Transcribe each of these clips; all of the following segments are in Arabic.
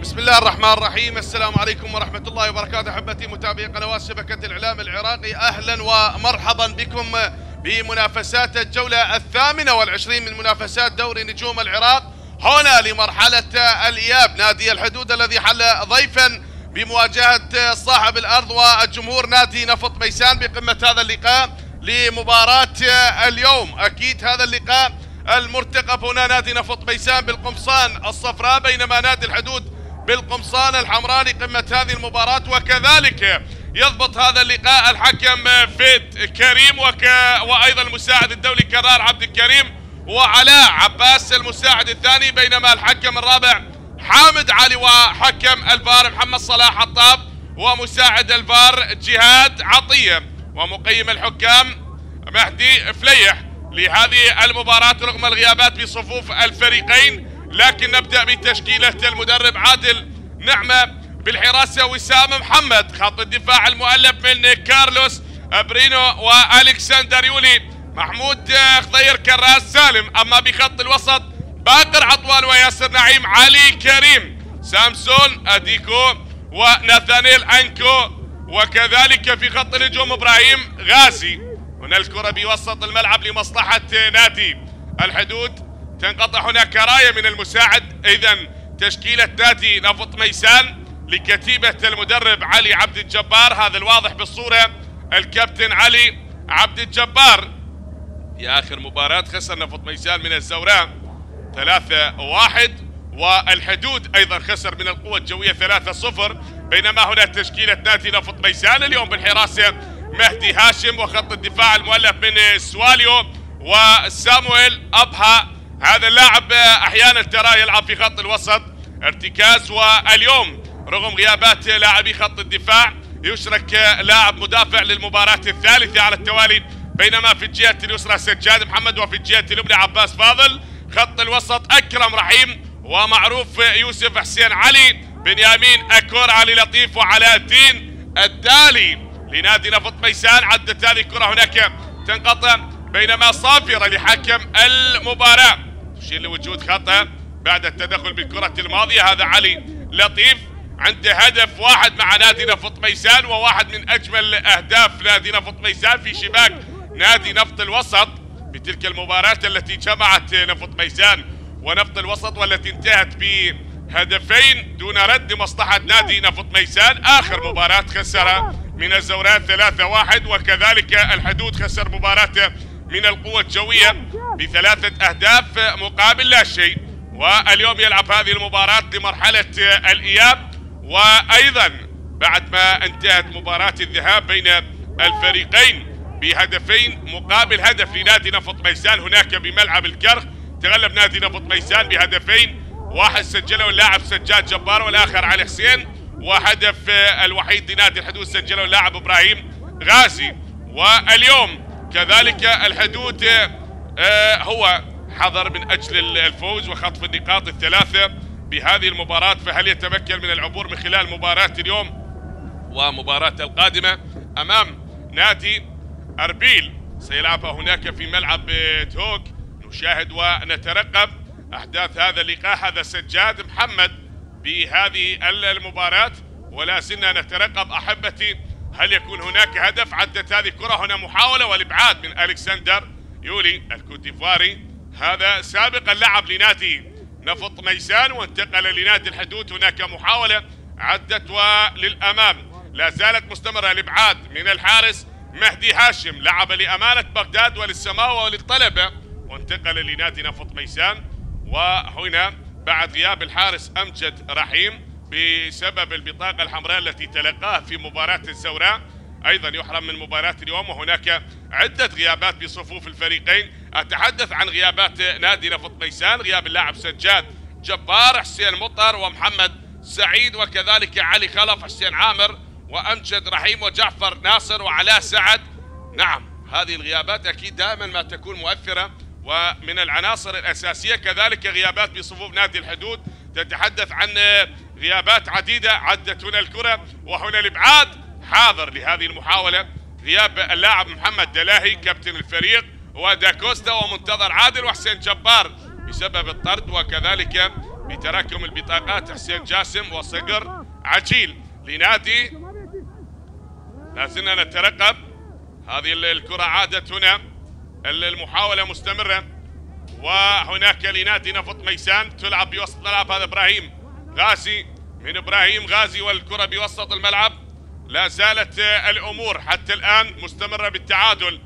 بسم الله الرحمن الرحيم. السلام عليكم ورحمة الله وبركاته. أحبتي متابعي قنوات شبكة الإعلام العراقي، أهلا ومرحبا بكم بمنافسات الجولة 28 من منافسات دوري نجوم العراق، هنا لمرحلة الإياب. نادي الحدود الذي حل ضيفا بمواجهة صاحب الأرض والجمهور نادي نفط ميسان بقمة هذا اللقاء لمباراة اليوم. أكيد هذا اللقاء المرتقب هنا نادي نفط ميسان بالقمصان الصفراء، بينما نادي الحدود بالقمصان الحمراء لقمة هذه المباراة. وكذلك يضبط هذا اللقاء الحكم فيد كريم وأيضا المساعد الدولي كرار عبد الكريم وعلاء عباس المساعد الثاني، بينما الحكم الرابع حامد علي، وحكم الفار محمد صلاح حطاب، ومساعد الفار جهاد عطية، ومقيم الحكام مهدي فليح لهذه المباراة رغم الغيابات بصفوف الفريقين. لكن نبدأ بتشكيلة المدرب عادل نعمة، بالحراسة وسام محمد، خط الدفاع المؤلف من كارلوس برينو والكسندر يولي، محمود خضير كراس سالم. اما بخط الوسط باقر عطوان وياسر نعيم علي كريم سامسون اديكو وناثانيل انكو، وكذلك في خط الهجوم ابراهيم غازي. هنا الكرة بوسط الملعب لمصلحة نادي الحدود، تنقطع هناك راية من المساعد. اذا تشكيلة نادي نفط ميسان لكتيبة المدرب علي عبد الجبار، هذا الواضح بالصورة الكابتن علي عبد الجبار. في اخر مباراة خسر نفط ميسان من الزوراء 3-1، والحدود ايضا خسر من القوة الجوية 3-0. بينما هنا تشكيلة نادي نفط ميسان اليوم بالحراسة مهدي هاشم، وخط الدفاع المؤلف من سواليو وسامويل أبها، هذا اللاعب احيانا تراه يلعب في خط الوسط ارتكاز. واليوم رغم غيابات لاعبي خط الدفاع يشرك لاعب مدافع للمباراة الثالثة على التوالي، بينما في الجهة اليسرى سجاد محمد وفي الجهة اليمنى عباس فاضل. خط الوسط اكرم رحيم ومعروف يوسف حسين علي، بنيامين اكور علي لطيف وعلاء الدين الدالي لنادي نفط ميسان. عدت هذه الكرة هناك تنقطع، بينما صافرة لحكم المباراة تشير لوجود خطأ بعد التدخل بالكرة الماضية. هذا علي لطيف عنده هدف واحد مع نادي نفط ميسان، وواحد من اجمل اهداف نادي نفط ميسان في شباك نادي نفط الوسط بتلك المباراة التي جمعت نفط ميسان ونفط الوسط، والتي انتهت بهدفين دون رد لمصلحة نادي نفط ميسان. اخر مباراة خسر من الزوراء 3-1، وكذلك الحدود خسر مباراته من القوة الجوية ب3 أهداف مقابل لا شيء. واليوم يلعب هذه المباراة لمرحلة الإياب، وأيضا بعد ما انتهت مباراة الذهاب بين الفريقين بهدفين مقابل هدف لنادي نفط ميسان هناك بملعب الكرخ، تغلب نادي نفط ميسان بهدفين، واحد سجله اللاعب سجاد جبار والآخر علي حسين، وهدف الوحيد لنادي الحدود سجله اللاعب إبراهيم غازي. واليوم كذلك الحدود هو حضر من أجل الفوز وخطف النقاط الثلاثة بهذه المباراة، فهل يتمكن من العبور من خلال مباراة اليوم ومباراة القادمة أمام نادي أربيل سيلعبها هناك في ملعب تهوك؟ نشاهد ونترقب أحداث هذا اللقاء. هذا سجاد محمد بهذه المباراة، ولا زلنا نترقب أحبتي هل يكون هناك هدف. عدت هذه الكرة، هنا محاولة والإبعاد من ألكسندر يولي الكوتيفواري، هذا سابقا لعب لنادي نفط ميسان وانتقل لنادي الحدود. هناك محاولة عدت وللأمام، لا زالت مستمرة الإبعاد من الحارس مهدي هاشم، لعب لأمانة بغداد وللسماوة وللطلبة وانتقل لنادي نفط ميسان. وهنا بعد غياب الحارس أمجد رحيم بسبب البطاقة الحمراء التي تلقاها في مباراة الزوراء، أيضا يحرم من مباراة اليوم. وهناك عدة غيابات بصفوف الفريقين. أتحدث عن غيابات نادي نفط ميسان، غياب اللاعب سجاد جبار، حسين مطر ومحمد سعيد، وكذلك علي خلف، حسين عامر وأمجد رحيم وجعفر ناصر وعلاء سعد. نعم، هذه الغيابات أكيد دائما ما تكون مؤثرة ومن العناصر الأساسية. كذلك غيابات بصفوف نادي الحدود، تتحدث عن غيابات عديدة. عدت هنا الكرة وهنا الإبعاد، حاضر لهذه المحاولة غياب اللاعب محمد دلاهي كابتن الفريق وداكوستا، ومنتظر عادل وحسين جبار بسبب الطرد، وكذلك بتراكم البطاقات حسين جاسم وصقر عجيل لنادي. لازلنا نترقب هذه الكرة، عادت هنا المحاولة مستمرة، وهناك لنادي نفط ميسان تلعب بوسط الملعب. هذا إبراهيم غازي من إبراهيم غازي والكرة بوسط الملعب. لا زالت الأمور حتى الآن مستمرة بالتعادل،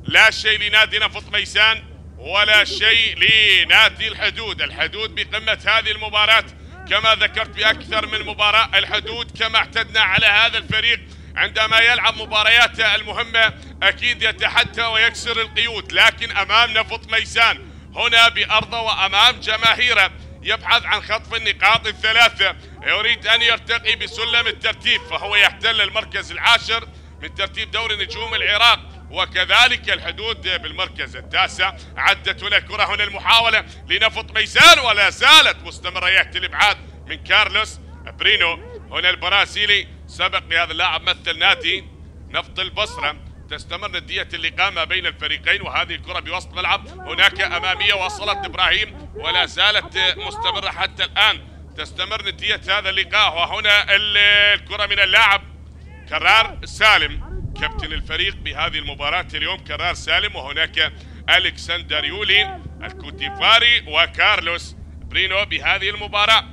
لا شيء لنادي نفط ميسان ولا شيء لنادي الحدود. الحدود بقمة هذه المباراة كما ذكرت بأكثر من مباراة. الحدود كما اعتدنا على هذا الفريق عندما يلعب مبارياته المهمة أكيد يتحدى ويكسر القيود، لكن أمام نفط ميسان هنا بأرضه وأمام جماهيره يبحث عن خطف النقاط الثلاثة، يريد أن يرتقي بسلم الترتيب، فهو يحتل المركز العاشر من ترتيب دوري نجوم العراق، وكذلك الحدود بالمركز التاسع. عدت هنا الكرة، هنا المحاولة لنفط ميسان ولا زالت مستمرة، يأتي الإبعاد من كارلوس برينو. هنا البرازيلي سبق لهذا اللاعب مثل نادي نفط البصرة. تستمر ندية اللقاء ما بين الفريقين، وهذه الكرة بوسط ملعب هناك أمامية وصلت إبراهيم ولا زالت مستمرة حتى الآن. تستمر ندية هذا اللقاء، وهنا الكرة من اللاعب كرار سالم كابتن الفريق بهذه المباراة اليوم، كرار سالم، وهناك ألكسندر يولي الكوتيفاري وكارلوس برينو بهذه المباراة.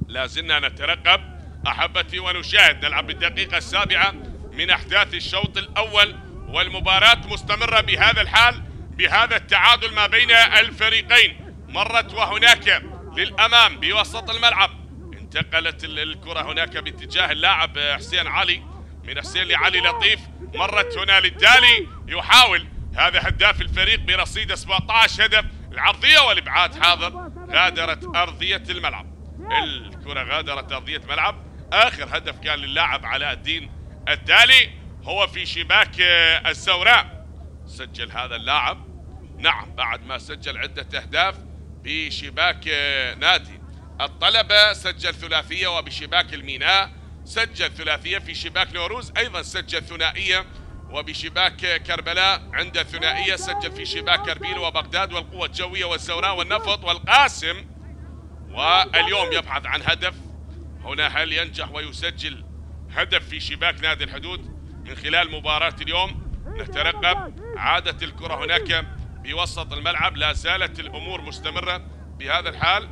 لا زلنا نترقب أحبتي ونشاهد. نلعب بالدقيقة السابعة من أحداث الشوط الأول، والمباراة مستمرة بهذا الحال، بهذا التعادل ما بين الفريقين. مرت وهناك للأمام بوسط الملعب، انتقلت الكرة هناك باتجاه اللاعب حسين علي، من حسين لعلي لطيف، مرت هنا للدالي يحاول هذا هداف الفريق برصيد 17 هدف. العرضية والإبعاد حاضر، غادرت أرضية الملعب، الكرة غادرت أرضية ملعب. آخر هدف كان للاعب علاء الدين الدالي، هو في شباك الزوراء سجل هذا اللاعب. نعم، بعد ما سجل عدة أهداف بشباك نادي الطلبة، سجل ثلاثية، وبشباك الميناء سجل ثلاثية، في شباك نوروز أيضا سجل ثنائية، وبشباك كربلاء عنده ثنائية، سجل في شباك أربيل وبغداد والقوة الجوية والزوراء والنفط والقاسم. واليوم يبحث عن هدف هنا، هل ينجح ويسجل هدف في شباك نادي الحدود من خلال مباراة اليوم؟ نترقب. عادت الكرة هناك بوسط الملعب، لا زالت الأمور مستمرة بهذا الحال.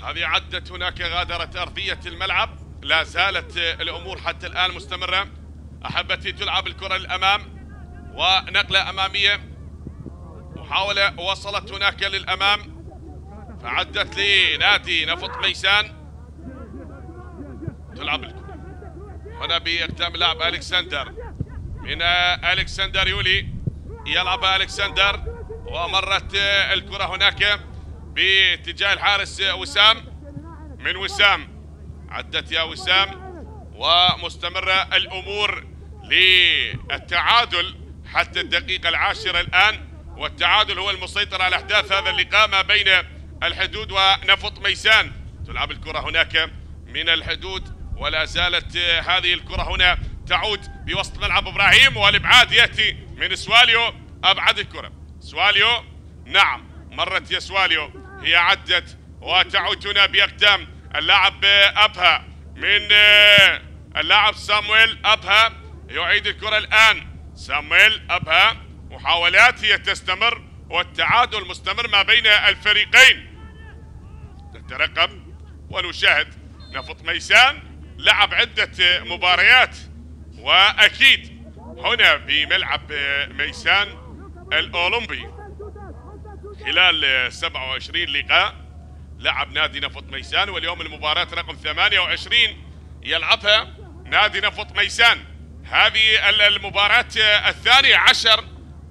هذه عدت هناك، غادرت أرضية الملعب. لا زالت الأمور حتى الآن مستمرة. أحبتي تلعب الكرة للأمام ونقلة أمامية، محاولة وصلت هناك للأمام فعدت لنادي نفط ميسان. تلعب الكرة هنا بإقدام لاعب ألكسندر، من ألكسندر يولي، يلعب ألكسندر ومرت الكرة هناك باتجاه الحارس وسام. من وسام عدت يا وسام، ومستمرة الأمور للتعادل حتى الدقيقة العاشرة الآن، والتعادل هو المسيطر على أحداث هذا اللقاء ما بين الحدود ونفط ميسان. تلعب الكرة هناك من الحدود، ولا زالت هذه الكرة هنا تعود بوسط ملعب إبراهيم، والإبعاد يأتي من سواليو. أبعد الكرة سواليو، نعم مرت يا سواليو، هي عدت وتعود هنا بأقدام اللاعب أبها، من اللاعب سامويل أبها. يعيد الكرة الآن سامويل أبها، محاولات هي تستمر والتعادل مستمر ما بين الفريقين. نترقب ونشاهد. نفط ميسان لعب عدة مباريات، وأكيد هنا بملعب ميسان الأولمبي خلال 27 لقاء لعب نادي نفط ميسان، واليوم المباراة رقم 28 يلعبها نادي نفط ميسان. هذه المباراة 12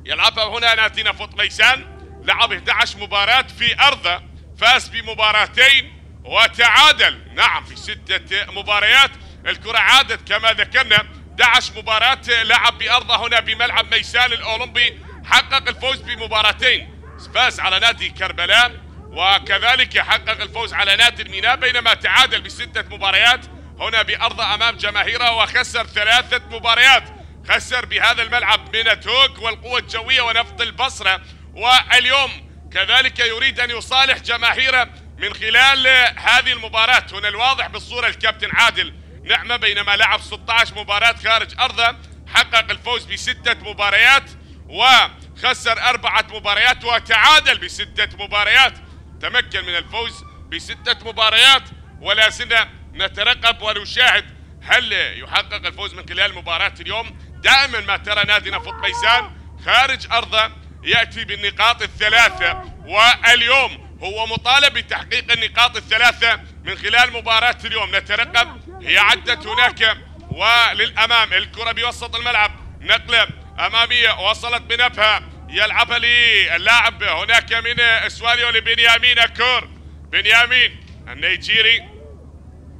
يلعبها هنا نادي نفط ميسان. لعب 11 مباراة في أرضه، فاز بمباراتين وتعادل، نعم في 6 مباريات. الكرة عادت كما ذكرنا 11 مباراة لعب بأرضه هنا بملعب ميسان الأولمبي، حقق الفوز بمباراتين، فاز على نادي كربلاء وكذلك حقق الفوز على نادي الميناء، بينما تعادل ب6 مباريات هنا بأرضه أمام جماهيره، وخسر 3 مباريات. خسر بهذا الملعب من توك والقوة الجوية ونفط البصرة، واليوم كذلك يريد أن يصالح جماهيره من خلال هذه المباراة. هنا الواضح بالصورة الكابتن عادل نعمة، بينما لعب 16 مباراة خارج أرضه، حقق الفوز ب6 مباريات وخسر 4 مباريات وتعادل ب6 مباريات. تمكن من الفوز ب6 مباريات، ولا زلنا نترقب ونشاهد هل يحقق الفوز من خلال مباراة اليوم. دائما ما ترى نادي نفط ميسان خارج أرضه يأتي بالنقاط ال3، واليوم هو مطالب بتحقيق النقاط ال3 من خلال مباراة اليوم. نترقب. هي عدت هناك وللأمام، الكرة بوسط الملعب، نقلة أمامية وصلت بنفها، يلعبها للاعب هناك من سواليو لبنيامين أكور. بنيامين النيجيري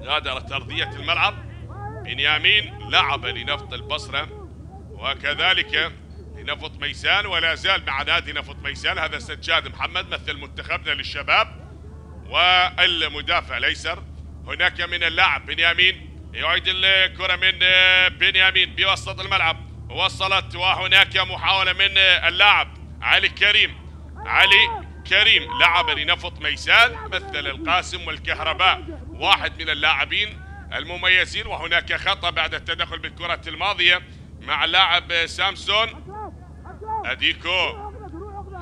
غادرت أرضية الملعب. بنيامين لعب لنفط البصرة وكذلك لنفط ميسان، ولا زال مع نادي نفط ميسان. هذا سجاد محمد مثل منتخبنا للشباب، والمدافع الايسر هناك من اللاعب بنيامين. يعيد الكرة من بنيامين بوسط الملعب، وصلت وهناك محاولة من اللاعب علي كريم. علي كريم لعب لنفط ميسان مثل القاسم والكهرباء، واحد من اللاعبين المميزين. وهناك خطأ بعد التدخل بالكرة الماضية مع اللاعب سامسون أديكو.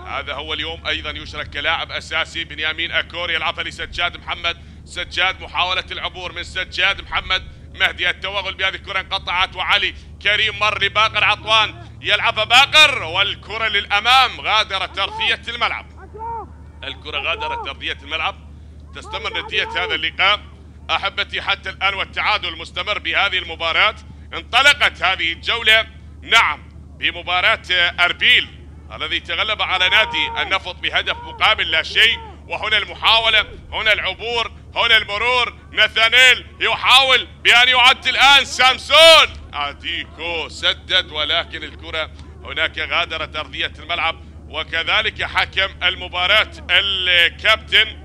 هذا هو اليوم أيضا يشرك كلاعب أساسي. بنيامين أكور يلعبها لسجاد محمد. سجاد، محاولة العبور من سجاد محمد. مهدي التوغل بهذه الكرة انقطعت، وعلي كريم مر لباقر عطوان، يلعبها باقر والكرة للأمام. غادرت أرضية الملعب، الكرة غادرت أرضية الملعب. تستمر نتيجة هذا اللقاء أحبتي حتى الآن، والتعادل مستمر بهذه المباراة. انطلقت هذه الجولة نعم بمباراة أربيل الذي تغلب على نادي النفط بهدف مقابل لا شيء. وهنا المحاولة، هنا العبور، هنا المرور. نثانيل يحاول بأن يعد الآن. سامسون أديكو سدد، ولكن الكرة هناك غادرت أرضية الملعب. وكذلك حكم المباراة الكابتن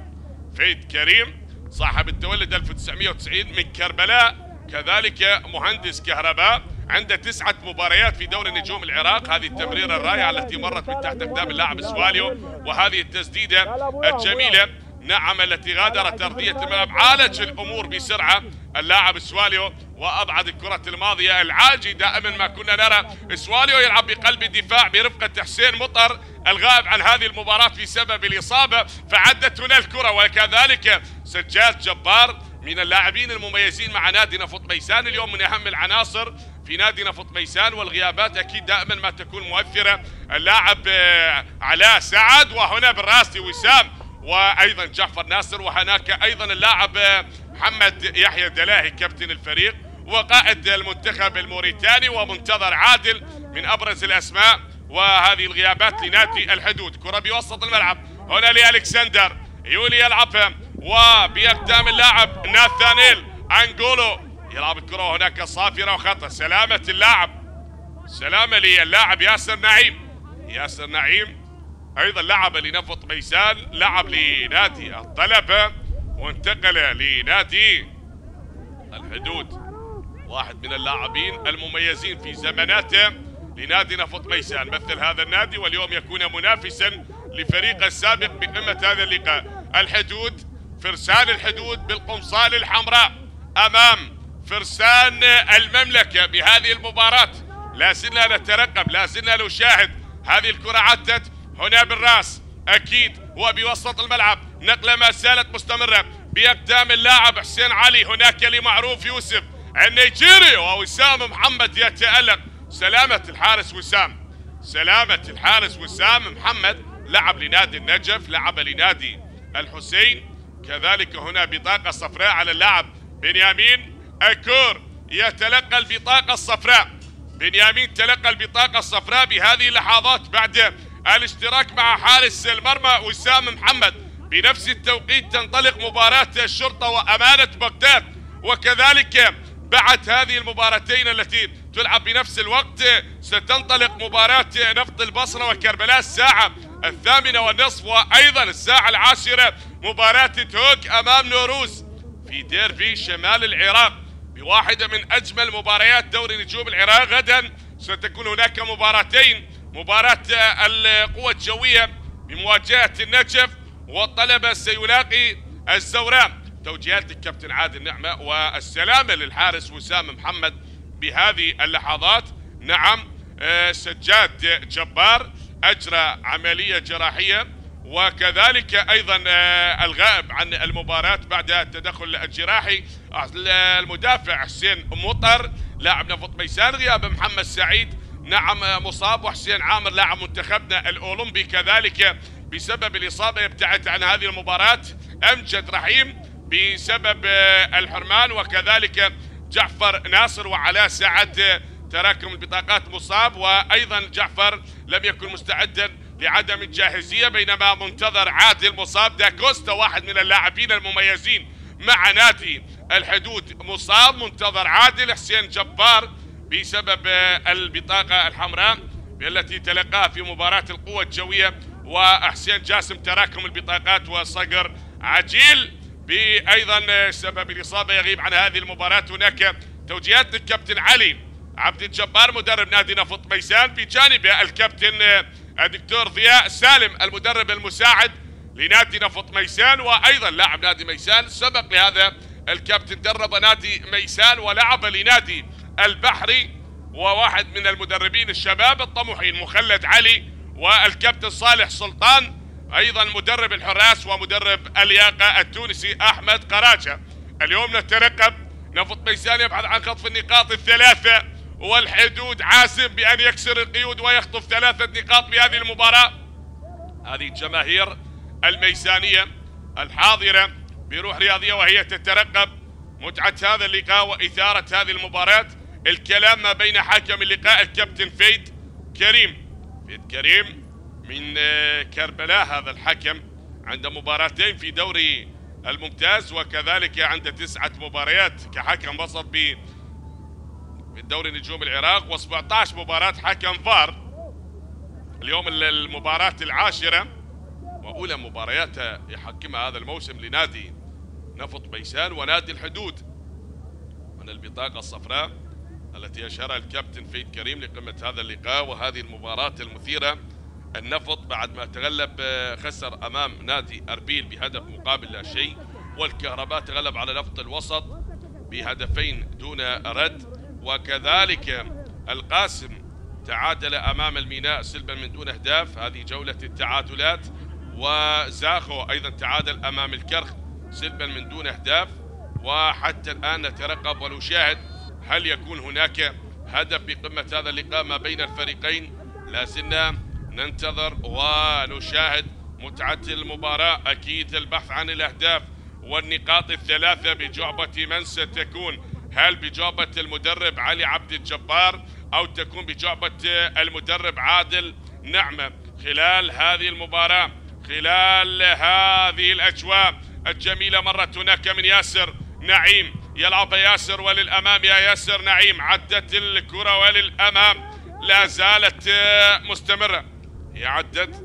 فيد كريم صاحب التولد 1990 من كربلاء، كذلك مهندس كهرباء، عنده 9 مباريات في دوري نجوم العراق. هذه التمريرة الرائعة التي مرت من تحت أقدام اللاعب سواليو، وهذه التسديدة الجميلة نعم التي غادرت أرضية الملعب. عالج الأمور بسرعة اللاعب سواليو وأبعد الكرة الماضية العاجي. دائما ما كنا نرى سواليو يلعب بقلب الدفاع برفقة حسين مطر الغائب عن هذه المباراة بسبب الإصابة، فعدت هنا الكرة. وكذلك سجاد جبار من اللاعبين المميزين مع نادي نفط ميسان اليوم، من أهم العناصر في نادي نفط ميسان، والغيابات أكيد دائما ما تكون مؤثرة. اللاعب علاء سعد، وهنا بالراس وسام، وأيضا جعفر ناصر، وهناك أيضا اللاعب محمد يحيى دلاهي كابتن الفريق وقائد المنتخب الموريتاني، ومنتظر عادل من أبرز الأسماء. وهذه الغيابات لنادي الحدود. كرة بوسط الملعب هنا لألكسندر يولي يلعبها، وبيقدام اللاعب ناثانيل أنجولو يلعب الكرة هناك صافرة وخطأ. سلامة اللاعب، سلامة للاعب ياسر نعيم. ياسر نعيم أيضا لعب لنفط ميسان، لعب لنادي الطلبة وانتقل لنادي الحدود، واحد من اللاعبين المميزين في زماناته لنادي نفط ميسان، مثل هذا النادي واليوم يكون منافسا لفريق السابق بقمة هذا اللقاء. الحدود، فرسان الحدود بالقمصان الحمراء أمام فرسان المملكة بهذه المباراة. لا زلنا نترقب، لا زلنا نشاهد. هذه الكرة عدت هنا بالراس أكيد وبوسط الملعب، نقلة ما زالت مستمرة بأقدام اللاعب حسين علي، هناك لمعروف يوسف النيجيري، ووسام محمد يتألق. سلامة الحارس وسام، سلامة الحارس وسام محمد، لعب لنادي النجف، لعب لنادي الحسين. كذلك هنا بطاقة صفراء على اللاعب بنيامين أكور، يتلقى البطاقة الصفراء. بنيامين تلقى البطاقة الصفراء بهذه اللحظات بعد الاشتراك مع حارس المرمى وسام محمد. بنفس التوقيت تنطلق مباراة الشرطة وأمانة بغداد، وكذلك بعد هذه المباراتين التي تلعب بنفس الوقت ستنطلق مباراة نفط البصرة وكربلاء الساعة 8:30، وأيضا الساعة 10 مباراة توك أمام نوروز في ديربي شمال العراق بواحدة من أجمل مباريات دوري نجوم العراق. غدا ستكون هناك مباراتين، مباراة القوة الجوية بمواجهة النجف، والطلبة سيلاقي الزوراء. توجيهات الكابتن عادل نعمة، والسلامة للحارس وسام محمد بهذه اللحظات. نعم سجاد جبار أجرى عملية جراحية، وكذلك أيضا الغائب عن المباراة بعد التدخل الجراحي المدافع حسين مطر لاعب نفط ميسان. غياب محمد سعيد نعم مصاب، وحسين عامر لاعب منتخبنا الأولمبي كذلك بسبب الإصابة يبتعد عن هذه المباراة. أمجد رحيم بسبب الحرمان، وكذلك جعفر ناصر وعلاء سعد تراكم البطاقات مصاب، وأيضا جعفر لم يكن مستعدا لعدم الجاهزية، بينما منتظر عادل مصاب. داكوستا واحد من اللاعبين المميزين مع نادي الحدود مصاب، منتظر عادل. حسين جبار بسبب البطاقة الحمراء التي تلقاها في مباراة القوة الجوية، وحسين جاسم تراكم البطاقات وصقر عجيل بأيضا سبب الإصابة يغيب عن هذه المباراة. هناك توجيهات للكابتن علي عبد الجبار مدرب نادي نفط ميسان، بجانبه الكابتن الدكتور ضياء سالم المدرب المساعد لنادي نفط ميسان، وأيضا لاعب نادي ميسان سبق لهذا الكابتن درب نادي ميسان ولعب لنادي البحري، وواحد من المدربين الشباب الطموحين مخلد علي، والكابتن صالح سلطان أيضا مدرب الحراس ومدرب اللياقة التونسي أحمد قراجة. اليوم نترقب نفط ميسان يبحث عن خطف النقاط الثلاثة، والحدود عازم بأن يكسر القيود ويخطف 3 نقاط بهذه المباراة. هذه الجماهير الميسانية الحاضرة بروح رياضية وهي تترقب متعة هذا اللقاء وإثارة هذه المباراة. الكلام ما بين حكم اللقاء الكابتن فيد كريم من كربلاء، هذا الحكم عنده مباراتين في دوري الممتاز، وكذلك عنده 9 مباريات كحكم وسط في الدوري نجوم العراق، و17 مباراة حكم فار. اليوم المباراة 10 وأولى مبارياته يحكمها هذا الموسم لنادي نفط ميسان ونادي الحدود. من البطاقة الصفراء التي أشهرها الكابتن فيد كريم لقمة هذا اللقاء وهذه المباراة المثيرة النفط بعد ما تغلب خسر امام نادي اربيل بهدف مقابل لا شيء، والكهرباء تغلب على نفط الوسط بهدفين دون رد، وكذلك القاسم تعادل امام الميناء سلبا من دون اهداف، هذه جولة التعادلات. وزاخو ايضا تعادل امام الكرخ سلبا من دون اهداف. وحتى الان نترقب ونشاهد هل يكون هناك هدف بقمة هذا اللقاء ما بين الفريقين. لا زلنا ننتظر ونشاهد متعة المباراة. اكيد البحث عن الاهداف والنقاط الثلاثة بجعبة من ستكون؟ هل بجعبة المدرب علي عبد الجبار أو تكون بجعبة المدرب عادل نعمة خلال هذه المباراة، خلال هذه الأجواء الجميلة؟ مرت هناك من ياسر نعيم، يلعب ياسر وللأمام يا ياسر نعيم، عدت الكرة وللأمام، لا زالت مستمرة، هي عدت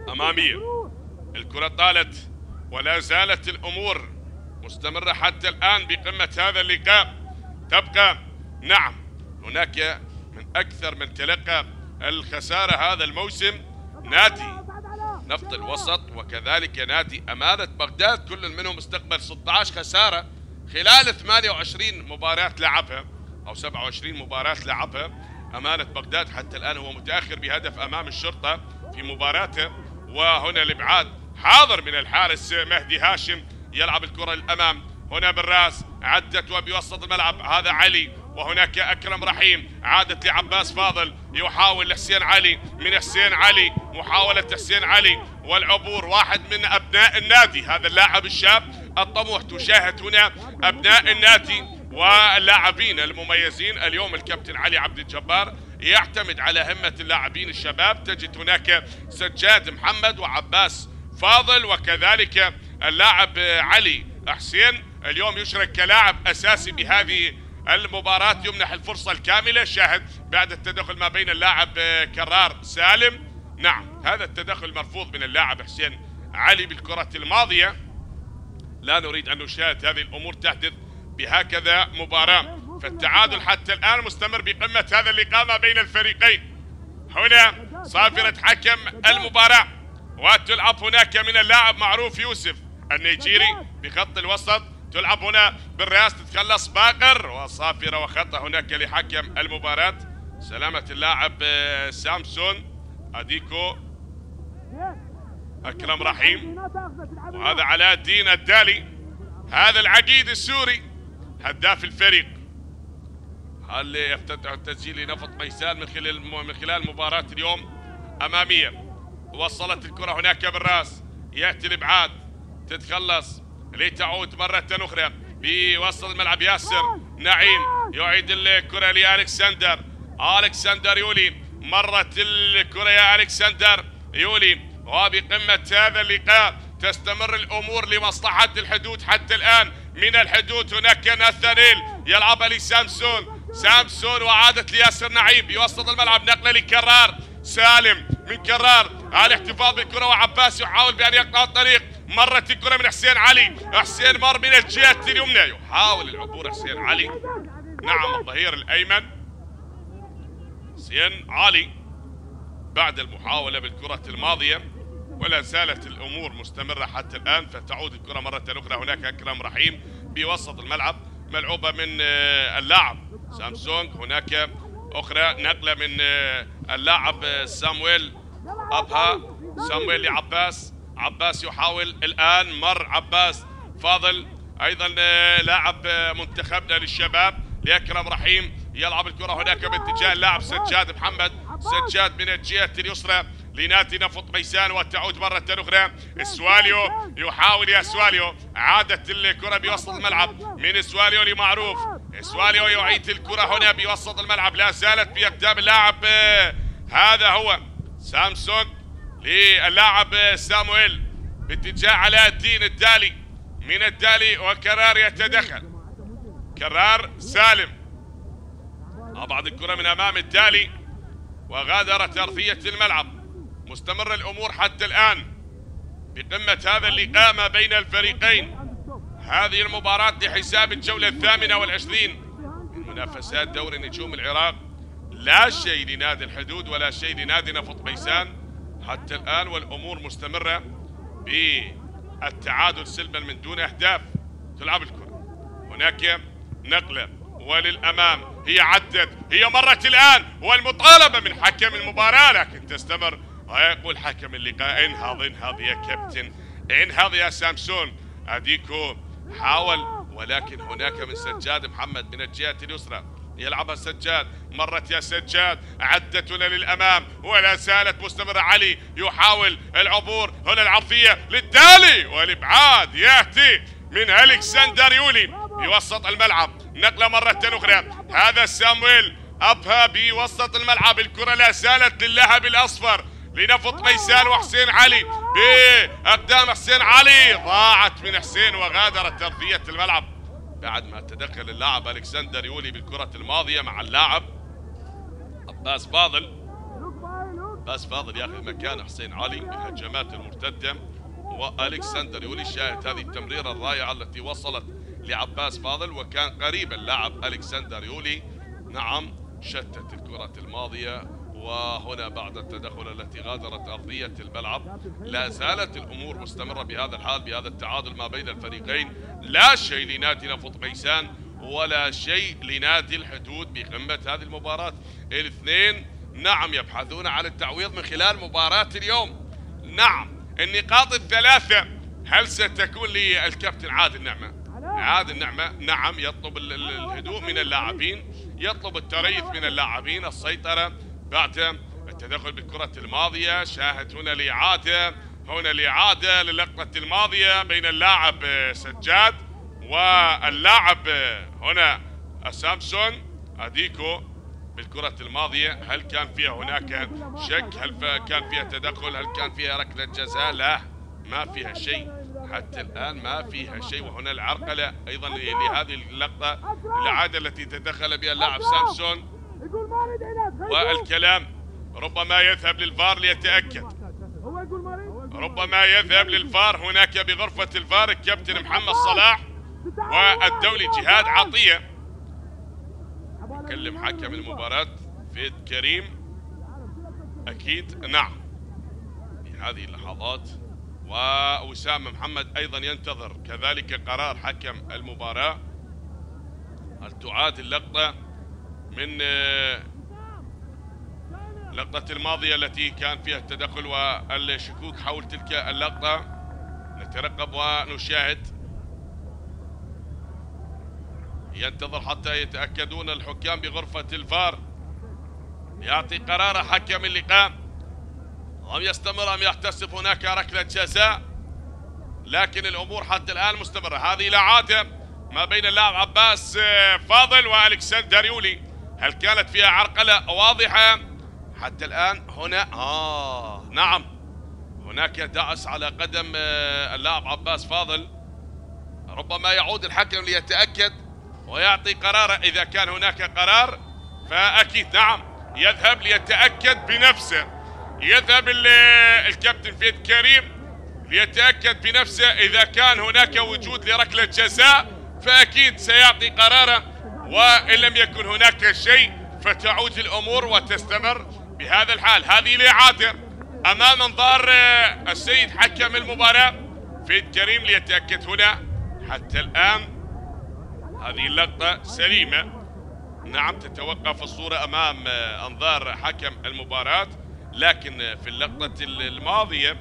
أمامية، الكرة طالت ولا زالت الأمور مستمرة حتى الآن بقمة هذا اللقاء. تبقى نعم هناك من أكثر من تلقى الخسارة هذا الموسم نادي نفط الوسط وكذلك نادي أمانة بغداد، كل منهم استقبل 16 خسارة خلال 28 مباراة لعبها أو 27 مباراة لعبها. أمانة بغداد حتى الآن هو متأخر بهدف أمام الشرطة في مباراته. وهنا الإبعاد حاضر من الحارس مهدي هاشم، يلعب الكرة للأمام، هنا بالراس عدت وبيوسط الملعب هذا علي، وهناك أكرم رحيم، عادت لعباس فاضل، يحاول لحسين علي، من حسين علي محاولة حسين علي والعبور، واحد من أبناء النادي هذا اللاعب الشاب الطموح. تشاهد هنا أبناء النادي واللاعبين المميزين. اليوم الكابتن علي عبد الجبار يعتمد على همة اللاعبين الشباب. تجد هناك سجاد محمد وعباس فاضل وكذلك اللاعب علي حسين اليوم يشرك كلاعب أساسي بهذه المباراة، يمنح الفرصة الكاملة. شاهد بعد التدخل ما بين اللاعب كرار سالم، نعم هذا التدخل مرفوض من اللاعب حسين علي بالكرة الماضية. لا نريد أن نشاهد هذه الأمور تحدث بهكذا مباراة. فالتعادل حتى الآن مستمر بقمة هذا اللقاء ما بين الفريقين. هنا صافرة حكم المباراة وتلعب هناك من اللاعب معروف يوسف النيجيري بخط الوسط، تلعب هنا بالراس تتخلص باقر وصافرة وخطأ هناك لحكم المباراة. سلامة اللاعب سامسون أديكو أكرم رحيم، وهذا علاء الدين الدالي، هذا العقيد السوري هداف الفريق. هل يفتتح التسجيل لنفط ميسان من خلال مباراة اليوم أمامية؟ وصلت الكرة هناك بالراس، يأتي الإبعاد تتخلص لتعود مرة أخرى بوسط الملعب. ياسر نعيم يعيد الكرة لألكسندر، ألكسندر يولي، مرت الكرة يا ألكسندر يولي. وبقمة هذا اللقاء تستمر الأمور لمصلحة الحدود حتى الآن. من الحدود هناك ناثانيل يلعب لسامسون، سامسون وعادت لياسر نعيم بوسط الملعب، نقلة لكرار سالم، من كرار الاحتفاظ بالكرة وعباس يحاول بأن يقطع الطريق. مرت الكرة من حسين علي، حسين مر من الجهة اليمنى، يحاول العبور حسين علي، نعم الظهير الأيمن حسين علي بعد المحاولة بالكرة الماضية. ولا زالت الأمور مستمرة حتى الآن. فتعود الكرة مرة أخرى، هناك أكرم رحيم بوسط الملعب ملعوبة من اللاعب سامسونج، هناك أخرى نقلة من اللاعب سامويل أبها، سامويل لعباس، عباس يحاول الآن، مر عباس فاضل أيضا لاعب منتخبنا للشباب لأكرم رحيم، يلعب الكرة هناك باتجاه اللاعب سجاد محمد، سجاد من الجهة اليسرى لنادي نفط ميسان. وتعود مرة أخرى سواليو، يحاول يا سواليو، عادت الكرة بوسط الملعب من سواليو لمعروف، سواليو يعيد الكرة هنا بوسط الملعب، لا زالت بأقدام اللاعب هذا هو سامسونج للاعب سامويل باتجاه علاء الدين الدالي، من الدالي وكرار يتدخل، كرار سالم أبعد الكرة من أمام الدالي وغادرت أرضية الملعب. مستمر الأمور حتى الآن بقمة هذا اللقاء ما بين الفريقين. هذه المباراة لحساب الجولة 28 من منافسات دوري نجوم العراق. لا شيء لنادي الحدود ولا شيء لنادي نفط ميسان. حتى الآن والأمور مستمرة بالتعادل سلبا من دون أهداف. تلعب الكرة، هناك نقلة وللأمام، هي عدت، هي مرت الآن، والمطالبة من حكم المباراة لكن تستمر. ويقول حكم اللقاء انهض يا كابتن، انهض يا سامسون. أديكو حاول، ولكن هناك من سجاد محمد من الجهة اليسرى، يلعبها سجاد، مرت يا سجاد، عدت هنا للأمام ولا زالت مستمرة. علي يحاول العبور، هنا العرضية للتالي والإبعاد يأتي من ألكسندر يولي بوسط الملعب. نقلة مرة أخرى، هذا سامويل أبها بوسط الملعب، الكرة لا زالت للاعب الأصفر لنفط ميسان وحسين علي، بأقدام حسين علي ضاعت من حسين وغادرت أرضية الملعب بعد ما تدخل اللاعب ألكسندر يولي بالكرة الماضية مع اللاعب عباس فاضل. عباس فاضل ياخذ مكان حسين علي بالهجمات المرتدة، وألكسندر يولي شاهد هذه التمريرة الرائعة التي وصلت لعباس فاضل، وكان قريب اللاعب ألكسندر يولي. نعم، شتت الكرة الماضية، وهنا بعد التدخل التي غادرت أرضية الملعب. لا زالت الأمور مستمرة بهذا الحال، بهذا التعادل ما بين الفريقين. لا شيء لنادي نفط ميسان ولا شيء لنادي الحدود بقمة هذه المباراة. الاثنين نعم يبحثون عن التعويض من خلال مباراة اليوم. نعم، النقاط الثلاثة هل ستكون للكابتن عادل نعمة؟ عادل نعمة نعم يطلب الهدوء من اللاعبين، يطلب التريث من اللاعبين، السيطرة بعد التدخل بالكرة الماضية. شاهد هنا الإعادة للقطة الماضية بين اللاعب سجاد واللاعب هنا سامسون. أديكو بالكرة الماضية، هل كان فيها هناك شك؟ هل كان فيها تدخل؟ هل كان فيها ركلة جزاء؟ لا، ما فيها شيء حتى الآن، ما فيها شيء. وهنا العرقلة أيضا لهذه اللقطة، الإعادة التي تدخل بها اللاعب سامسون، والكلام ربما يذهب للفار ليتأكد، ربما يذهب للفار هناك بغرفة الفار الكابتن محمد صلاح والدولي جهاد عطية. يكلم حكم المباراة فيد كريم أكيد نعم في هذه اللحظات، ووسام محمد أيضا ينتظر كذلك قرار حكم المباراة. هل تعاد اللقطة من اللقطة الماضية التي كان فيها التدخل والشكوك حول تلك اللقطة؟ نترقب ونشاهد، ينتظر حتى يتأكدون الحكام بغرفة الفار، يعطي قرار حكم اللقاء. أم يستمر أم يحتسب هناك ركلة جزاء؟ لكن الأمور حتى الآن مستمرة. هذه الإعادة ما بين اللاعب عباس فاضل وألكسندر يولي، هل كانت فيها عرقلة واضحة حتى الآن؟ هنا نعم، هناك دعس على قدم اللاعب عباس فاضل. ربما يعود الحكم ليتأكد ويعطي قرار. إذا كان هناك قرار فأكيد نعم يذهب ليتأكد بنفسه، يذهب الكابتن فيد كريم ليتأكد بنفسه. إذا كان هناك وجود لركلة جزاء فأكيد سيعطي قراره، وإن لم يكن هناك شيء فتعود الأمور وتستمر بهذا الحال. هذه الإعادة أمام انظار السيد حكم المباراة فيد كريم ليتأكد هنا. حتى الآن هذه اللقطة سليمة، نعم تتوقف الصورة أمام أنظار حكم المباراة، لكن في اللقطة الماضية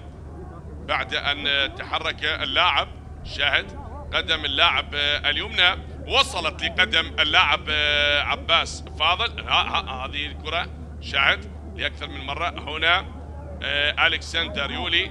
بعد أن تحرك اللاعب، شاهد قدم اللاعب اليمنى وصلت لقدم اللاعب عباس فاضل. هذه الكرة شاهد لأكثر من مرة. هنا ألكسندر يولي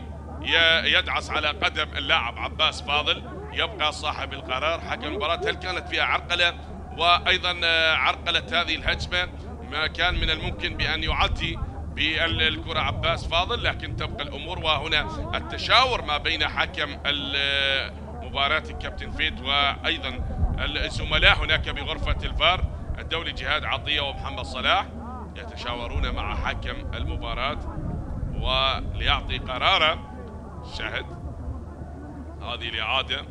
يدعس على قدم اللاعب عباس فاضل، يبقى صاحب القرار حكم المباراة. هل كانت فيها عرقلة؟ وأيضا عرقلة هذه الهجمة ما كان من الممكن بأن يعدي بالكرة عباس فاضل، لكن تبقى الأمور. وهنا التشاور ما بين حكم المباراة الكابتن فيد وأيضا الزملاء هناك بغرفة الفار الدولي جهاد عطية ومحمد صلاح، يتشاورون مع حكم المباراة وليعطي قراره. شاهد هذه الإعادة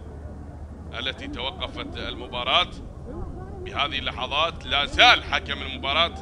التي توقفت المباراة بهذه اللحظات. لا زال حكم المباراة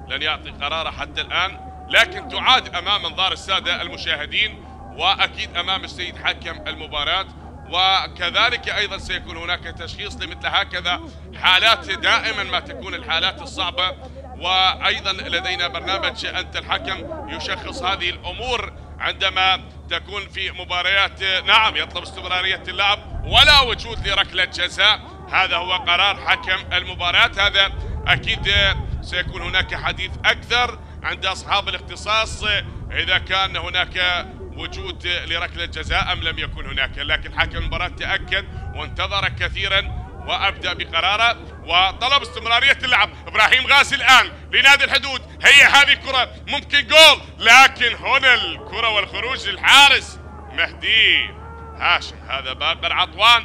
لن يعطي قراره حتى الآن، لكن تعاد أمام أنظار السادة المشاهدين، وأكيد أمام السيد حكم المباراة، وكذلك أيضا سيكون هناك تشخيص لمثل هكذا حالات. دائما ما تكون الحالات الصعبة، وأيضا لدينا برنامج أنت الحكم يشخص هذه الأمور عندما تكون في مباريات. نعم، يطلب استمرارية اللعب ولا وجود لركلة جزاء. هذا هو قرار حكم المباراة. هذا أكيد سيكون هناك حديث أكثر عند أصحاب الاختصاص إذا كان هناك وجود لركلة جزاء أم لم يكن هناك، لكن حكم المباراة تأكد وانتظر كثيرا وأبدأ بقراره وطلب استمرارية اللعب. إبراهيم غازي الآن لنادي الحدود، هي هذه الكرة ممكن جول، لكن هنا الكرة والخروج للحارس مهدي هاشم. هذا باقر عطوان،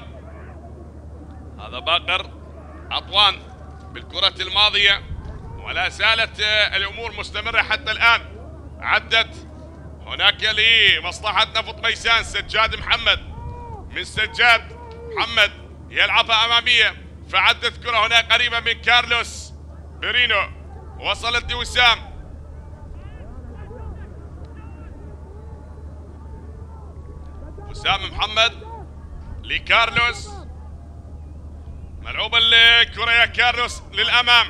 هذا باقر عطوان بالكرة الماضية، ولا زالت الأمور مستمرة حتى الآن. عدت هناك لمصلحة نفط ميسان سجاد محمد، من سجاد محمد يلعبها أمامية، فعدت كرة هنا قريبة من كارلوس بيرينو، وصلت لوسام، وسام محمد لكارلوس، ملعوبة الكرة يا كارلوس للأمام،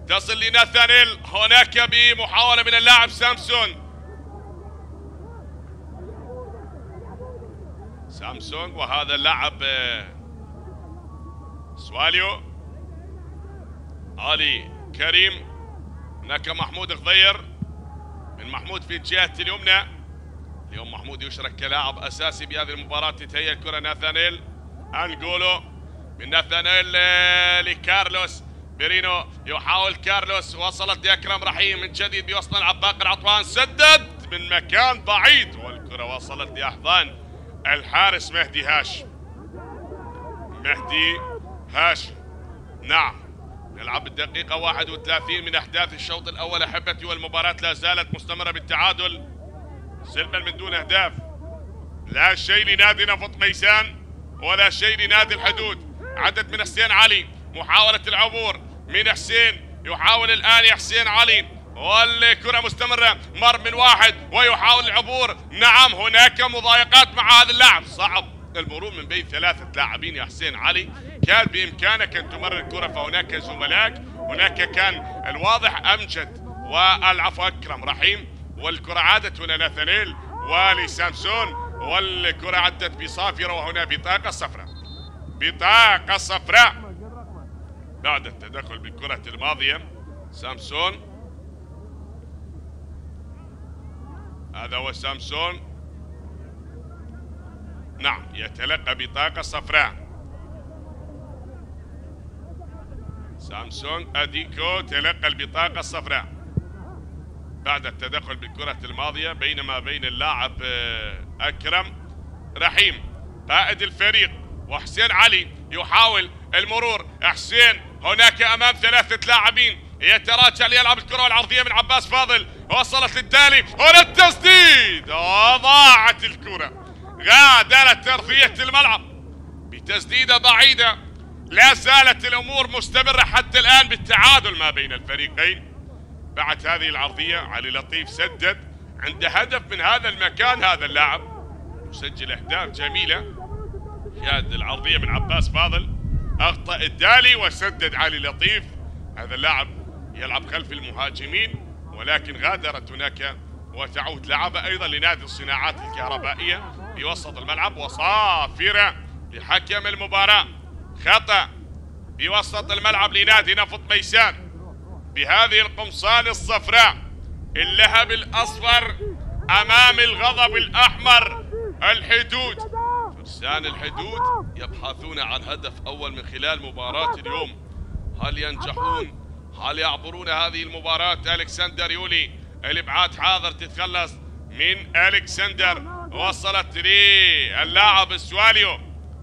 تصل لناثانيل، هناك بمحاولة من اللاعب سامسون، سامسون وهذا اللاعب سواليو، علي كريم، هناك محمود غضير من محمود في الجهة اليمنى. اليوم محمود يشرك كلاعب أساسي بهذه المباراة. تتهيأ الكرة ناثانيل، أنجولو من ناثانيل لكارلوس بيرينو، يحاول كارلوس، وصلت لأكرم رحيم من جديد بوسط ملعب. باقر عطوان سدد من مكان بعيد، والكرة وصلت لأحضان الحارس مهدي هاشم. مهدي هاشم. نعم، نلعب الدقيقة 31 من أحداث الشوط الأول أحبتي، والمباراة لا زالت مستمرة بالتعادل سلبا من دون أهداف. لا شيء لنادي نفط ميسان ولا شيء لنادي الحدود. عدد من حسين علي، محاولة العبور من حسين، يحاول الآن يا حسين علي، والكرة مستمرة، مر من واحد ويحاول العبور. نعم، هناك مضايقات مع هذا اللاعب، صعب المرور من بين ثلاثة لاعبين يا حسين علي، كان بإمكانك أن تمرر الكرة، فهناك زملائك، هناك كان الواضح أمجد والعفو أكرم رحيم، والكرة عادت هنا ناثانيل ولسامسون، والكرة عدت بصافرة، وهنا بطاقة صفراء، بطاقة صفراء بعد التدخل بالكرة الماضية. سامسون، هذا هو سامسون، نعم، يتلقى بطاقة صفراء. سامسون أديكو تلقى البطاقة الصفراء بعد التدخل بالكرة الماضية، بينما بين اللاعب أكرم رحيم قائد الفريق وحسين علي يحاول المرور. حسين هناك أمام ثلاثة لاعبين، يتراجع ليلعب الكرة العرضية من عباس فاضل، وصلت للتالي، هنا التسديد، ضاعت الكرة، غادرت أرضية الملعب بتسديدة بعيدة. لا زالت الأمور مستمرة حتى الآن بالتعادل ما بين الفريقين. بعد هذه العرضية علي لطيف سدد عند هدف من هذا المكان، هذا اللاعب يسجل أهداف جميلة. هذه العرضية من عباس فاضل، أخطأ الدالي وسدد علي لطيف. هذا اللاعب يلعب خلف المهاجمين، ولكن غادرت هناك وتعود لعبة أيضا لنادي الصناعات الكهربائية في وسط الملعب، وصافرة لحكم المباراة. خطأ في وسط الملعب لنادي نفط ميسان بهذه القمصان الصفراء، اللهب الأصفر أمام الغضب الأحمر. الحدود، فرسان الحدود يبحثون عن هدف أول من خلال مباراة اليوم. هل ينجحون؟ هل يعبرون هذه المباراة؟ ألكسندر يولي الإبعاد حاضر، تتخلص من ألكسندر، وصلت للاعب سواليو،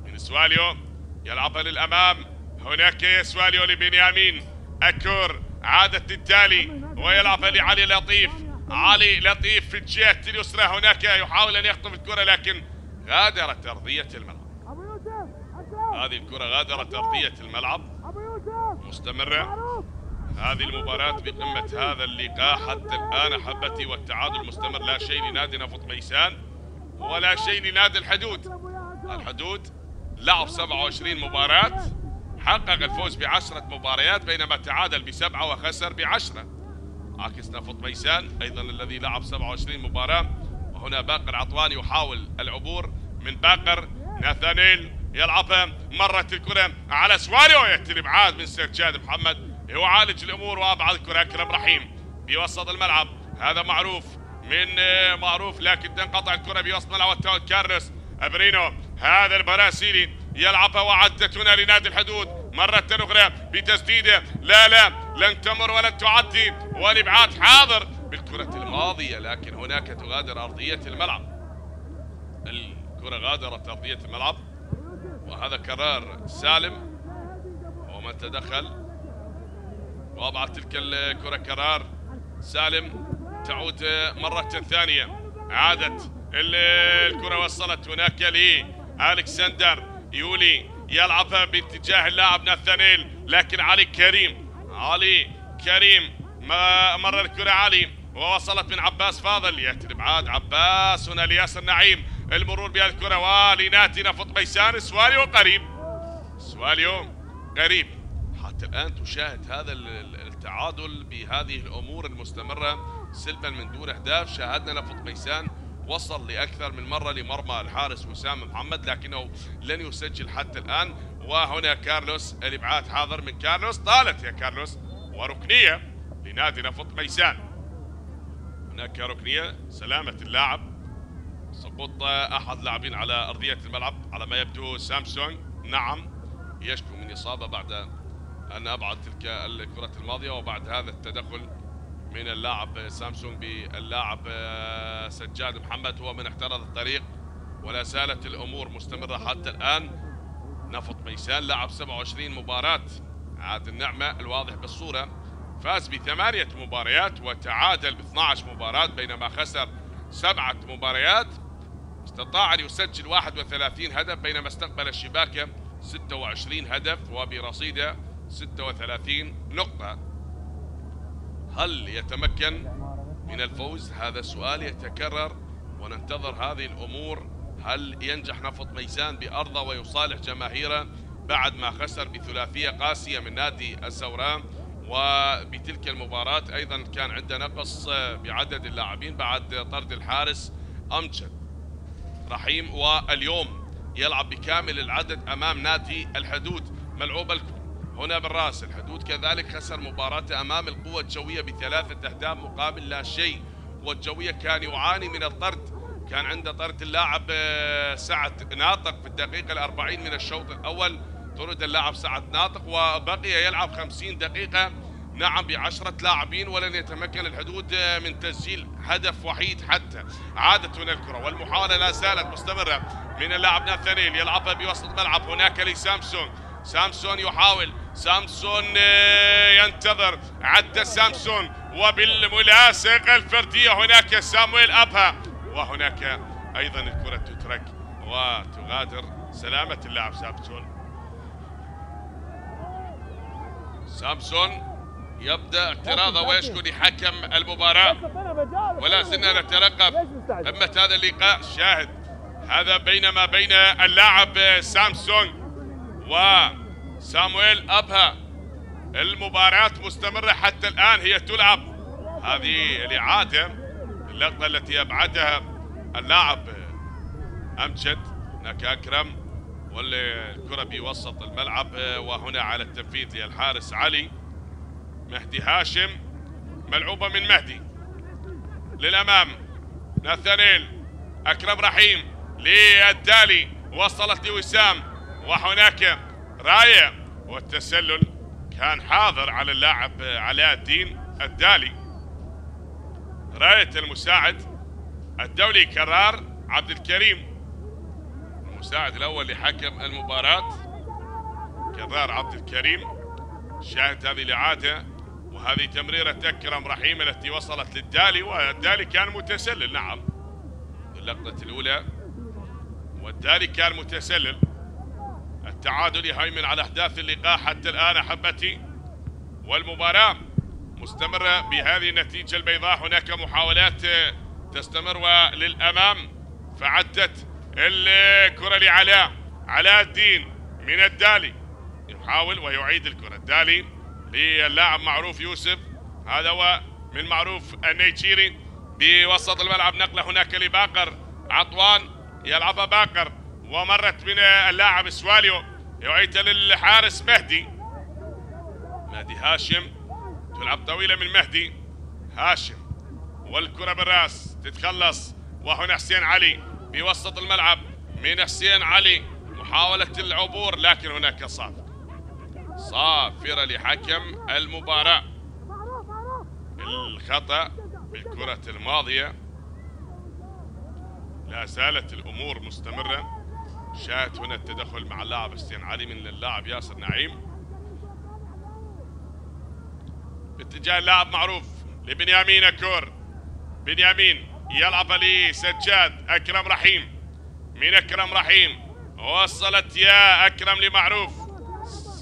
من سواليو يلعبها للأمام، هناك يسواليو لبنيامين أكور، عادت التالي ويلعبها لعلي لطيف. علي لطيف في الجهة اليسرى، هناك يحاول أن يخطف الكرة لكن غادرت أرضية الملعب. هذه الكرة غادرت أرضية الملعب، مستمرة هذه المباراة بقمة هذا اللقاء حتى الآن أحبتي، والتعادل مستمر، لا شيء لنادي نفط ميسان ولا شيء لنادي الحدود. الحدود لعب 27 مباراة، حقق الفوز ب10 مباريات بينما تعادل ب7 وخسر ب10. عكس نفط ميسان أيضا الذي لعب 27 مباراة. وهنا باقر عطوان يحاول العبور من باقر، ناثانيل يلعبها، مرت الكرة على سواري ويأتي الإبعاد من سجاد محمد، هو عالج الأمور وأبعد الكرة. أكرم رحيم بوسط الملعب، هذا معروف من معروف، لكن تنقطع الكرة بوسط ملعب كارلوس أبرينو، هذا البرازيلي يلعبها وعدت هنا لنادي الحدود مرة أخرى بتسديده، لا لن تمر ولن تعدي، والإبعاد حاضر بالكرة الماضية، لكن هناك تغادر أرضية الملعب. الكرة غادرت أرضية الملعب وهذا قرار سالم ومن تدخل وأبعد تلك الكرة. قرار سالم تعود مرة ثانية، عادت الكرة وصلت هناك لألكسندر يولي يلعبها باتجاه اللاعب ناثانيل، لكن علي كريم ما مرر الكرة علي ووصلت من عباس فاضل، يأتي الإبعاد عباس هنا لياسر نعيم، المرور بهذه الكرة ولنادي نفط ميسان. سواليو قريب حتى الآن تشاهد هذا التعادل بهذه الأمور المستمرة سلبا من دون أهداف. شاهدنا نفط ميسان وصل لأكثر من مرة لمرمى الحارس وسام محمد لكنه لن يسجل حتى الآن. وهنا كارلوس، الإبعاد حاضر من كارلوس، طالت يا كارلوس، وركنية لنادي نفط ميسان. هناك ركنية، سلامة اللاعب، سقوط أحد لاعبين على أرضية الملعب على ما يبدو. سامسونج نعم يشكو من إصابة بعد أن أبعد تلك الكرة الماضية، وبعد هذا التدخل من اللاعب سامسونج باللاعب سجاد محمد هو من احترز الطريق. ولا زالت الأمور مستمرة حتى الآن. نفط ميسان لعب 27 مباراة، عاد النعمة الواضح بالصورة، فاز ب8 مباريات وتعادل ب12 مباراة بينما خسر 7 مباريات. استطاع أن يسجل 31 هدف بينما استقبل الشباكة 26 هدف وبرصيده 36 نقطة. هل يتمكن من الفوز؟ هذا السؤال يتكرر وننتظر هذه الأمور. هل ينجح نفط ميسان بأرضه ويصالح جماهيره بعد ما خسر بثلاثية قاسية من نادي الزوراء؟ وبتلك المباراة أيضا كان عنده نقص بعدد اللاعبين بعد طرد الحارس أمجد رحيم، واليوم يلعب بكامل العدد أمام نادي الحدود. ملعوب هنا بالراس، الحدود كذلك خسر مباراته أمام القوة الجوية ب3 أهداف مقابل لا شيء، والجوية كان يعاني من الطرد، كان عنده طرد اللاعب سعد ناطق في الدقيقة 40 من الشوط الأول، طرد اللاعب سعد ناطق وبقي يلعب 50 دقيقة نعم ب10 لاعبين ولن يتمكن الحدود من تسجيل هدف وحيد حتى. عادت هنا الكرة والمحاولة لا زالت مستمرة من اللاعب ناثانيل، يلعبها بوسط الملعب هناك لسامسون، سامسون يحاول، سامسون ينتظر، عدى سامسون وبالملاصقة الفردية هناك سامويل أبها، وهناك أيضا الكرة تترك وتغادر سلامة اللاعب سامسون يبدأ اعتراضه ويشكو لحكم المباراة. ولا زلنا نترقب قمة هذا اللقاء. شاهد هذا بينما بين اللاعب سامسون وسامويل أبها، المباراة مستمرة حتى الآن، هي تلعب. هذه الإعادة اللقطة التي أبعدها اللاعب أمجد، هناك أكرم والكرة بوسط الملعب، وهنا على التنفيذ للحارس علي مهدي هاشم، ملعوبة من مهدي للأمام ناثانيل، أكرم رحيم للدالي، وصلت لوسام، وهناك راية والتسلل كان حاضر على اللاعب علاء الدين الدالي. راية المساعد الدولي كرار عبد الكريم، المساعد الأول لحكم المباراة كرار عبد الكريم. شاهد هذه الإعادة وهذه تمريرة أكرم رحيم التي وصلت للدالي، والدالي كان متسلل نعم اللقطة الأولى، والدالي كان متسلل. التعادل يهيمن على أحداث اللقاء حتى الآن أحبتي، والمباراة مستمرة بهذه النتيجة البيضاء. هناك محاولات تستمر وللأمام، فعدت الكرة لعلاء الدين من الدالي، يحاول ويعيد الكرة الدالي للاعب معروف يوسف، هذا هو من معروف النيجيري بوسط الملعب. نقلة هناك لباقر عطوان، يلعبها باقر ومرت من اللاعب سواليو، يعيدها للحارس مهدي هاشم، تلعب طويلة من مهدي هاشم والكرة بالراس تتخلص، وهنا حسين علي بوسط الملعب من حسين علي، محاولة العبور لكن هناك صافرة لحكم المباراة. الخطأ بالكرة الماضية. لا زالت الأمور مستمرة. شاهد هنا التدخل مع اللاعب حسين علي من اللاعب ياسر نعيم باتجاه اللاعب معروف لبنيامين أكور. بنيامين يلعب لسجاد. أكرم رحيم من أكرم رحيم، وصلت يا أكرم لمعروف.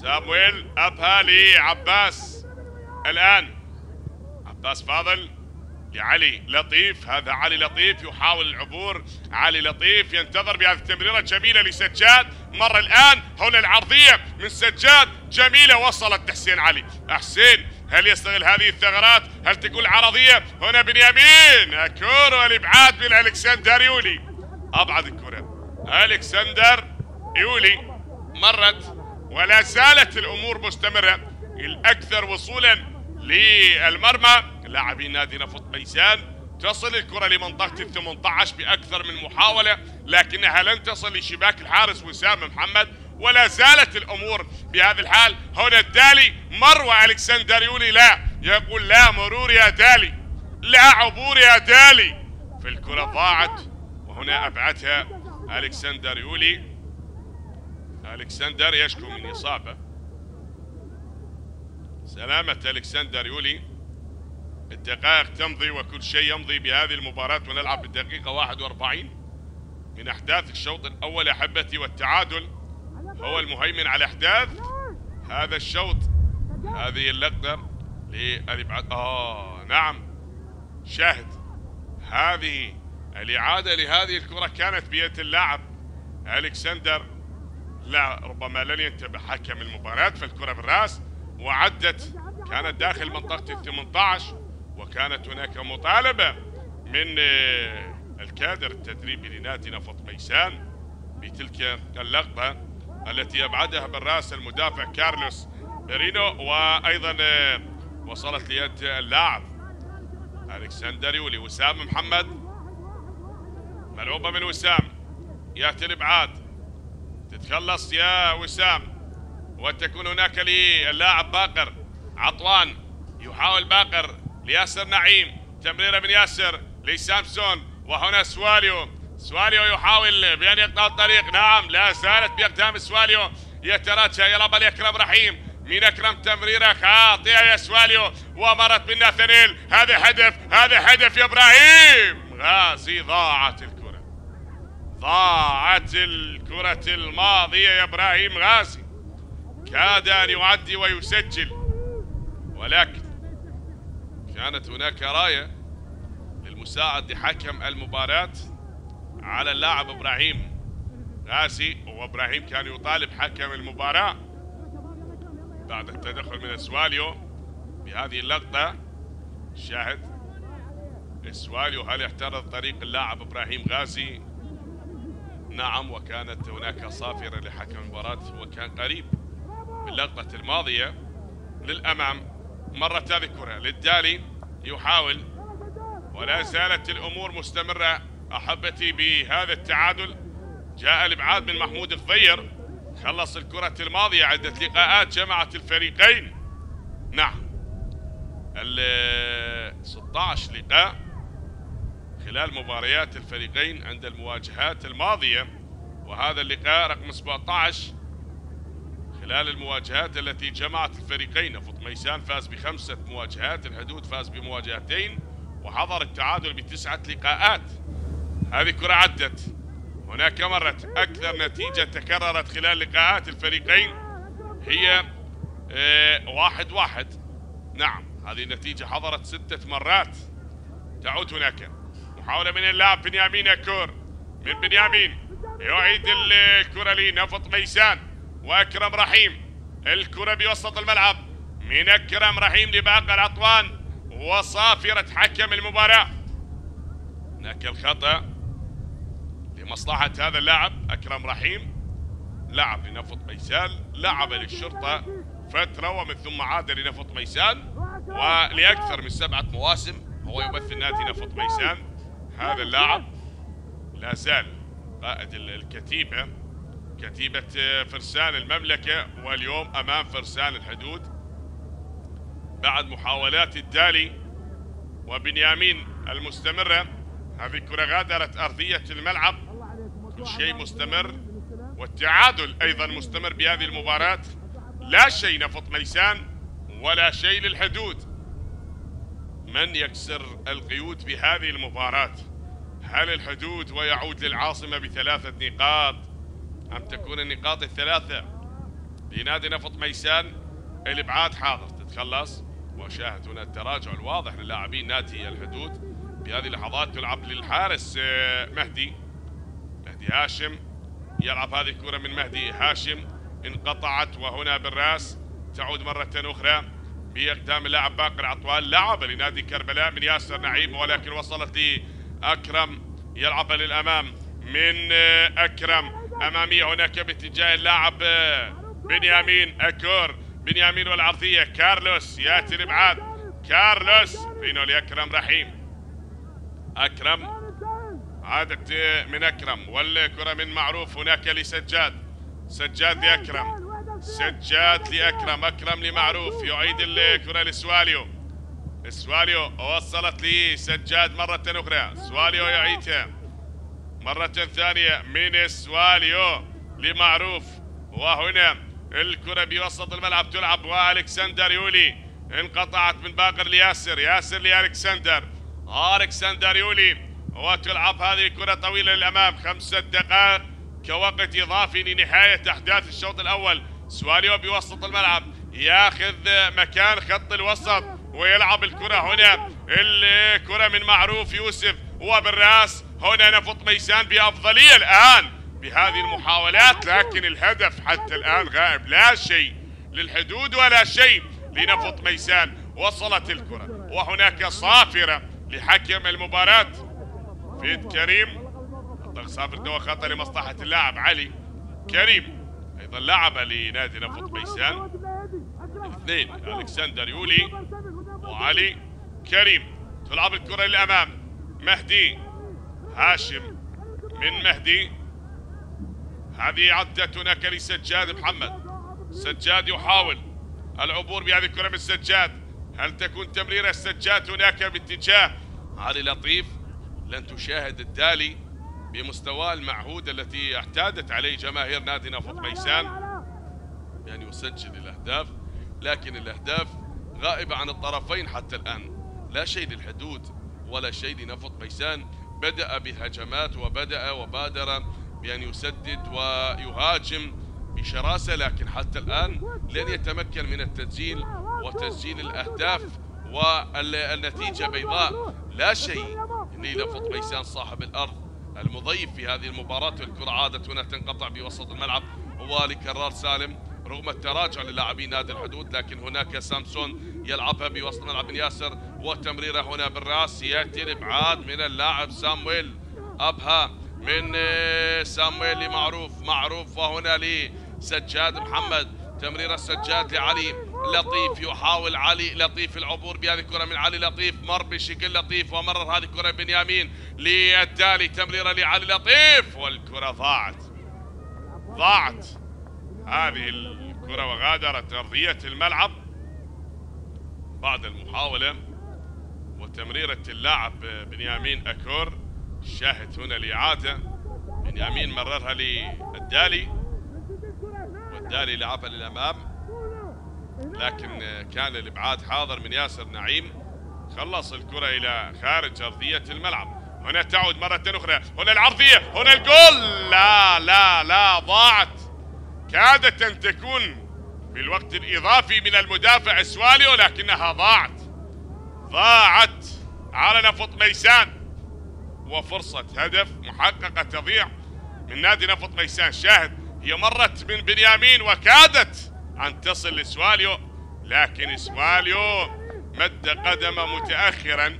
سامويل أبها لعباس، الآن عباس فاضل لعلي لطيف، هذا علي لطيف يحاول العبور. علي لطيف ينتظر بهذه التمريرة جميلة لسجاد، مر الآن هنا العرضية من سجاد جميلة، وصلت حسين علي. حسين هل يستغل هذه الثغرات؟ هل تكون عرضية؟ هنا بنيامين أكور والإبعاد من ألكسندر يولي، أبعد الكرة ألكسندر يولي، مرت ولا زالت الأمور مستمرة. الأكثر وصولا للمرمى لاعبين نادي نفط ميسان. تصل الكرة لمنطقة ال18 بأكثر من محاولة، لكنها لن تصل لشباك الحارس وسام محمد، ولا زالت الأمور بهذا الحال. هنا الدالي مر وألكسندر يولي لا، يقول لا مرور يا دالي، لا عبور يا دالي، في الكرة ضاعت وهنا أبعدها ألكسندر يولي. ألكسندر يشكو من إصابة. سلامة ألكسندر يولي. الدقائق تمضي وكل شيء يمضي بهذه المباراة، ونلعب بالدقيقة 41 من أحداث الشوط الأول أحبتي، والتعادل هو المهيمن على أحداث هذا الشوط. هذه اللقطة للإبعاد. نعم شاهد، هذه الإعادة لهذه الكرة كانت بيد اللاعب ألكسندر، لا ربما لن ينتبه حكم المباراة، فالكرة بالراس وعدت، كانت داخل منطقة ال18، وكانت هناك مطالبة من الكادر التدريبي لنادي نفط ميسان بتلك اللقطة التي أبعدها بالراس المدافع كارلوس بيرينو، وأيضا وصلت ليد اللاعب ألكسندر يولي. وسام محمد، ملعوبة من وسام، يأتي الإبعاد، تتخلص يا وسام، وتكون هناك للاعب باقر عطوان، يحاول باقر لياسر نعيم، تمريرة من ياسر لسامسون، وهنا سواليو يحاول بأن يقطع الطريق. نعم لا زالت بأقدام سواليو، يتراجع يلعب لأكرم رحيم، من أكرم تمريرة خاطئة يا سواليو، ومرت من ناثانيل. هذا هدف يا إبراهيم غازي. ضاعت الكرة الماضية يا إبراهيم غازي، كاد أن يعدي ويسجل، ولكن كانت هناك راية للمساعد لحكم المباراة على اللاعب إبراهيم غازي، وإبراهيم كان يطالب حكم المباراة بعد التدخل من سواليو بهذه اللقطة. شاهد سواليو هل يحترض طريق اللاعب إبراهيم غازي؟ نعم، وكانت هناك صافرة لحكم المباراة، وكان قريب باللقطة الماضية للأمام. مرت هذه الكرة للدالي، يحاول، ولا زالت الأمور مستمرة أحبتي بهذا التعادل. جاء الإبعاد من محمود الضير، خلص الكرة الماضية. عدة لقاءات جمعت الفريقين، نعم 16 لقاء خلال مباريات الفريقين عند المواجهات الماضية، وهذا اللقاء رقم 17 خلال المواجهات التي جمعت الفريقين. نفط ميسان فاز ب5 مواجهات، الحدود فاز بمواجهتين، وحضر التعادل ب9 لقاءات. هذه كرة عدت، هناك مرت. أكثر نتيجة تكررت خلال لقاءات الفريقين هي 1-1. نعم هذه النتيجة حضرت 6 مرات. تعود هناك محاولة من اللاعب بنيامين أكور. من بنيامين يعيد الكرة لنفط ميسان وأكرم رحيم. الكرة بوسط الملعب من أكرم رحيم لباقر عطوان وصافرة حكم المباراة. هناك الخطأ لمصلحة هذا اللاعب أكرم رحيم. لعب لنفط ميسان، لعب للشرطة فترة ومن ثم عاد لنفط ميسان، ولأكثر من 7 مواسم هو يمثل نادي نفط ميسان. هذا اللاعب لا زال قائد الكتيبة، كتيبة فرسان المملكة، واليوم أمام فرسان الحدود بعد محاولات الدالي وبنيامين المستمرة. هذه الكرة غادرت أرضية الملعب، كل شيء مستمر والتعادل أيضا مستمر بهذه المباراة. لا شيء نفط ميسان ولا شيء للحدود. من يكسر القيود بهذه المباراة؟ هل الحدود ويعود للعاصمة ب3 نقاط، أم تكون النقاط ال3 لنادي نفط ميسان؟ الإبعاد حاضر تتخلص، وشاهد هنا التراجع الواضح للاعبين نادي الحدود بهذه اللحظات. تلعب للحارس مهدي هاشم، يلعب هذه الكرة من مهدي هاشم، انقطعت وهنا بالراس. تعود مرة أخرى باقدام اللاعب باقر عطوان. لعب لنادي كربلاء من ياسر نعيم، ولكن وصلت لأكرم، يلعب للأمام من أكرم أمامية هناك باتجاه اللاعب بنيامين أكور. بنيامين والعرضية كارلوس، يأتي الإبعاد كارلوس فينو لأكرم رحيم. أكرم عادت من أكرم والكرة من معروف هناك لسجاد. سجاد لأكرم، سجاد لأكرم، أكرم لمعروف، يعيد الكرة لسواليو. سواليو وصلت لسجاد مرة أخرى، سواليو يعيدها مرة ثانية من سواليو لمعروف، وهنا الكرة بوسط الملعب تلعب وألكسندر يولي، انقطعت من باقر لياسر، ياسر لألكسندر، ألكسندر يولي، وتلعب هذه الكرة طويلة للأمام. 5 دقائق كوقت إضافي لنهاية أحداث الشوط الأول. سواليو بوسط الملعب ياخذ مكان خط الوسط ويلعب الكرة هنا، الكرة من معروف يوسف وبالراس. هنا نفط ميسان بأفضلية الآن بهذه المحاولات، لكن الهدف حتى الآن غائب. لا شيء للحدود ولا شيء لنفط ميسان. وصلت الكرة وهناك صافرة لحكم المباراة فيد كريم. صافر دوا خطأ لمصلحة اللاعب علي كريم، أيضا لعب لنادي نفط ميسان. 2 ألكسندر يولي وعلي كريم. تلعب الكرة للأمام، مهدي هاشم من مهدي، هذه عدت هناك لسجاد محمد. سجاد يحاول العبور بهذه الكرة من سجاد، هل تكون تمريرة السجاد هناك باتجاه علي لطيف؟ لن تشاهد الدالي بمستواه المعهود التي اعتادت عليه جماهير نادي نفط ميسان، يعني يسجل الأهداف، لكن الأهداف غائبة عن الطرفين حتى الآن. لا شيء للحدود ولا شيء لنفط ميسان. بدأ بالهجمات وبادر بأن يسدد ويهاجم بشراسة، لكن حتى الآن لن يتمكن من التسجيل وتسجيل الأهداف، والنتيجة بيضاء. لا شيء لنفط ميسان صاحب الأرض المضيف في هذه المباراة. والكرة عادت هنا تنقطع بوسط الملعب ولكرار سالم رغم التراجع للاعبين نادي الحدود، لكن هناك سامسون يلعبها بوسط الملعب من ياسر، وتمريره هنا بالراس، ياتي الابعاد من اللاعب سامويل أبها من سامويل لمعروف، وهنا لسجاد محمد، تمرير السجاد لعلي لطيف، يحاول علي لطيف العبور بهذه الكرة من علي لطيف، مر بشكل لطيف ومرر هذه الكرة بنيامين للدالي، تمريرة لعلي لطيف والكرة ضاعت هذه الكرة وغادرت أرضية الملعب بعد المحاولة وتمريرة اللاعب بنيامين أكور. شاهد هنا الإعادة، بنيامين مررها للدالي والدالي لعبها للأمام، لكن كان الإبعاد حاضر من ياسر نعيم، خلص الكرة إلى خارج أرضية الملعب. هنا تعود مرة أخرى، هنا العرضية، هنا الجول، لا ضاعت، كادت أن تكون في الوقت الإضافي من المدافع سواليو لكنها ضاعت. ضاعت على نفط ميسان، وفرصة هدف محققة تضيع من نادي نفط ميسان. شاهد هي مرت من بنيامين وكادت أن تصل لسواليو، لكن سواليو مد قدمه متأخرا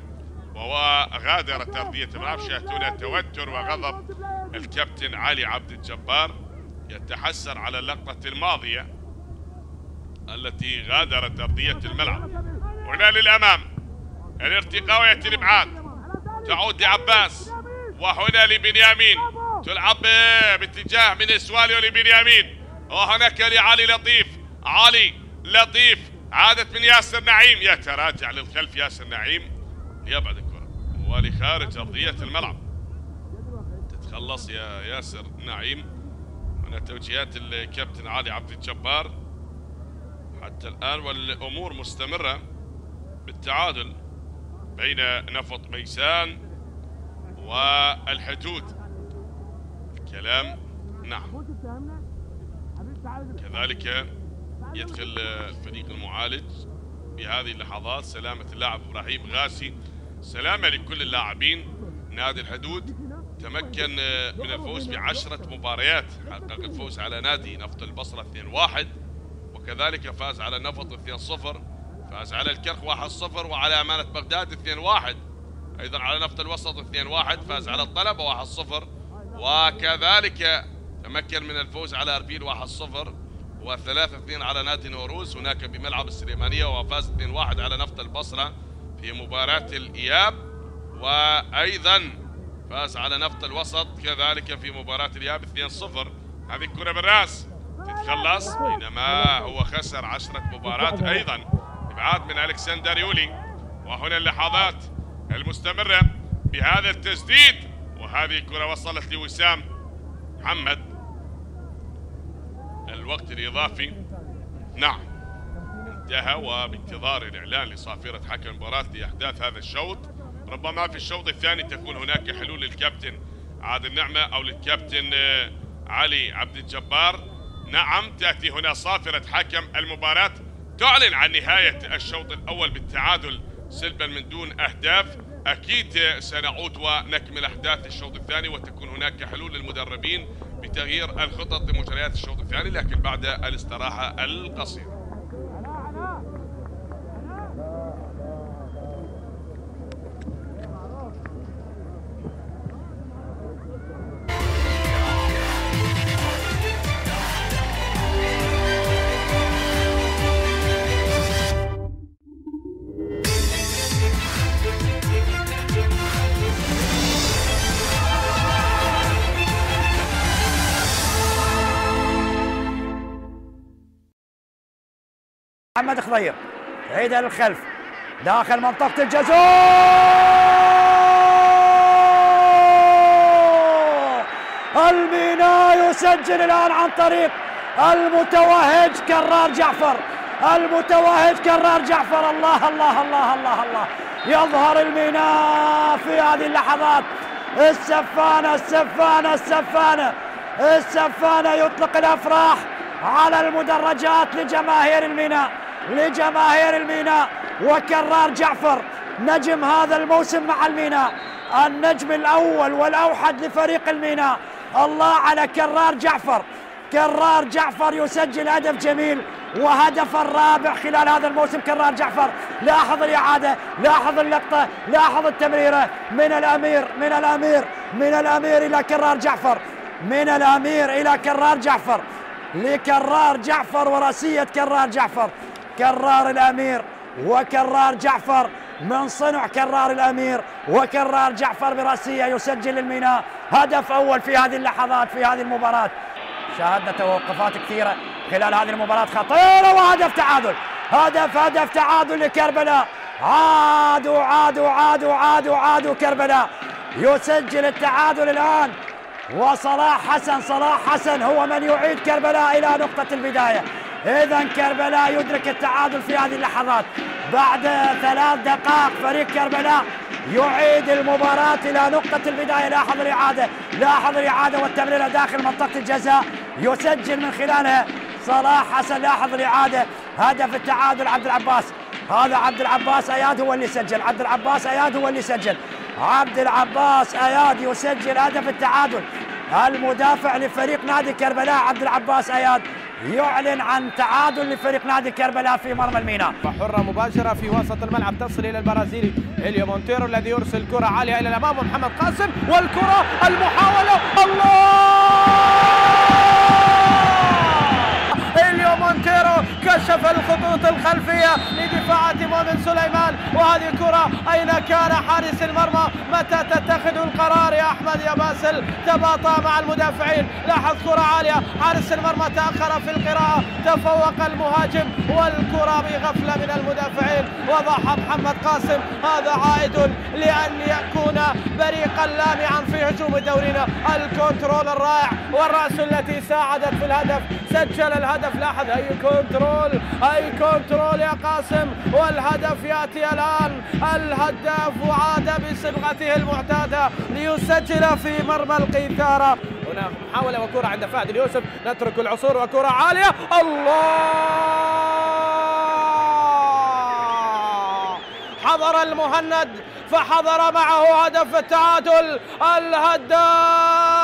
وغادر أرضية الملعب. شاهدونا توتر وغضب الكابتن علي عبد الجبار يتحسر على اللقطة الماضية التي غادرت أرضية الملعب. هنا للأمام الارتقاء ويأتي الإبعاد، تعود لعباس وهنا لبنيامين، تلعب باتجاه من سواليو لبنيامين، وهناك لعلي لطيف. علي لطيف عادت من ياسر نعيم، يتراجع للخلف ياسر نعيم ليبعد الكرة ولخارج أرضية الملعب. تتخلص يا ياسر نعيم. هنا توجيهات الكابتن علي عبد الجبار حتى الآن، والأمور مستمرة بالتعادل بين نفط ميسان والحدود. الكلام نعم. كذلك يدخل الفريق المعالج بهذه اللحظات سلامة اللاعب إبراهيم غاسي. سلامة لكل اللاعبين. نادي الحدود تمكن من الفوز ب10 مباريات، حقق الفوز على نادي نفط البصرة 2-1، وكذلك فاز على نفط 2-0، فاز على الكرخ 1-0، وعلى أمانة بغداد 2-1، أيضا على نفط الوسط 2-1، فاز على الطلبة 1-0، وكذلك تمكن من الفوز على أربيل 1-0 و3-2 على نادي نوروز هناك بملعب السليمانية، وفاز 2-1 على نفط البصرة في مباراة الإياب، وأيضا فاز على نفط الوسط كذلك في مباراة الإياب 2-0. هذه الكرة بالراس تتخلص، بينما هو خسر 10 مباريات. أيضا إبعاد من ألكسندر يولي، وهنا اللحظات المستمرة بهذا التسديد، وهذه الكرة وصلت لوسام محمد. الوقت الإضافي نعم انتهى، وبانتظار الإعلان لصافرة حكم المباراة لأحداث هذا الشوط. ربما في الشوط الثاني تكون هناك حلول للكابتن عادل نعمة أو للكابتن علي عبد الجبار. نعم تأتي هنا صافرة حكم المباراة تعلن عن نهاية الشوط الأول بالتعادل سلبا من دون أهداف. أكيد سنعود ونكمل أحداث الشوط الثاني، وتكون هناك حلول للمدربين بتغيير الخطط لمجريات الشوط الثاني، لكن بعد الاستراحة القصيرة. محمد خضير عيدها للخلف داخل منطقة الجزاء، الميناء يسجل الآن عن طريق المتوهج كرار جعفر. المتوهج كرار جعفر. الله الله الله الله الله، يظهر الميناء في هذه اللحظات. السفانة السفانة السفانة السفانة يطلق الأفراح على المدرجات لجماهير الميناء، لجماهير الميناء. وكرار جعفر نجم هذا الموسم مع الميناء، النجم الأول والأوحد لفريق الميناء. الله على كرار جعفر. كرار جعفر يسجل هدف جميل وهدف الرابع خلال هذا الموسم. كرار جعفر، لاحظ الإعادة، لاحظ اللقطة، لاحظ التمريرة من الأمير من الأمير من الأمير إلى كرار جعفر، من الأمير إلى كرار جعفر، لكرار جعفر وراسية كرار جعفر. كرار الأمير وكرار جعفر من صنع كرار الأمير، وكرار جعفر براسية يسجل للميناء هدف أول في هذه اللحظات في هذه المباراة. شاهدنا توقفات كثيرة خلال هذه المباراة خطيرة، وهدف تعادل. هدف تعادل لكربلاء. عادوا كربلاء يسجل التعادل الآن، وصلاح حسن هو من يعيد كربلاء إلى نقطة البداية. إذا كربلاء يدرك التعادل في هذه اللحظات بعد 3 دقائق. فريق كربلاء يعيد المباراة إلى نقطة البداية. لاحظ الإعادة والتمريرة داخل منطقة الجزاء، يسجل من خلالها صلاح حسن. لاحظ الإعادة، هدف التعادل عبد العباس. هذا عبد العباس اياد هو اللي سجل، عبد العباس اياد هو اللي سجل، عبد العباس اياد يسجل هدف التعادل. المدافع لفريق نادي كربلاء عبد العباس اياد يعلن عن تعادل لفريق نادي كربلاء في مرمى الميناء. حرة مباشرة في وسط الملعب تصل إلى البرازيلي إليو مونتيرو الذي يرسل كرة عالية إلى الأمام، ومحمد قاسم والكرة المحاولة. الله! إليو مونتيرو كشف الخطوط الخلفية لدفاعات مؤمن سليمان، وهذه كرة أين كان حارس المرمى؟ متى تتخذ القرار يا أحمد يا باسل؟ تباطأ مع المدافعين، لاحظ كرة عالية، حارس المرمى تأخر في القراءة، تفوق المهاجم والكرة بغفلة من المدافعين، وضح محمد قاسم. هذا عائد لأن يكون بريقا لامعا في هجوم دورنا. الكنترول الرائع والرأس التي ساعدت في الهدف، سجل الهدف. لاحظ أي كنترول، أي كنترول يا قاسم، والهدف يأتي الآن. الهداف عاد بصبغته المعتادة ليسجل في مرمى القيثارة. هنا محاولة وكرة عند فهد اليوسف، نترك العصور وكرة عالية. الله! حضر المهند فحضر معه هدف التعادل. الهداف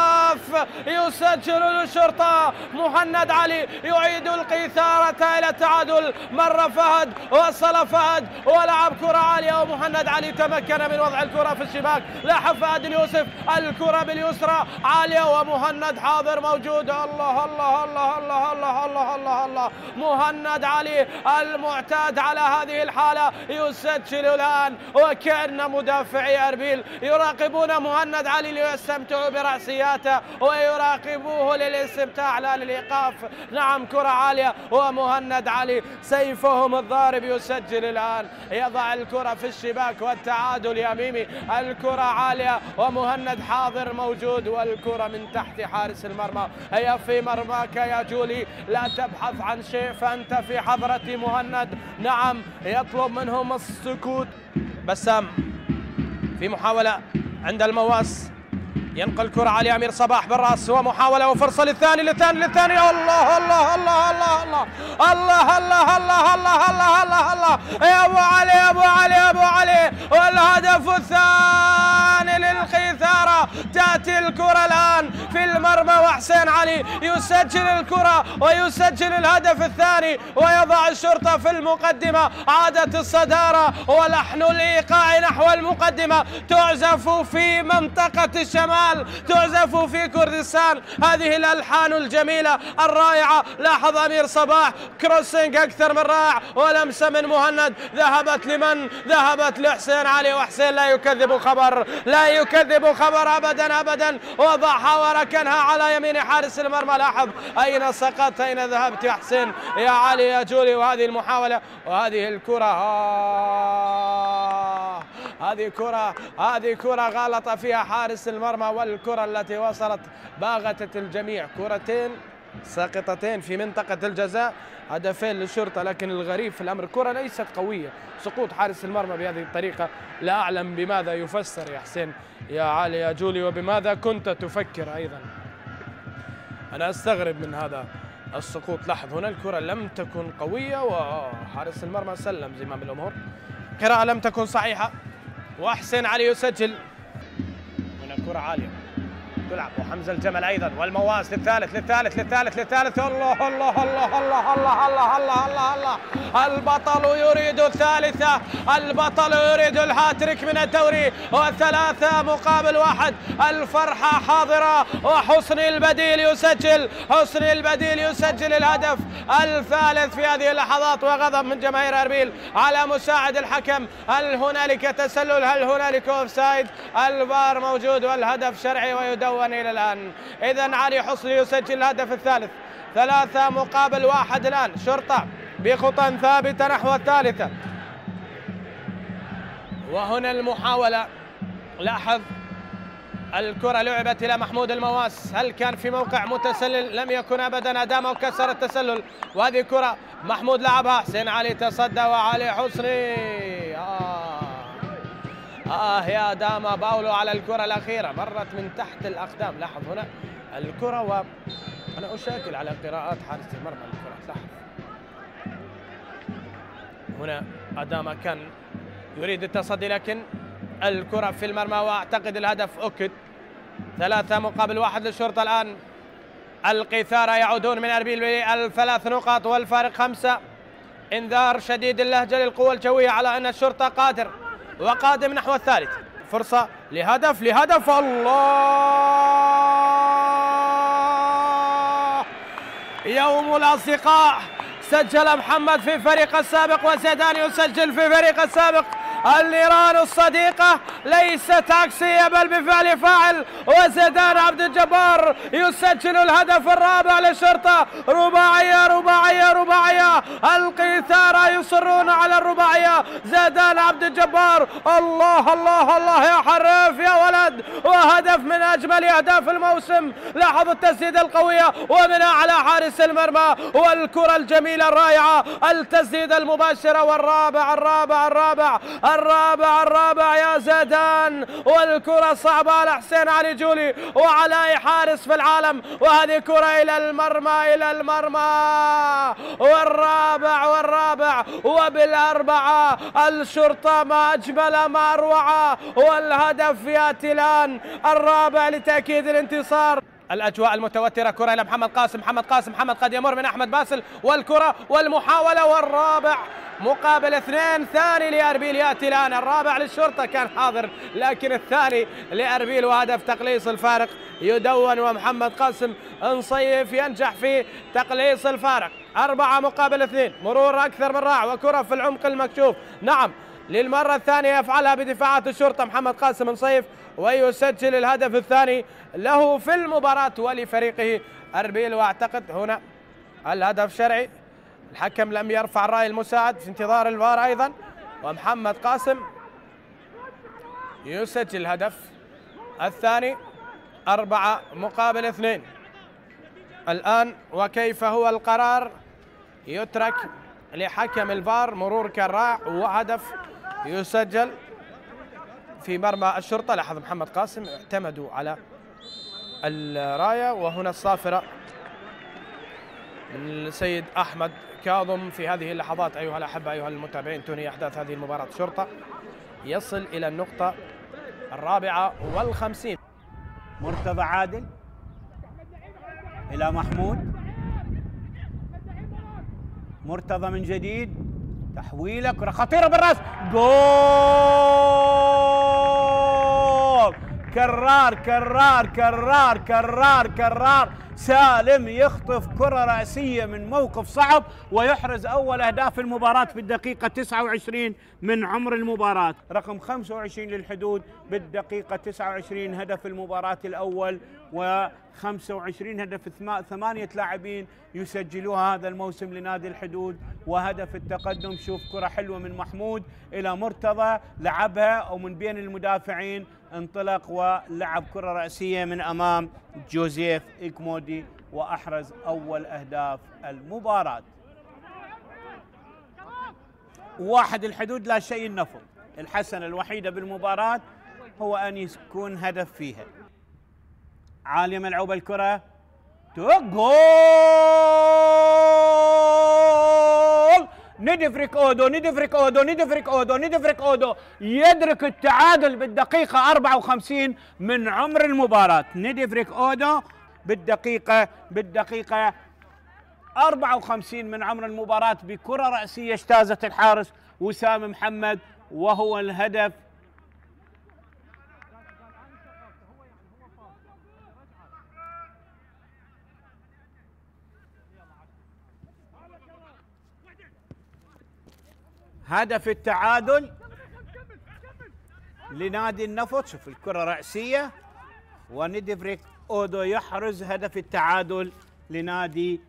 يسجل للشرطة، مهند علي يعيد القيثارة إلى التعادل. مر فهد، وصل فهد ولعب كرة عالية، ومهند علي تمكن من وضع الكرة في الشباك. لاحظ فهد اليوسف الكرة باليسرى عالية، ومهند حاضر موجود. الله الله الله الله الله الله الله الله! مهند علي المعتاد على هذه الحالة يسجل الآن، وكأن مدافعي أربيل يراقبون مهند علي ليستمتعوا برأسياته ويراقبوه للاستمتاع لا للإيقاف. نعم كرة عالية، ومهند علي سيفهم الضارب يسجل الآن، يضع الكرة في الشباك والتعادل يا ميمي. الكرة عالية ومهند حاضر موجود، والكرة من تحت حارس المرمى. هي في مرماك يا جولي، لا تبحث عن شيء فأنت في حضرة مهند. نعم يطلب منهم السكوت. بسام في محاولة عند المواس، ينقل كرة علي أمير صباح بالرأس، ومحاولة وفرصة للثاني. الله الله الله الله الله الله الله الله الله الله الله الله! يا أبو علي يا أبو علي يا أبو علي! والهدف الثاني للقيثارة. تأتي الكرة الآن في المرمى، وحسين علي يسجل الكرة ويسجل الهدف الثاني، ويضع الشرطة في المقدمة. عادت الصدارة ولحن الإيقاع نحو المقدمة تعزف في منطقة الشمال، تعزف في كردستان. هذه الألحان الجميلة الرائعة. لاحظ أمير صباح كروسينج أكثر من رائع، ولمسة من مهند ذهبت لمن؟ ذهبت لحسين علي، وحسين لا يكذب خبر، لا يكذب خبر أبدا أبدا. وضعها وركنها على يمين حارس المرمى. لاحظ أين سقطت، أين ذهبت يا حسين يا علي يا جولي. وهذه المحاولة وهذه الكرة، هذه كرة غلط فيها حارس المرمى، والكرة التي وصلت باغتت الجميع. كرتين ساقطتين في منطقة الجزاء، هدفين للشرطة. لكن الغريب في الأمر الكرة ليست قوية. سقوط حارس المرمى بهذه الطريقة لا أعلم بماذا يفسر يا حسين يا علي يا جولي، وبماذا كنت تفكر أيضا. أنا أستغرب من هذا السقوط. لاحظ هنا الكرة لم تكن قوية، وحارس المرمى سلم زمام الأمور. قراءة لم تكن صحيحة، وحسين علي يسجل. هنا كرة عالية تلعب، وحمزة الجمل أيضا، والمواس للثالث. الله الله الله الله الله الله الله الله الله! البطل يريد الثالثة، البطل يريد الهاتريك من الدوري، و3 مقابل 1. الفرحة حاضرة، وحسني البديل يسجل، حسني البديل يسجل الهدف الثالث في هذه اللحظات. وغضب من جماهير أربيل على مساعد الحكم. هل هنالك تسلل؟ هل هنالك اوفسايد؟ الفار موجود والهدف شرعي ويدون إلى الآن. إذن علي حسني يسجل الهدف الثالث. 3 مقابل 1 الآن. شرطة بخطى ثابتة نحو الثالثة. وهنا المحاولة، لاحظ الكرة لعبت إلى محمود المواس. هل كان في موقع متسلل؟ لم يكن أبدا، أدام كسر التسلل. وهذه كرة محمود لعبها، حسين علي تصدى، وعلي حسني يا داما باولو على الكرة الأخيرة، مرت من تحت الأقدام. لاحظ هنا الكرة، وأنا أشاكل على قراءات حارس المرمى. الكرة لاحظ هنا أداما كان يريد التصدي لكن الكرة في المرمى، وأعتقد الهدف أكد. 3-1 للشرطة الآن. القيثارة يعودون من أربيل ب3 نقاط والفارق 5. انذار شديد اللهجة للقوة الجوية على أن الشرطة قادر وقادم نحو الثالث. فرصة لهدف الله! يوم الأصدقاء. سجل محمد في فريق السابق وزيدان يسجل في فريق السابق. النيران الصديقة ليست عكسية بل بفعل فاعل، وزيدان عبد الجبار يسجل الهدف الرابع للشرطة. رباعية. القيثارة يصرون على الرباعية. زيدان عبد الجبار، الله يا حريف يا ولد، وهدف من أجمل أهداف الموسم. لاحظوا التسديدة القوية ومن أعلى حارس المرمى، والكرة الجميلة الرائعة، التسديدة المباشرة، والرابع يا زيدان، والكرة صعبة على حسين علي جولي وعلى أي حارس في العالم، وهذه كرة إلى المرمى والرابع وبالأربعة. الشرطة ما أجمل ما أروع، والهدف يأتي الآن الرابع لتأكيد الانتصار. الأجواء المتوترة، كرة إلى محمد قاسم قد يمر من أحمد باسل، والكرة والمحاولة، والرابع مقابل 2. ثاني لأربيل يأتي الآن. الرابع للشرطة كان حاضر لكن الثاني لأربيل، وهدف تقليص الفارق يدون، ومحمد قاسم نصيف ينجح في تقليص الفارق. 4-2. مرور أكثر من رائع، وكرة في العمق المكشوف. نعم، للمرة الثانية يفعلها بدفاعات الشرطة محمد قاسم نصيف، ويسجل الهدف الثاني له في المباراة ولفريقه أربيل. واعتقد هنا الهدف شرعي، الحكم لم يرفع الرأي المساعد في انتظار الفار أيضا، ومحمد قاسم يسجل الهدف الثاني. 4-2 الآن. وكيف هو القرار؟ يترك لحكم الفار. مرور كالرائع وهدف يسجل في مرمى الشرطة. لاحظ محمد قاسم اعتمدوا على الراية، وهنا الصافرة من السيد أحمد كاظم في هذه اللحظات. أيها الأحبة أيها المتابعين، تنهي أحداث هذه المباراة. الشرطة يصل إلى النقطة 54. مرتضى عادل إلى محمود. مرتضى من جديد، تحويلة، كرة خطيرة بالراس، جول! كرار سالم يخطف كرة رأسية من موقف صعب ويحرز أول أهداف المباراة بالدقيقة 29 من عمر المباراة. رقم 25 للحدود بالدقيقة 29 هدف المباراة الأول، و25 هدف 8 لاعبين يسجلوها هذا الموسم لنادي الحدود. وهدف التقدم، شوف كرة حلوة من محمود إلى مرتضى، لعبها أو من بين المدافعين، انطلق ولعب كرة رأسية من أمام جوزيف إكمودي وأحرز أول أهداف المباراة. 1 الحدود لا شيء النفط. الحسنة الوحيدة بالمباراة هو أن يكون هدف فيها. عالية ملعوبة الكرة، جول! ندفرك أودو يدرك التعادل بالدقيقة 54 من عمر المباراة. ندفرك أودو بالدقيقة 54 من عمر المباراة بكرة رأسية اجتازت الحارس وسام محمد، وهو الهدف هدف التعادل لنادي النفط. شوف الكرة رأسية، وندفرك أودو يحرز هدف التعادل لنادي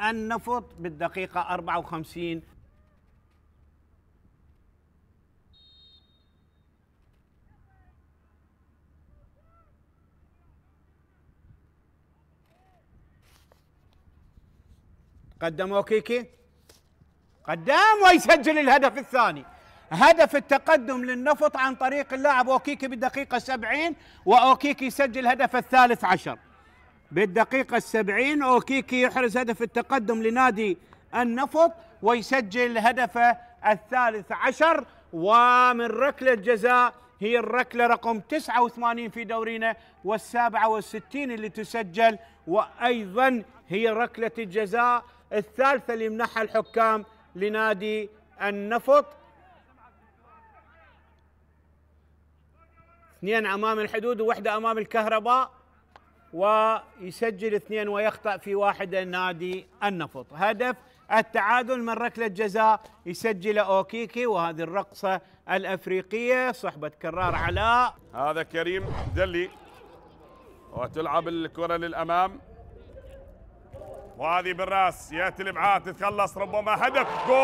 النفط بالدقيقة 54. قدم أوكيكي، قدام ويسجل الهدف الثاني. هدف التقدم للنفط عن طريق اللاعب أوكيكي بالدقيقة 70، وأوكيكي يسجل هدف الثالث عشر بالدقيقة 70. أوكيكي يحرز هدف التقدم لنادي النفط ويسجل هدفه الثالث عشر. ومن ركلة جزاء هي الركلة رقم 89 في دورينا وال67 اللي تسجل، وأيضا هي ركلة الجزاء الثالثة اللي منحها الحكام لنادي النفط. 2 أمام الحدود وواحدة أمام الكهرباء، ويسجل 2 ويخطأ في واحدة نادي النفط. هدف التعادل من ركلة جزاء يسجل أوكيكي، وهذه الرقصة الأفريقية صحبة كرار علاء. هذا كريم دلي وتلعب الكرة للأمام، وهذه بالراس يأتي الإبعاد تتخلص، ربما هدف. جول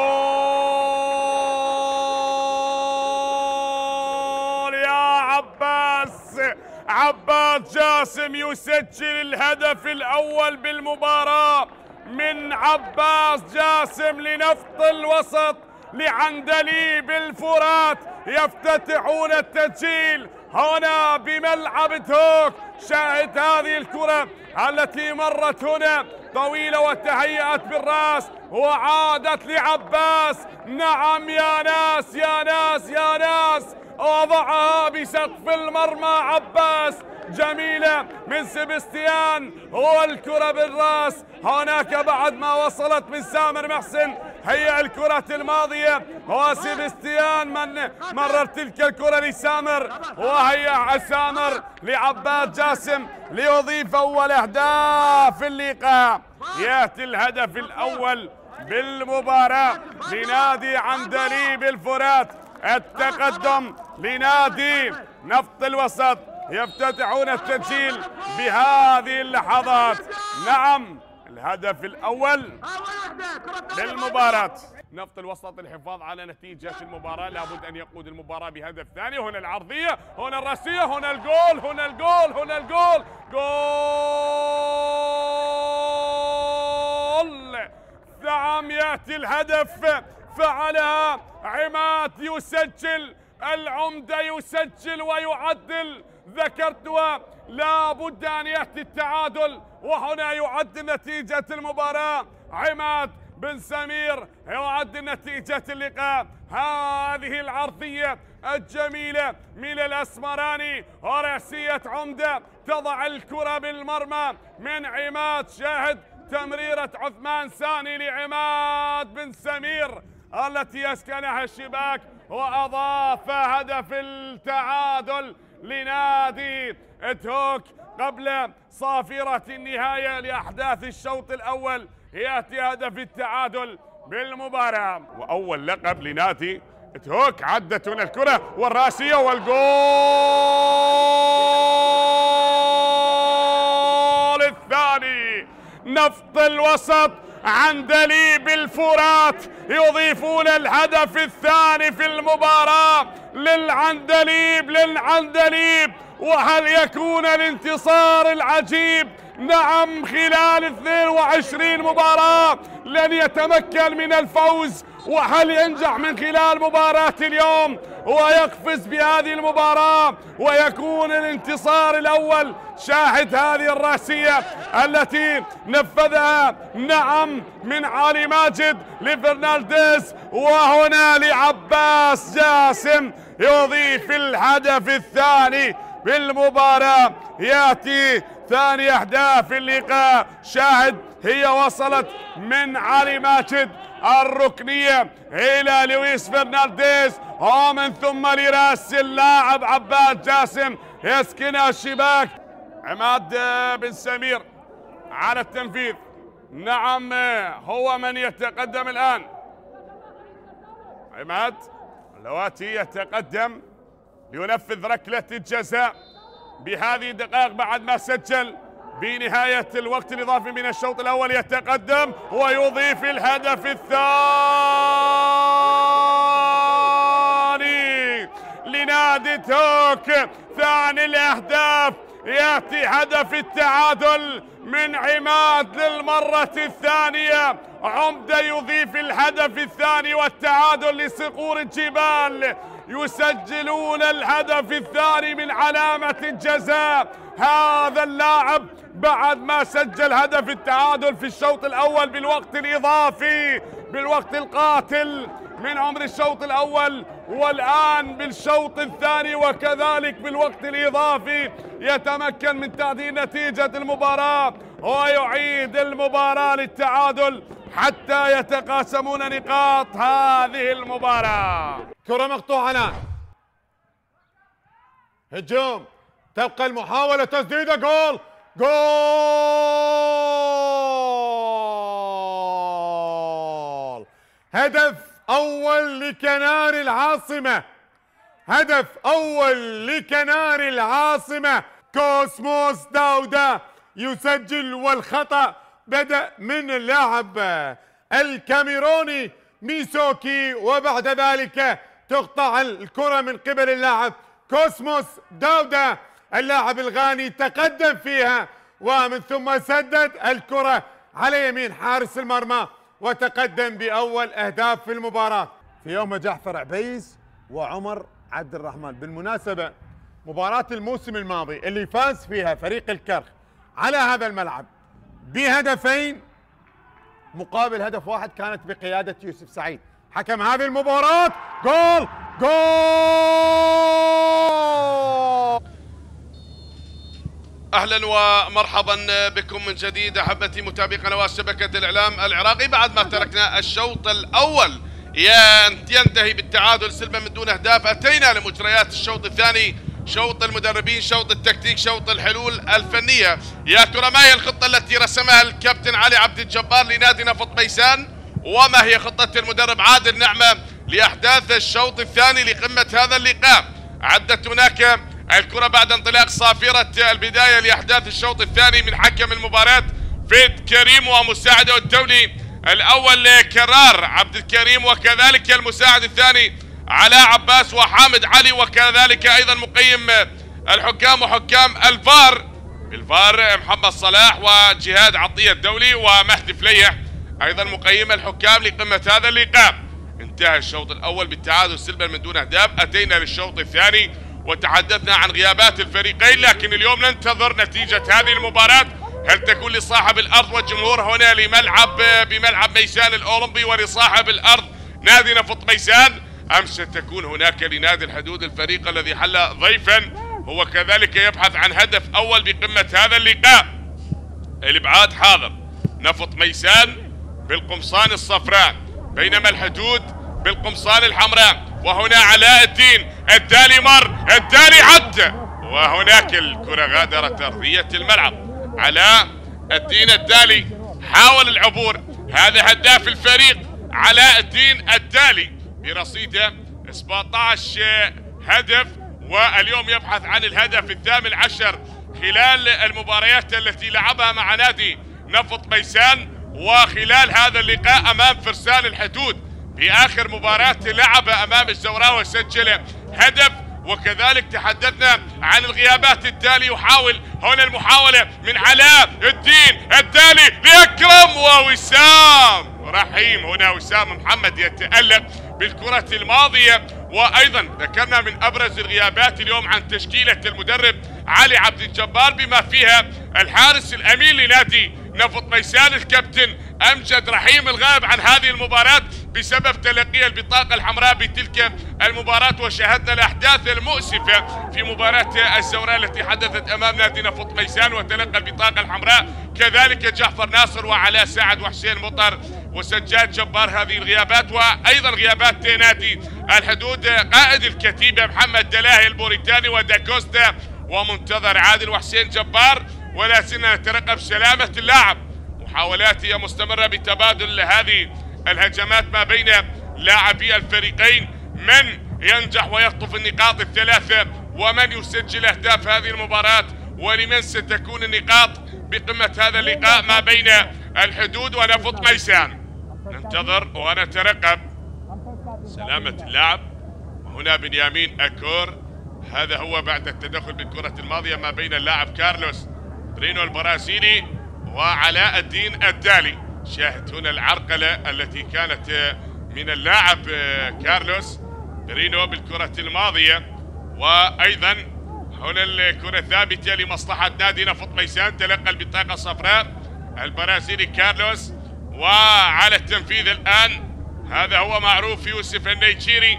يا عباس! عباس جاسم يسجل الهدف الأول بالمباراة من عباس جاسم لنفط الوسط لعندليب الفرات، يفتتحون التسجيل هنا بملعب تهوك. شاهد هذه الكرة التي مرت هنا طويلة وتهيأت بالراس وعادت لعباس. نعم يا ناس يا ناس يا ناس، وضعها بسقف المرمى عباس، جميلة من سبستيان، هو الكرة بالراس. هناك بعد ما وصلت من سامر محسن، هي الكرة الماضية، هو سبستيان من مرر تلك الكرة لسامر، وهي سامر لعباد جاسم ليضيف أول أهداف اللقاء. يأتي الهدف الأول بالمباراة لنادي عندليب الفرات، التقدم لنادي نفط الوسط، يفتتحون التسجيل بهذه اللحظات. نعم الهدف الأول للمباراة. نفط الوسط الحفاظ على نتيجة المباراة، لابد أن يقود المباراة بهدف ثاني. هنا العرضية، هنا الرأسية، هنا الجول، هنا الجول، هنا الجول، جول! نعم يأتي الهدف، فعلها عماد، يسجل العمدة، يسجل ويعدل. ذكرت لا بد أن يأتي التعادل، وهنا يعدل نتيجة المباراة. عماد بن سمير يعدل نتيجة اللقاء. هذه العرضية الجميلة من الأسمراني، ورأسية عمدة تضع الكرة بالمرمى من عماد. شاهد تمريرة عثمان ساني لعماد بن سمير التي أسكنها الشباك، وأضاف هدف التعادل لنادي تهوك قبل صافرة النهاية لأحداث الشوط الأول. يأتي هدف التعادل بالمباراة، وأول لقب لنادي تهوك. عدت هنا الكرة والراسية والجول الثاني. نفط الوسط عندليب الفرات يضيفون الهدف الثاني في المباراة للعندليب. وهل يكون الانتصار العجيب؟ نعم، خلال 22 مباراة لن يتمكن من الفوز، وهل ينجح من خلال مباراة اليوم ويقفز بهذه المباراة ويكون الانتصار الأول؟ شاهد هذه الراسية التي نفذها، نعم، من علي ماجد لفرنانديز، وهنا لعباس جاسم يضيف الهدف الثاني بالمباراة. يأتي ثاني أهداف اللقاء. شاهد هي وصلت من علي ماجد الركنية إلى لويس فرنانديز، ومن ثم لراس اللاعب عباد جاسم يسكنها الشباك. عماد بن سمير على التنفيذ، نعم هو من يتقدم الآن. عماد اللواتي يتقدم لينفذ ركلة الجزاء بهذه الدقائق بعد ما سجل بنهاية الوقت الإضافي من الشوط الأول. يتقدم ويضيف الهدف الثاني لنادي تهوك، ثاني الأهداف. يأتي هدف التعادل من عماد للمرة الثانية. عمدة يضيف الهدف الثاني والتعادل لصقور الجبال، يسجلون الهدف الثاني من علامة الجزاء. هذا اللاعب بعد ما سجل هدف التعادل في الشوط الأول بالوقت الإضافي، بالوقت القاتل، من عمر الشوط الأول، والآن بالشوط الثاني وكذلك بالوقت الإضافي يتمكن من تعديل نتيجة المباراة ويعيد المباراة للتعادل حتى يتقاسمون نقاط هذه المباراة. كرة مقطوعة الآن، هجوم، تبقى المحاولة، تسديدة، جول جول. هدف أول لكناري العاصمة، هدف أول لكناري العاصمة. كوسموس داودا يسجل، والخطأ بدأ من اللاعب الكاميروني ميسوكي، وبعد ذلك تقطع الكرة من قبل اللاعب كوسموس داودا. اللاعب الغاني تقدم فيها ومن ثم سدد الكرة على يمين حارس المرمى وتقدم بأول أهداف في المباراة. في يوم جعفر عبيس وعمر عبد الرحمن. بالمناسبة مباراة الموسم الماضي اللي فاز فيها فريق الكرخ على هذا الملعب بهدفين مقابل هدف واحد كانت بقيادة يوسف سعيد حكم هذه المباراة. جول جول. اهلا ومرحبا بكم من جديد احبتي متابعي قنوات شبكة الاعلام العراقي. بعد ما تركنا الشوط الاول ينتهي بالتعادل سلبا من دون اهداف، اتينا لمجريات الشوط الثاني، شوط المدربين، شوط التكتيك، شوط الحلول الفنية. يا ترى ما هي الخطة التي رسمها الكابتن علي عبد الجبار لنادي نفط بيسان؟ وما هي خطة المدرب عادل نعمة لأحداث الشوط الثاني لقمة هذا اللقاء؟ عدت هناك الكرة بعد انطلاق صافرة البداية لأحداث الشوط الثاني من حكم المباراة فيد كريم ومساعده الدولي الأول كرار عبد الكريم، وكذلك المساعد الثاني علاء عباس وحامد علي، وكذلك أيضا مقيم الحكام وحكام الفار محمد صلاح وجهاد عطية الدولي ومهدي فليح أيضا مقيم الحكام لقمة هذا اللقاء. انتهى الشوط الأول بالتعادل سلبا من دون أهداف، أتينا للشوط الثاني وتحدثنا عن غيابات الفريقين، لكن اليوم ننتظر نتيجة هذه المباراة. هل تكون لصاحب الأرض والجمهور هنا بملعب ميسان الأولمبي ولصاحب الأرض نادي نفط ميسان، أم ستكون هناك لنادي الحدود الفريق الذي حل ضيفا هو كذلك يبحث عن هدف أول بقمة هذا اللقاء؟ الإبعاد حاضر، نفط ميسان بالقمصان الصفراء بينما الحدود بالقمصان الحمراء. وهنا علاء الدين الدالي الدالي عدى، وهناك الكرة غادرت أرضية الملعب. علاء الدين الدالي حاول العبور، هذا هداف الفريق علاء الدين الدالي برصيده 17 هدف، واليوم يبحث عن الهدف الثامن عشر خلال المباريات التي لعبها مع نادي نفط ميسان وخلال هذا اللقاء أمام فرسان الحدود. في آخر مباراة لعب أمام الزوراوي سجل هدف. وكذلك تحدثنا عن الغيابات التالي، يحاول هنا المحاولة من علاء الدين الدالي لأكرم ووسام رحيم. هنا وسام محمد يتألق بالكرة الماضية. وأيضا ذكرنا من أبرز الغيابات اليوم عن تشكيلة المدرب علي عبد الجبار بما فيها الحارس الأمين لنادي نفط ميسان الكابتن أمجد رحيم الغائب عن هذه المباراة بسبب تلقي البطاقة الحمراء بتلك المباراة. وشاهدنا الأحداث المؤسفة في مباراة الزوراء التي حدثت أمام نادي نفط ميسان وتلقى البطاقة الحمراء، كذلك جعفر ناصر وعلاء سعد وحسين مطر وسجاد جبار. هذه الغيابات وأيضا غيابات نادي الحدود قائد الكتيبة محمد دلاهي البوريتاني وداكوستا ومنتظر عادل وحسين جبار، ولا زلنا نترقب سلامة اللاعب. محاولات هي مستمرة بتبادل هذه الهجمات ما بين لاعبي الفريقين، من ينجح ويخطف النقاط الثلاثة ومن يسجل أهداف هذه المباراة، ولمن ستكون النقاط بقمة هذا اللقاء ما بين الحدود ونفط ميسان. ننتظر ونترقب سلامة اللاعب. وهنا بنيامين أكور، هذا هو بعد التدخل بالكرة الماضية ما بين اللاعب كارلوس برينو البرازيلي وعلاء الدين الدالي. شاهد هنا العرقلة التي كانت من اللاعب كارلوس برينو بالكرة الماضية. وأيضا هنا الكرة ثابتة لمصلحة نادي نفط ميسان، تلقى البطاقة الصفراء البرازيلي كارلوس. وعلى التنفيذ الآن هذا هو معروف يوسف النيجيري.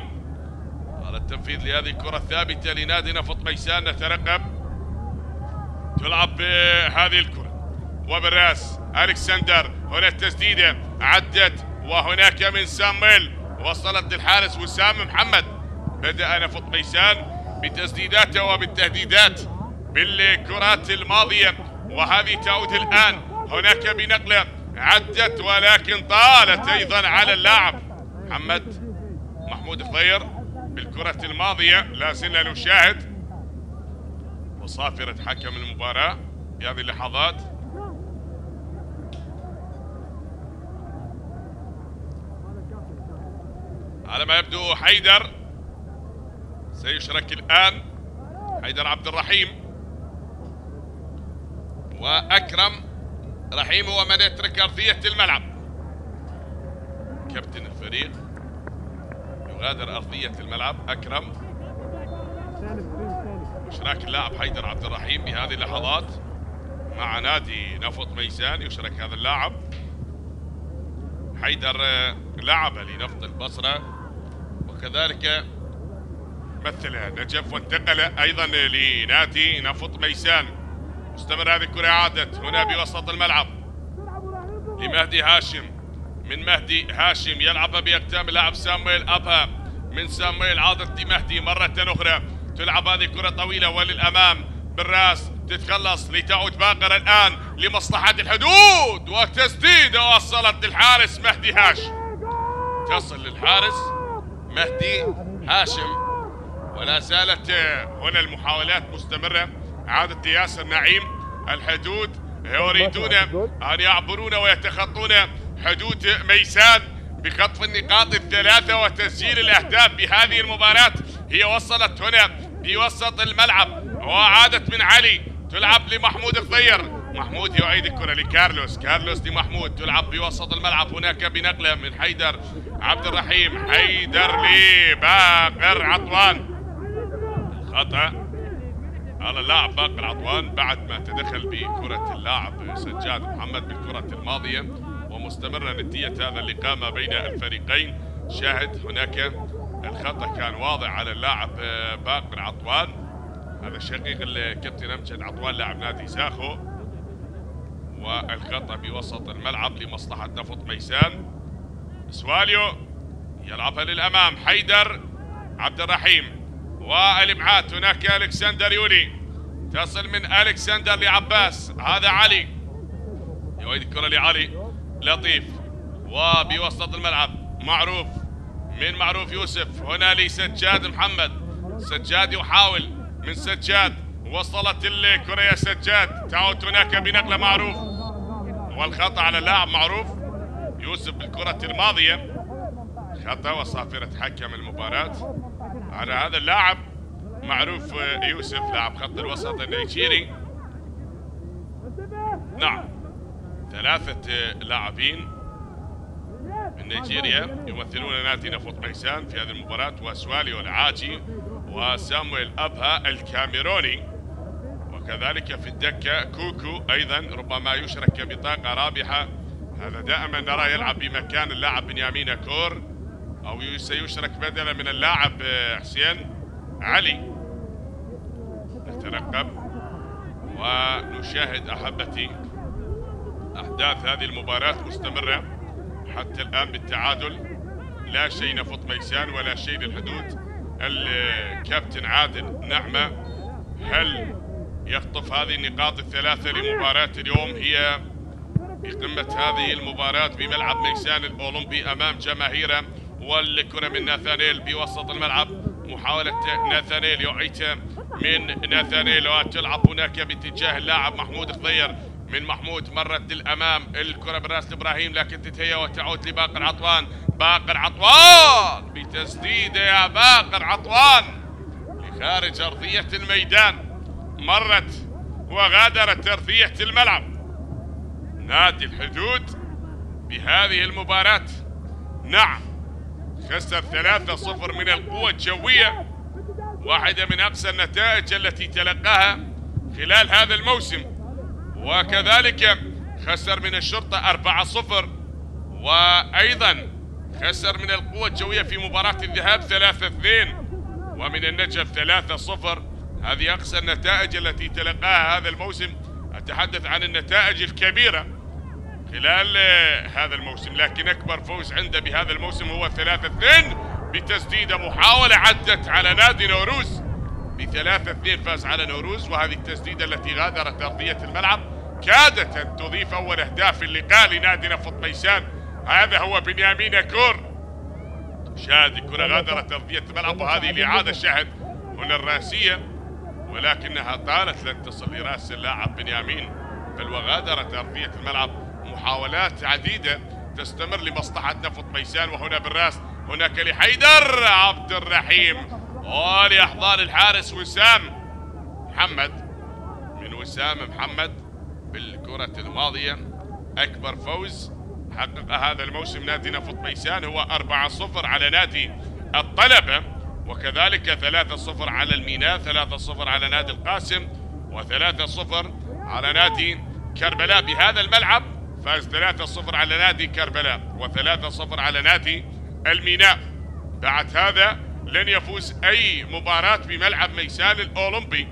على التنفيذ لهذه الكرة الثابتة لنادي نفط ميسان. نترقب تلعب بهذه الكرة وبالراس ألكسندر. هنا التسديدة عدت وهناك من سامويل وصلت للحارس وسام محمد. بدأ نفط ميسان بتسديداته وبالتهديدات بالكرات الماضية وهذه تعود الآن. هناك بنقلة عدت ولكن طالت أيضا على اللاعب محمود خضير بالكرة الماضية. لا زلنا نشاهد وصافرة حكم المباراة في هذه اللحظات. على ما يبدو حيدر سيشرك الآن. حيدر عبد الرحيم وأكرم رحيم هو من يترك أرضية الملعب. كابتن الفريق يغادر أرضية الملعب أكرم. إشراك اللاعب حيدر عبد الرحيم بهذه اللحظات مع نادي نفط ميسان. يشرك هذا اللاعب. حيدر لعب لنفط البصرة وكذلك مثل نجف وانتقل أيضا لنادي نفط ميسان. مستمر هذه الكرة. عادت هنا بوسط الملعب لمهدي هاشم. من مهدي هاشم يلعب بأقدام اللاعب سامويل أبها. من سامويل عادت لمهدي مرة أخرى. تلعب هذه الكرة طويلة وللأمام بالراس تتخلص لتعود باقر الآن لمصلحة الحدود وتسديدة وصلت للحارس مهدي هاشم. تصل للحارس مهدي هاشم ولا زالت هنا المحاولات مستمرة. عادة ياسر نعيم. الحدود يريدون أن يعبرون ويتخطون حدود ميسان بخطف النقاط الثلاثة وتسجيل الأهداف بهذه المباراة. هي وصلت هنا بوسط الملعب وعادت من علي. تلعب لمحمود خضير. محمود يعيد الكرة لكارلوس. كارلوس لمحمود. تلعب بوسط الملعب. هناك بنقلة من حيدر عبد الرحيم. حيدر لباقر عطوان. خطأ على اللاعب باقر عطوان بعد ما تدخل بكرة اللاعب سجاد محمد بالكرة الماضية. ومستمرة نتيجة هذا اللقاء ما بين الفريقين. شاهد هناك الخطأ كان واضح على اللاعب باقر عطوان. هذا شقيق الكابتن أمجد عطوان لاعب نادي زاخو. والخطأ بوسط الملعب لمصلحة نفط ميسان. سواليو يلعبها للأمام. حيدر عبد الرحيم والإبعاد. هناك ألكسندر يولي. تصل من ألكسندر لعباس. هذا علي يعيد الكرة لعلي لطيف وبوسط الملعب معروف. من معروف يوسف. هنا لسجاد محمد. سجاد يحاول. من سجاد وصلت الكرة يا سجاد. تعود هناك بنقلة معروف والخطأ على اللاعب معروف يوسف بالكرة الماضية. خطأ وصافرة حكم المباراة على هذا اللاعب معروف يوسف لاعب خط الوسط النيجيري. نعم 3 لاعبين من نيجيريا يمثلون نادي نفط ميسان في هذه المباراة. وسواليو العاجي وسامويل أبها الكاميروني. وكذلك في الدكة كوكو أيضا ربما يشرك بطاقة رابحة. هذا دائما نرى يلعب بمكان اللاعب بنيامين كور أو سيشرك بدلا من اللاعب حسين علي. نترقب ونشاهد أحبتي أحداث هذه المباراة مستمرة حتى الآن بالتعادل. لا شيء نفط ميسان ولا شيء للحدود. الكابتن عادل نعمة هل يخطف هذه النقاط الثلاثة لمباراة اليوم؟ هي بقمة هذه المباراة بملعب ميسان الأولمبي أمام جماهيره. والكرة من ناثانيل بوسط الملعب. محاولة ناثانيل يعيد من ناثانيل وتلعب هناك باتجاه اللاعب محمود خضير. من محمود مرت للأمام. الكرة براس إبراهيم لكن تتهيأ وتعود لباقر عطوان. باقر عطوان بتسديدة يا باقر عطوان لخارج أرضية الميدان. مرت وغادرت أرضية الملعب. نادي الحدود بهذه المباراة نعم خسر 3-0 من القوة الجوية. واحدة من أقصى النتائج التي تلقاها خلال هذا الموسم. وكذلك خسر من الشرطة 4-0 وأيضا خسر من القوة الجوية في مباراة الذهاب 3-2 ومن النجف 3-0. هذه أقصى النتائج التي تلقاها هذا الموسم. أتحدث عن النتائج الكبيرة خلال هذا الموسم، لكن أكبر فوز عنده بهذا الموسم هو 3-2 بتسديدة محاولة عدت على نادي نوروز. ب3-2 فاز على نوروز، وهذه التسديدة التي غادرت أرضية الملعب كادت أن تضيف أول أهداف اللقاء لنادي نفط ميسان. هذا هو بنيامين أكور. شاهد الكرة غادرت أرضية الملعب، وهذه الإعادة شاهد هنا الرأسية ولكنها طالت لن تصل لرأس اللاعب بنيامين، بل وغادرت أرضية الملعب. محاولات عديدة تستمر لمصلحة نفط ميسان، وهنا بالرأس هناك لحيدر عبد الرحيم ولأحضان الحارس وسام محمد. من وسام محمد بالكرة الماضية أكبر فوز حقق هذا الموسم نادي نفط ميسان هو 4-0 على نادي الطلبة، وكذلك 3-0 على الميناء، 3-0 على نادي القاسم، و3-0 على نادي كربلاء. بهذا الملعب فاز 3-0 على نادي كربلاء و3-0 على نادي الميناء. بعد هذا لن يفوز أي مباراة بملعب ميسان الأولمبي،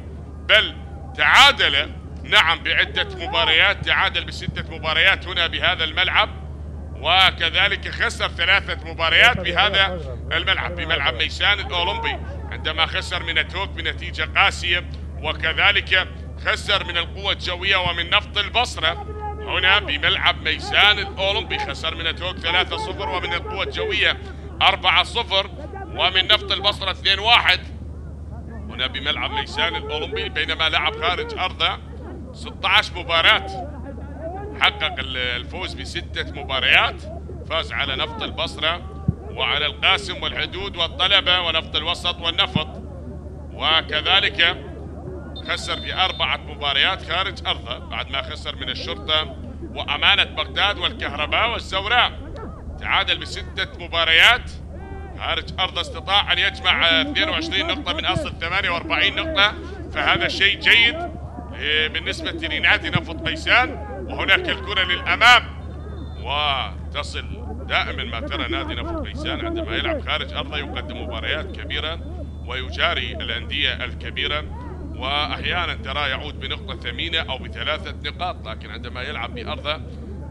بل تعادل نعم بعدة مباريات، تعادل ب6 مباريات هنا بهذا الملعب، وكذلك خسر 3 مباريات بهذا الملعب بملعب ميسان الأولمبي، عندما خسر من أتوك بنتيجة قاسية، وكذلك خسر من القوة الجوية ومن نفط البصرة هنا بملعب ميسان الأولمبي. خسر من أتوك 3-0 ومن القوة الجوية 4-0 ومن نفط البصرة 2-1 هنا بملعب ميسان الأولمبي، بينما لعب خارج أرضه 16 مباراة. حقق الفوز ب6 مباريات، فاز على نفط البصرة وعلى القاسم والحدود والطلبة ونفط الوسط والنفط، وكذلك خسر ب4 مباريات خارج أرضه بعد ما خسر من الشرطة وأمانة بغداد والكهرباء والزوراء. تعادل ب6 مباريات خارج أرضه، استطاع أن يجمع 22 نقطة من أصل 48 نقطة، فهذا شيء جيد بالنسبة لنادي نفط ميسان. وهناك الكرة للأمام، وتصل دائما ما ترى نادي نفط ميسان عندما يلعب خارج أرضه يقدم مباريات كبيرة ويجاري الأندية الكبيرة، وأحيانا ترى يعود بنقطة ثمينة أو ب3 نقاط، لكن عندما يلعب بأرضه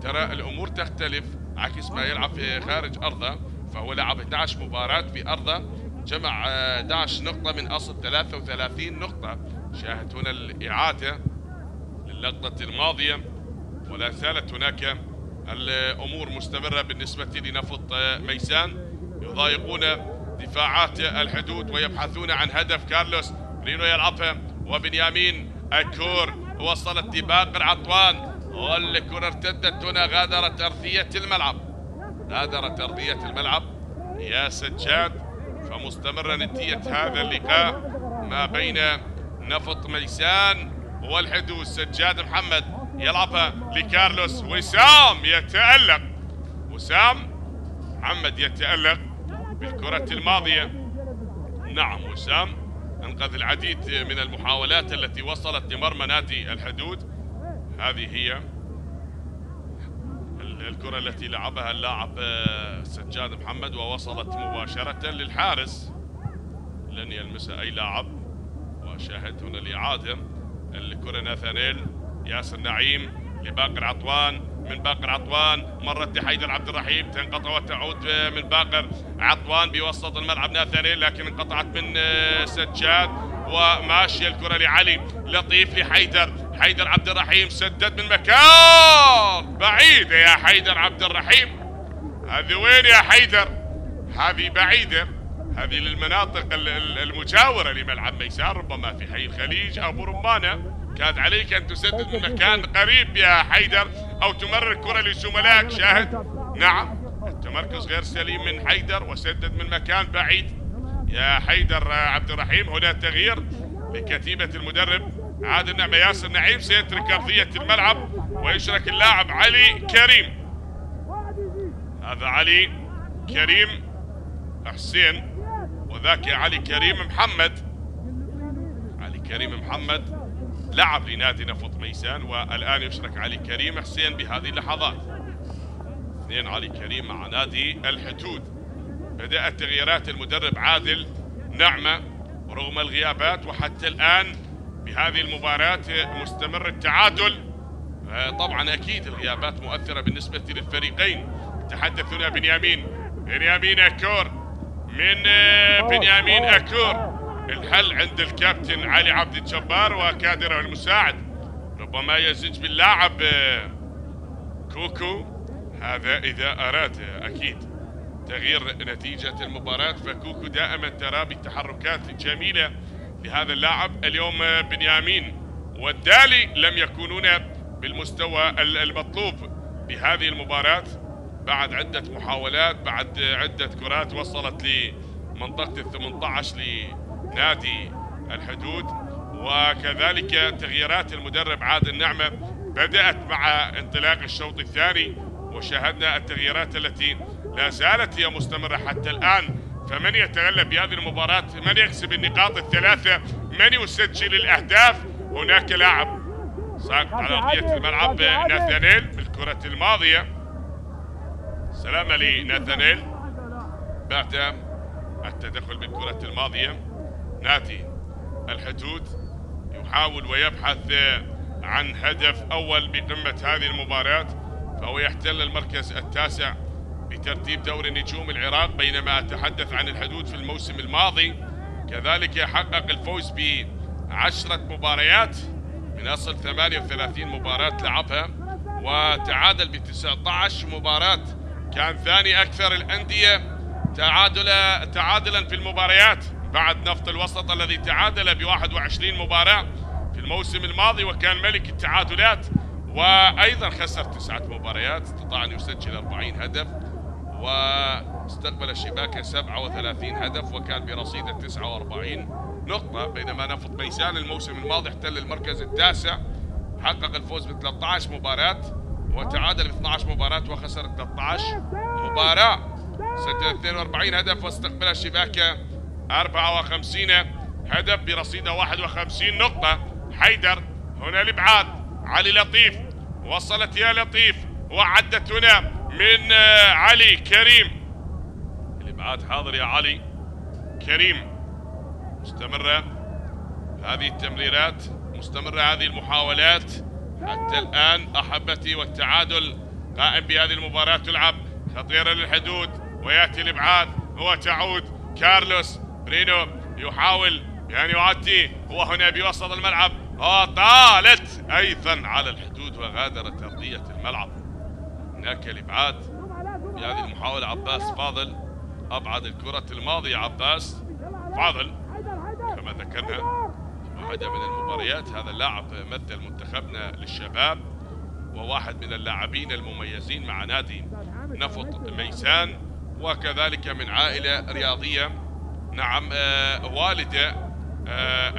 ترى الأمور تختلف عكس ما يلعب في خارج أرضه. فهو لعب 11 مباراة بأرضه، جمع 11 نقطة من أصل 33 نقطة. شاهد هنا الإعادة للقطة الماضية، ولا زالت هناك الأمور مستمرة بالنسبة لنفط ميسان. يضايقون دفاعات الحدود ويبحثون عن هدف. كارلوس رينو يلعبها وبنيامين أكور وصلت لباقر عطوان، والكرة ارتدت هنا غادرت أرضية الملعب، غادرت أرضية الملعب يا سجاد. فمستمرة ندية هذا اللقاء ما بين نفط ميسان والحدود. سجاد محمد يلعبها لكارلوس، وسام يتألق، وسام محمد يتألق بالكرة الماضية. نعم وسام انقذ العديد من المحاولات التي وصلت لمرمى نادي الحدود. هذه هي الكرة التي لعبها اللاعب سجاد محمد ووصلت مباشرة للحارس، لن يلمسها أي لاعب. وشاهد هنا الإعادة، الكرة ناثانيل ياسر نعيم لباقر عطوان، من باقر عطوان مرت لحيدر عبد الرحيم، تنقطع وتعود من باقر عطوان بوسط الملعب ناثانيل، لكن انقطعت من سجاد، وماشية الكرة لعلي لطيف لحيدر، حيدر عبد الرحيم سدد من مكان بعيدة يا حيدر عبد الرحيم. هذه وين يا حيدر؟ هذه بعيدة، هذه للمناطق المجاورة لملعب ميسان، ربما في حي الخليج أو برمانة. كانت عليك أن تسدد من مكان قريب يا حيدر أو تمرر الكرة لزملائك. شاهد نعم التمركز غير سليم من حيدر وسدد من مكان بعيد يا حيدر عبد الرحيم. هنا تغيير لكتيبة المدرب عادل نعمة. ياسر نعيم سيترك أرضية الملعب ويشرك اللاعب علي كريم. هذا علي كريم حسين وذاك علي كريم محمد. علي كريم محمد لعب لنادي نفط ميسان، والآن يشرك علي كريم حسين بهذه اللحظات. اثنين علي كريم مع نادي الحدود. بدأت تغييرات المدرب عادل نعمة رغم الغيابات، وحتى الآن بهذه المباراة مستمر التعادل. طبعا أكيد الغيابات مؤثرة بالنسبة للفريقين. تحدث هنا بنيامين أكور من بنيامين أكور. الحل عند الكابتن علي عبد الجبار وكادره المساعد، ربما يزج باللاعب كوكو، هذا إذا أراد أكيد تغيير نتيجة المباراة. فكوكو دائما ترى بتحركات جميلة لهذا اللاعب. اليوم بنيامين والدالي لم يكونون بالمستوى المطلوب بهذه المباراة بعد عدة محاولات، بعد عدة كرات وصلت لمنطقة ال18 لنادي الحدود. وكذلك تغييرات المدرب عادل نعمة بدأت مع انطلاق الشوط الثاني، وشاهدنا التغييرات التي لا زالت هي مستمرة حتى الآن. فمن يتغلب بهذه المباراة، من يكسب النقاط الثلاثة، من يسجل الأهداف. هناك لاعب ساقط على أرضية الملعب ناثانيل بالكرة الماضية. سلامة لناثانيل بعد التدخل بالكرة الماضية. نادي الحدود يحاول ويبحث عن هدف أول بقمة هذه المباراة، فهو يحتل المركز التاسع بترتيب دوري نجوم العراق، بينما أتحدث عن الحدود في الموسم الماضي كذلك حقق الفوز ب10 مباريات من أصل 38 مباراة لعبها، وتعادل ب19 مباراة. كان ثاني أكثر الأندية تعادلا في المباريات بعد نفط الوسط الذي تعادل ب21 مباراة في الموسم الماضي، وكان ملك التعادلات. وأيضا خسر 9 مباريات، استطاع أن يسجل 40 هدف واستقبل الشباك 37 هدف، وكان برصيده 49 نقطة. بينما نفط ميسان الموسم الماضي احتل المركز التاسع، حقق الفوز ب 13 مباراة وتعادل ب 12 مباراة وخسر 13 مباراة، سجل 42 هدف واستقبل الشباك 54 هدف برصيده 51 نقطة. حيدر هنا الابعاد، علي لطيف وصلت يا لطيف وعدت هنا من علي كريم. الابعاد حاضر يا علي كريم. مستمرة هذه التمريرات، مستمرة هذه المحاولات حتى الآن أحبتي، والتعادل قائم بهذه المباراة. تلعب خطيرة للحدود ويأتي الإبعاد وتعود كارلوس برينو يحاول يعني يعدي، وهنا بوسط الملعب طالت أيضا على الحدود وغادرت أرضية الملعب. هناك الإبعاد بهذه المحاولة. عباس فاضل أبعد الكرة الماضية. عباس فاضل كما ذكرنا في واحدة من المباريات، هذا اللاعب مثل منتخبنا للشباب وواحد من اللاعبين المميزين مع نادي نفط ميسان، وكذلك من عائلة رياضية. نعم والده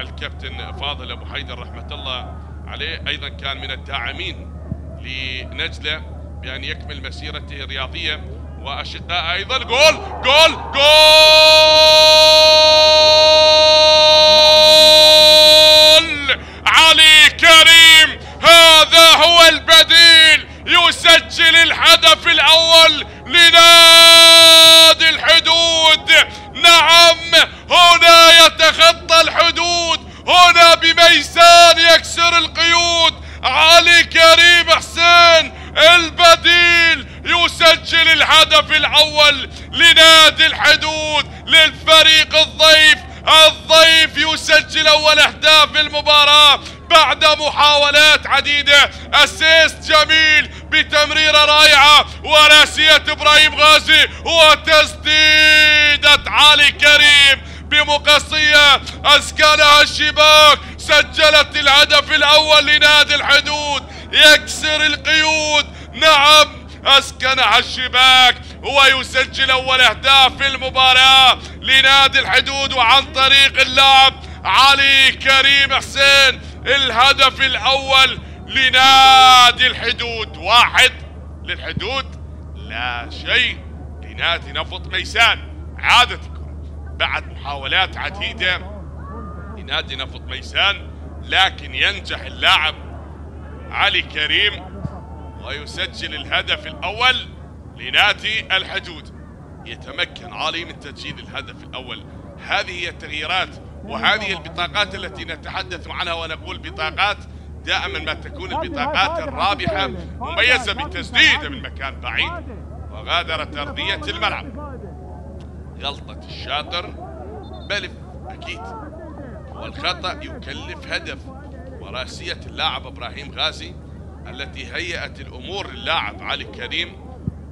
الكابتن فاضل أبو حيدر رحمة الله عليه أيضا كان من الداعمين لنجلة بأن يكمل مسيرته الرياضية، وأشقاء أيضا. جول جول جول علي كريم، هذا هو البديل، يسجل الهدف الأول لنادي الحدود. نعم هنا يتخطى الحدود، هنا بميسان يكسر القيود. علي كريم حسين البديل يسجل الهدف الأول لنادي الحدود للفريق الضيف. الضيف يسجل أول أهداف المباراة بعد محاولات عديدة. أسيست جميل بتمريرة رائعة وراسية إبراهيم غازي وتسديدة علي كريم بمقصية أسكنها الشباك، سجلت الهدف الأول لنادي الحدود، يكسر القيود. نعم أسكنها الشباك ويسجل أول أهداف في المباراة لنادي الحدود، وعن طريق اللاعب علي كريم حسين الهدف الأول لنادي الحدود. 1 للحدود لا شيء لنادي نفط ميسان. عادت الكرة بعد محاولات عديدة لنادي نفط ميسان، لكن ينجح اللاعب علي كريم ويسجل الهدف الأول لنادي الحدود. يتمكن علي من تسجيل الهدف الأول. هذه هي التغييرات وهذه البطاقات التي نتحدث عنها، ونقول بطاقات دائما ما تكون البطاقات الرابحة مميزة بتسديد من مكان بعيد. وغادرت أرضية الملعب. غلطة الشاطر بلف أكيد، والخطأ يكلف هدف. وراسية اللاعب إبراهيم غازي التي هيأت الأمور للاعب علي كريم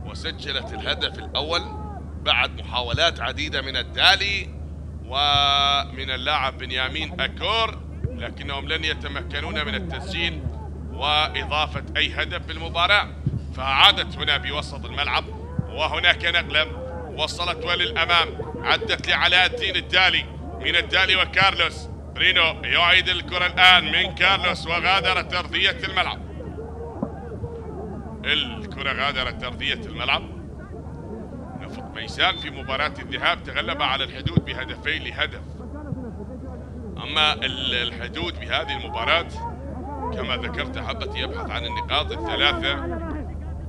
وسجلت الهدف الأول بعد محاولات عديدة من الدالي ومن اللاعب بنيامين أكور، لكنهم لن يتمكنون من التسجيل وإضافة أي هدف بالمباراة. فعادت هنا بوسط الملعب، وهناك نقلة وصلت وللأمام، عدت لعلاء الدين الدالي، من الدالي وكارلوس برينو يعيد الكرة الآن من كارلوس، وغادرت أرضية الملعب. الكرة غادرت أرضية الملعب. نفط ميسان في مباراة الذهاب تغلب على الحدود بهدفين لهدف. أما الحدود بهذه المباراة كما ذكرت أحبتي يبحث عن النقاط الثلاثة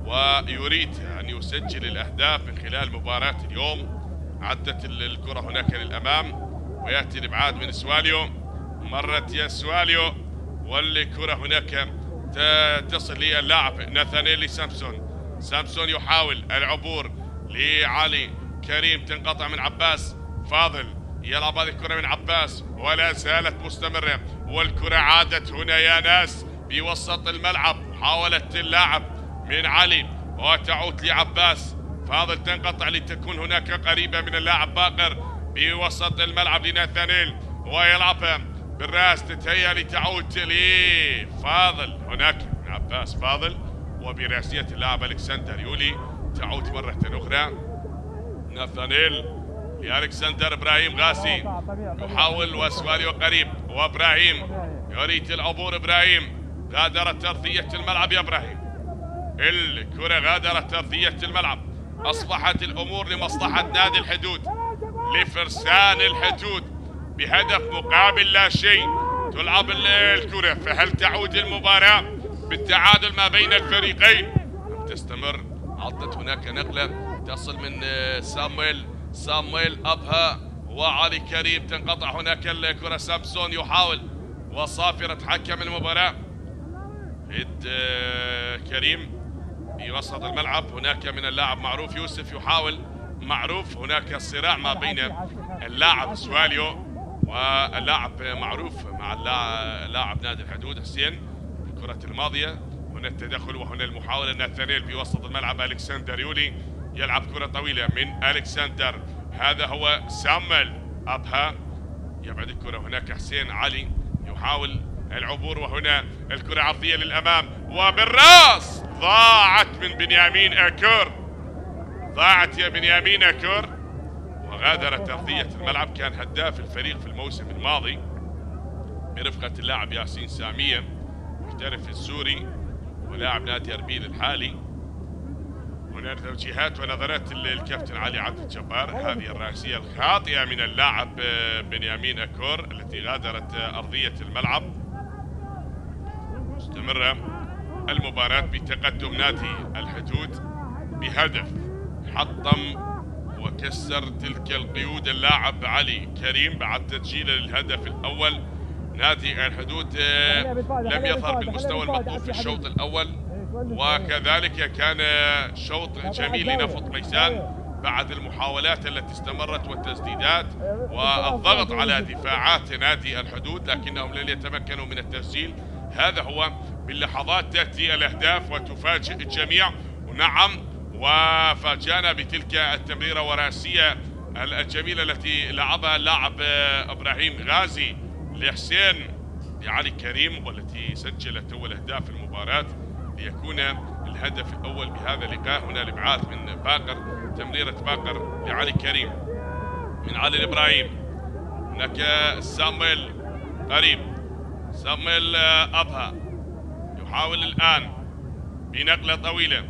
ويريد أن يسجل الأهداف من خلال مباراة اليوم. عدت الكرة هناك للأمام ويأتي الإبعاد من سواليو، مرت يا سواليو والكرة هناك تصل للاعب ناثانيل سامسون. سامسون يحاول العبور لعلي كريم، تنقطع من عباس فاضل، يلعب هذه الكرة من عباس ولا زالت مستمرة، والكرة عادت هنا يا ناس بوسط الملعب. حاولت اللاعب من علي وتعود لعباس فاضل، تنقطع لتكون هناك قريبة من اللاعب باقر بوسط الملعب لناثانيل، ويلعبها بالراس تتهيأ لتعود لفاضل، هناك من عباس فاضل، وبراسية اللاعب الكسندر يولي تعود مرة أخرى ناثانيل لألكسندر. إبراهيم غاسي يحاول وسواليو قريب، وإبراهيم يريد العبور. إبراهيم غادرت أرضية الملعب يا إبراهيم، الكرة غادرت أرضية الملعب. أصبحت الأمور لمصلحة نادي الحدود، لفرسان الحدود بهدف مقابل لا شيء. تلعب الكرة، فهل تعود المباراة بالتعادل ما بين الفريقين؟ تستمر. عطت هناك نقلة تصل من سامويل أبها وعلي كريم، تنقطع هناك الكرة. سامسون يحاول وصافرة حكم المباراة كريم في وسط الملعب. هناك من اللاعب معروف يوسف يحاول معروف، هناك صراع ما بين اللاعب سواليو واللاعب معروف مع اللاعب نادي الحدود حسين. الكرة الماضية هنا التدخل وهنا المحاولة. ناثانيل في وسط الملعب، ألكسندر يولي يلعب كرة طويلة من ألكسندر، هذا هو سامويل أبها، يبعد الكرة هناك حسين علي يحاول العبور، وهنا الكرة عرضية للأمام وبالراس ضاعت من بنيامين أكور، ضاعت يا بنيامين أكور وغادرت أرضية الملعب. كان هداف الفريق في الموسم الماضي برفقة اللاعب ياسين سامية محترف السوري ولاعب نادي أربيل الحالي. هنا توجيهات ونظرات الكابتن علي عبد الجبار. هذه الرأسية الخاطئة من اللاعب بنيامين أكور التي غادرت أرضية الملعب. مستمرة المباراة بتقدم نادي الحدود بهدف. حطم وكسر تلك القيود اللاعب علي كريم بعد تسجيله للهدف الأول. نادي الحدود لم يظهر بالمستوى المطلوب في الشوط الأول، وكذلك كان شوط جميل لنفط ميسان بعد المحاولات التي استمرت والتسديدات والضغط على دفاعات نادي الحدود، لكنهم لن يتمكنوا من التسجيل. هذا هو باللحظات تأتي الأهداف وتفاجئ الجميع. ونعم وفاجأنا بتلك التمريرة وراسية الجميلة التي لعبها اللاعب إبراهيم غازي لحسين لعلي كريم، والتي سجلت أول أهداف المباراة ليكون الهدف الأول بهذا اللقاء. هنا الإبعاد من باقر، تمريرة باقر لعلي كريم من علي الإبراهيم. هناك سامويل قريب، سامويل أبها يحاول الآن بنقلة طويلة.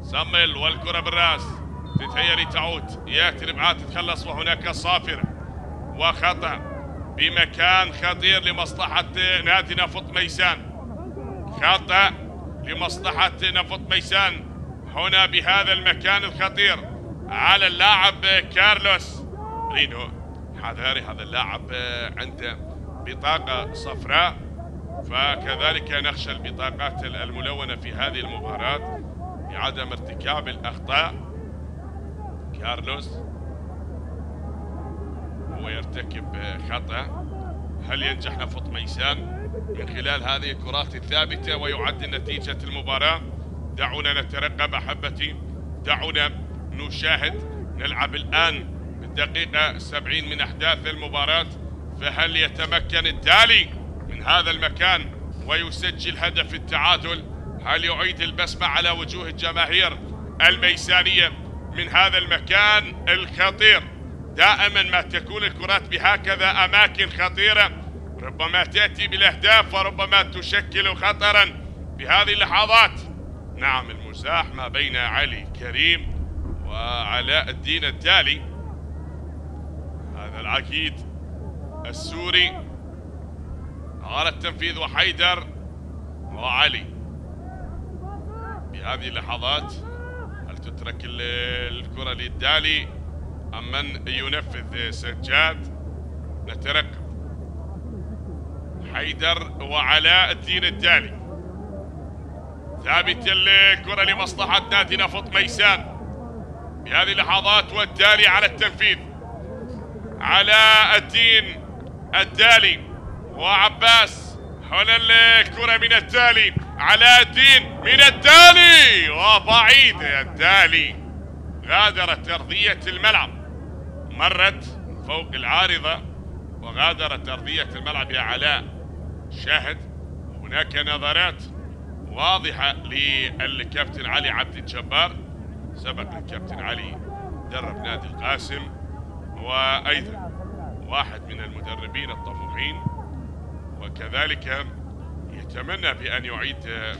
سامويل والكرة بالراس تتهيأ تعود، يأتي الإبعاد تتخلص، وهناك صافرة وخطأ بمكان خطير لمصلحة نادي نفط ميسان. خطأ لمصلحة نفط ميسان. هنا بهذا المكان الخطير على اللاعب كارلوس رينو. حذاري، هذا اللاعب عنده بطاقة صفراء، فكذلك نخشى البطاقات الملونة في هذه المباراة بعدم ارتكاب الأخطاء. كارلوس هو يرتكب خطأ. هل ينجح نفط ميسان من خلال هذه الكرات الثابتة ويعدل نتيجة المباراة؟ دعونا نترقب أحبتي، دعونا نشاهد. نلعب الآن بالدقيقة 70 من أحداث المباراة، فهل يتمكن الدالي من هذا المكان ويسجل هدف التعادل؟ هل يعيد البسمة على وجوه الجماهير الميسانية من هذا المكان الخطير؟ دائما ما تكون الكرات بهكذا أماكن خطيرة ربما تأتي بالأهداف وربما تشكل خطرا بهذه اللحظات. نعم، المزاح ما بين علي كريم وعلاء الدين الدالي، هذا العقيد السوري على التنفيذ، وحيدر وعلي. بهذه اللحظات هل تترك الكرة للدالي أم من ينفذ؟ سجاد. نترقب حيدر وعلاء الدين الدالي. ثابت الكرة لمصلحة نادي نفط ميسان بهذه اللحظات، والدالي على التنفيذ. علاء الدين الدالي وعباس. هنا الكرة من الدالي، علاء الدين من الدالي وبعيد. الدالي غادرت أرضية الملعب، مرت فوق العارضة وغادرت أرضية الملعب. يا علاء شاهد، هناك نظرات واضحة للكابتن علي عبد الجبار. سبق الكابتن علي درب نادي القاسم، وأيضا واحد من المدربين الطموحين، وكذلك يتمنى بأن يعيد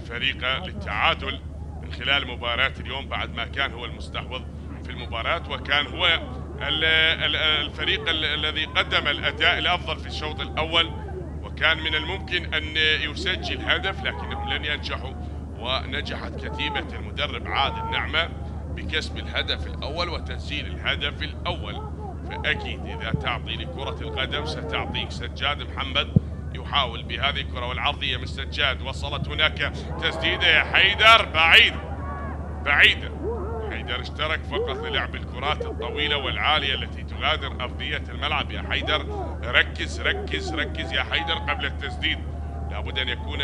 فريقه للتعادل من خلال مباراة اليوم، بعد ما كان هو المستحوذ في المباراة وكان هو الفريق الذي قدم الأداء الأفضل في الشوط الأول، وكان من الممكن أن يسجل هدف لكنهم لن ينجحوا. ونجحت كتيبة المدرب عادل نعمة بكسب الهدف الأول وتسجيل الهدف الأول. فأكيد إذا تعطي لكرة القدم ستعطيك. سجاد محمد يحاول بهذه الكرة والعرضية من سجاد، وصلت هناك تسديدة يا حيدر بعيدة. حيدر اشترك فقط للعب الكرات الطويلة والعالية التي تغادر أرضية الملعب. يا حيدر ركز ركز ركز يا حيدر قبل التسديد، لابد أن يكون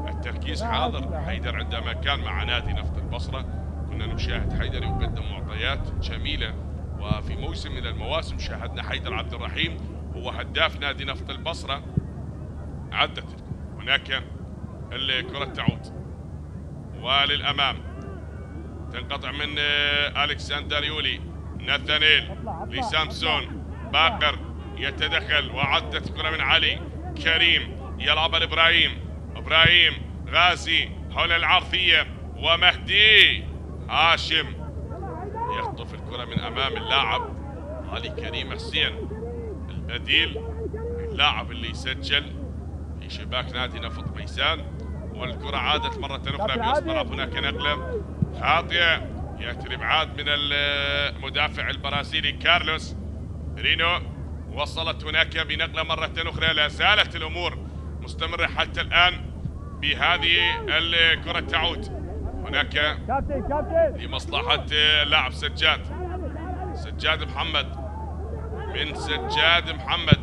التركيز حاضر. حيدر عندما كان مع نادي نفط البصرة كنا نشاهد حيدر يقدم معطيات جميلة، وفي موسم من المواسم شاهدنا حيدر عبد الرحيم هو هداف نادي نفط البصرة. عدت هناك الكرة تعود وللأمام، تنقطع من ألكسندر يولي. ناثانيل لسامسون، باقر يتدخل وعدت الكرة من علي كريم، يلعب إبراهيم غازي حول العرضية، ومهدي هاشم يخطف الكرة من أمام اللاعب علي كريم حسين البديل، اللاعب اللي يسجل في شباك نادي نفط ميسان. والكرة عادت مرة أخرى بإصدار. هناك نقلة خاطئة يأتي الإبعاد من المدافع البرازيلي كارلوس رينو. وصلت هناك بنقلة مرة أخرى. لا زالت الأمور مستمرة حتى الآن بهذه الكرة. تعود هناك لمصلحة اللاعب سجاد محمد. من سجاد محمد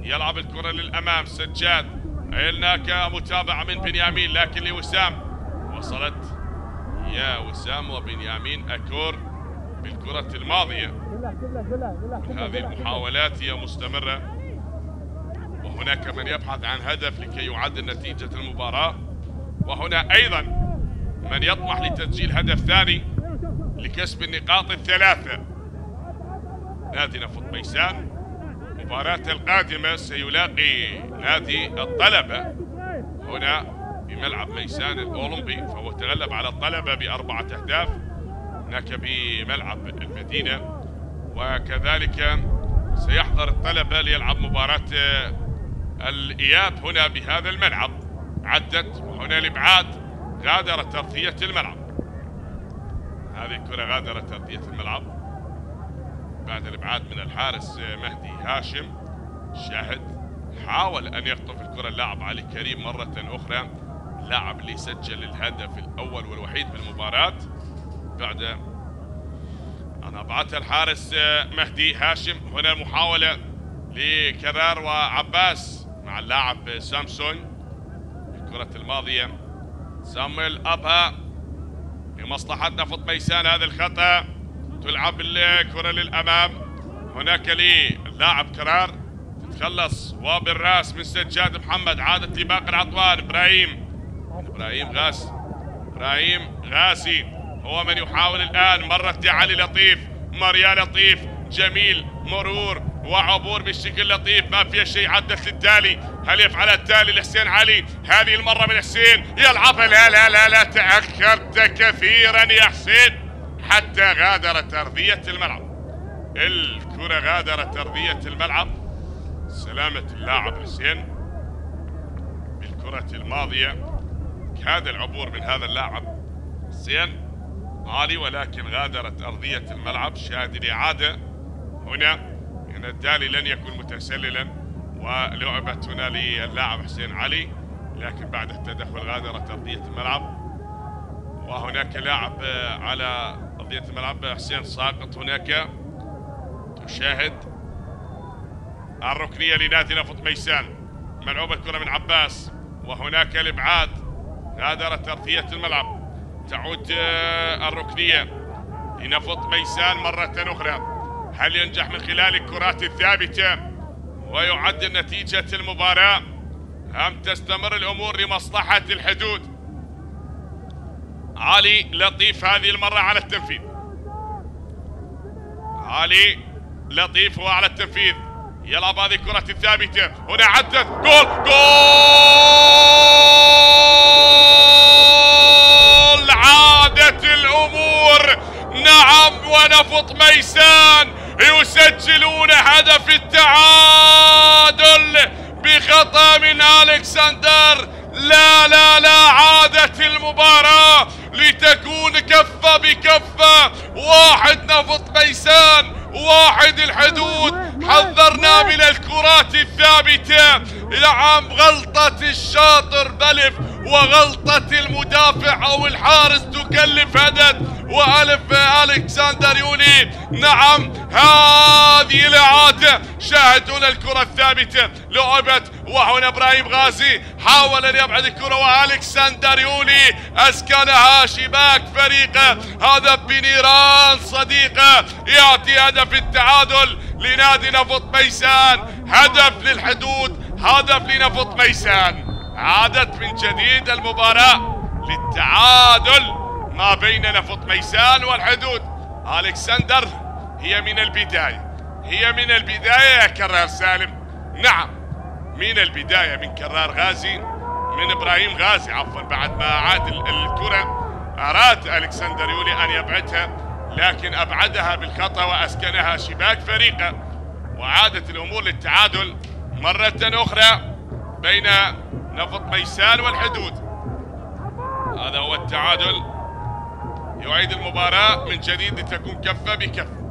يلعب الكرة للأمام. سجاد، هناك متابعة من بنيامين لكن لوسام، وصلت يا وسام وبنيامين أكور بالكرة الماضية. هذه المحاولات هي مستمرة، وهناك من يبحث عن هدف لكي يعدل نتيجة المباراة، وهنا أيضا من يطمح لتسجيل هدف ثاني لكسب النقاط الثلاثة. نادي نفط ميسان المباراة القادمة سيلاقي نادي الطلبة هنا بملعب ميسان الأولمبي، فهو تغلب على الطلبة ب4 أهداف هناك بملعب المدينة، وكذلك سيحضر الطلبة ليلعب مباراة الإياب هنا بهذا الملعب. عدت وهنا الإبعاد، غادرت أرضية الملعب. هذه الكرة غادرت أرضية الملعب بعد الإبعاد من الحارس مهدي هاشم. شاهد حاول أن يخطف الكرة اللاعب علي كريم مرة أخرى، اللاعب اللي سجل الهدف الأول والوحيد بالمباراة بعد أن أبعدها الحارس مهدي هاشم. هنا محاولة لكرار وعباس مع اللاعب سامسون. الكرة الماضية سامويل أبها لمصلحة نفط ميسان، هذا الخطأ، تلعب الكرة للأمام. هناك للاعب كرار تتخلص وبالراس من سجاد محمد، عادت لباقي العطوان. إبراهيم غازي هو من يحاول الآن، مرت علي لطيف، ماريا لطيف، جميل، مرور وعبور بشكل لطيف، ما فيها شيء. عدت للتالي، هل يفعل التالي لحسين علي؟ هذه المرة من حسين يلعبها، لا لا لا لا، تأخرت كثيرا يا حسين حتى غادرت أرضية الملعب. الكرة غادرت أرضية الملعب. سلامة اللاعب حسين بالكرة الماضية، كاد العبور من هذا اللاعب حسين علي ولكن غادرت أرضية الملعب. شاهد الإعادة هنا من التالي لن يكون متسللا، ولعبت هنا للاعب حسين علي، لكن بعد التدخل غادرت أرضية الملعب. وهناك لاعب على أرضية الملعب حسين ساقط. هناك تشاهد الركنية لنادي نفط ميسان، ملعوبة الكرة من عباس، وهناك الإبعاد، غادرت أرضية الملعب. تعود الركنية لنفط ميسان مرة أخرى. هل ينجح من خلال الكرات الثابتة ويعدل نتيجة المباراة أم تستمر الأمور لمصلحة الحدود؟ علي لطيف هذه المرة على التنفيذ. علي لطيف هو على التنفيذ، يلعب هذه الكرة الثابتة. هنا عدت، جول عادت الأمور. نعم، ونفط ميسان يسجلون هدف التعادل بخطأ من ألكسندر. لا لا لا، عادت المباراة لتكون كفة بكفة. واحد نفط ميسان، واحد الحدود. حذرنا من الكرات الثابتة. نعم، غلطة الشاطر بلف وغلطة المدافع أو الحارس تكلف هدف، وألف ألكسندر يوني. نعم، هذه الإعادة. شاهدون الكرة الثابتة لعبت، وهنا إبراهيم غازي حاول أن يبعد الكرة، وألكسندر يوني أسكنها شباك فريقه. هدف بنيران صديقه يأتي هدف التعادل لنادي نفط ميسان. هدف للحدود، هدف لنفط ميسان. عادت من جديد المباراة للتعادل ما بين نفط ميسان والحدود. ألكسندر هي من البداية، هي من البداية يا كرار سالم. نعم، من البداية، من كرار غازي، من إبراهيم غازي عفوا. بعد ما عاد الكرة أراد ألكسندر يولي أن يبعدها، لكن أبعدها بالخطأ وأسكنها شباك فريقه. وعادت الأمور للتعادل مرة أخرى بين نفط ميسان والحدود. هذا هو التعادل، يعيد المباراة من جديد لتكون كفة بكفة.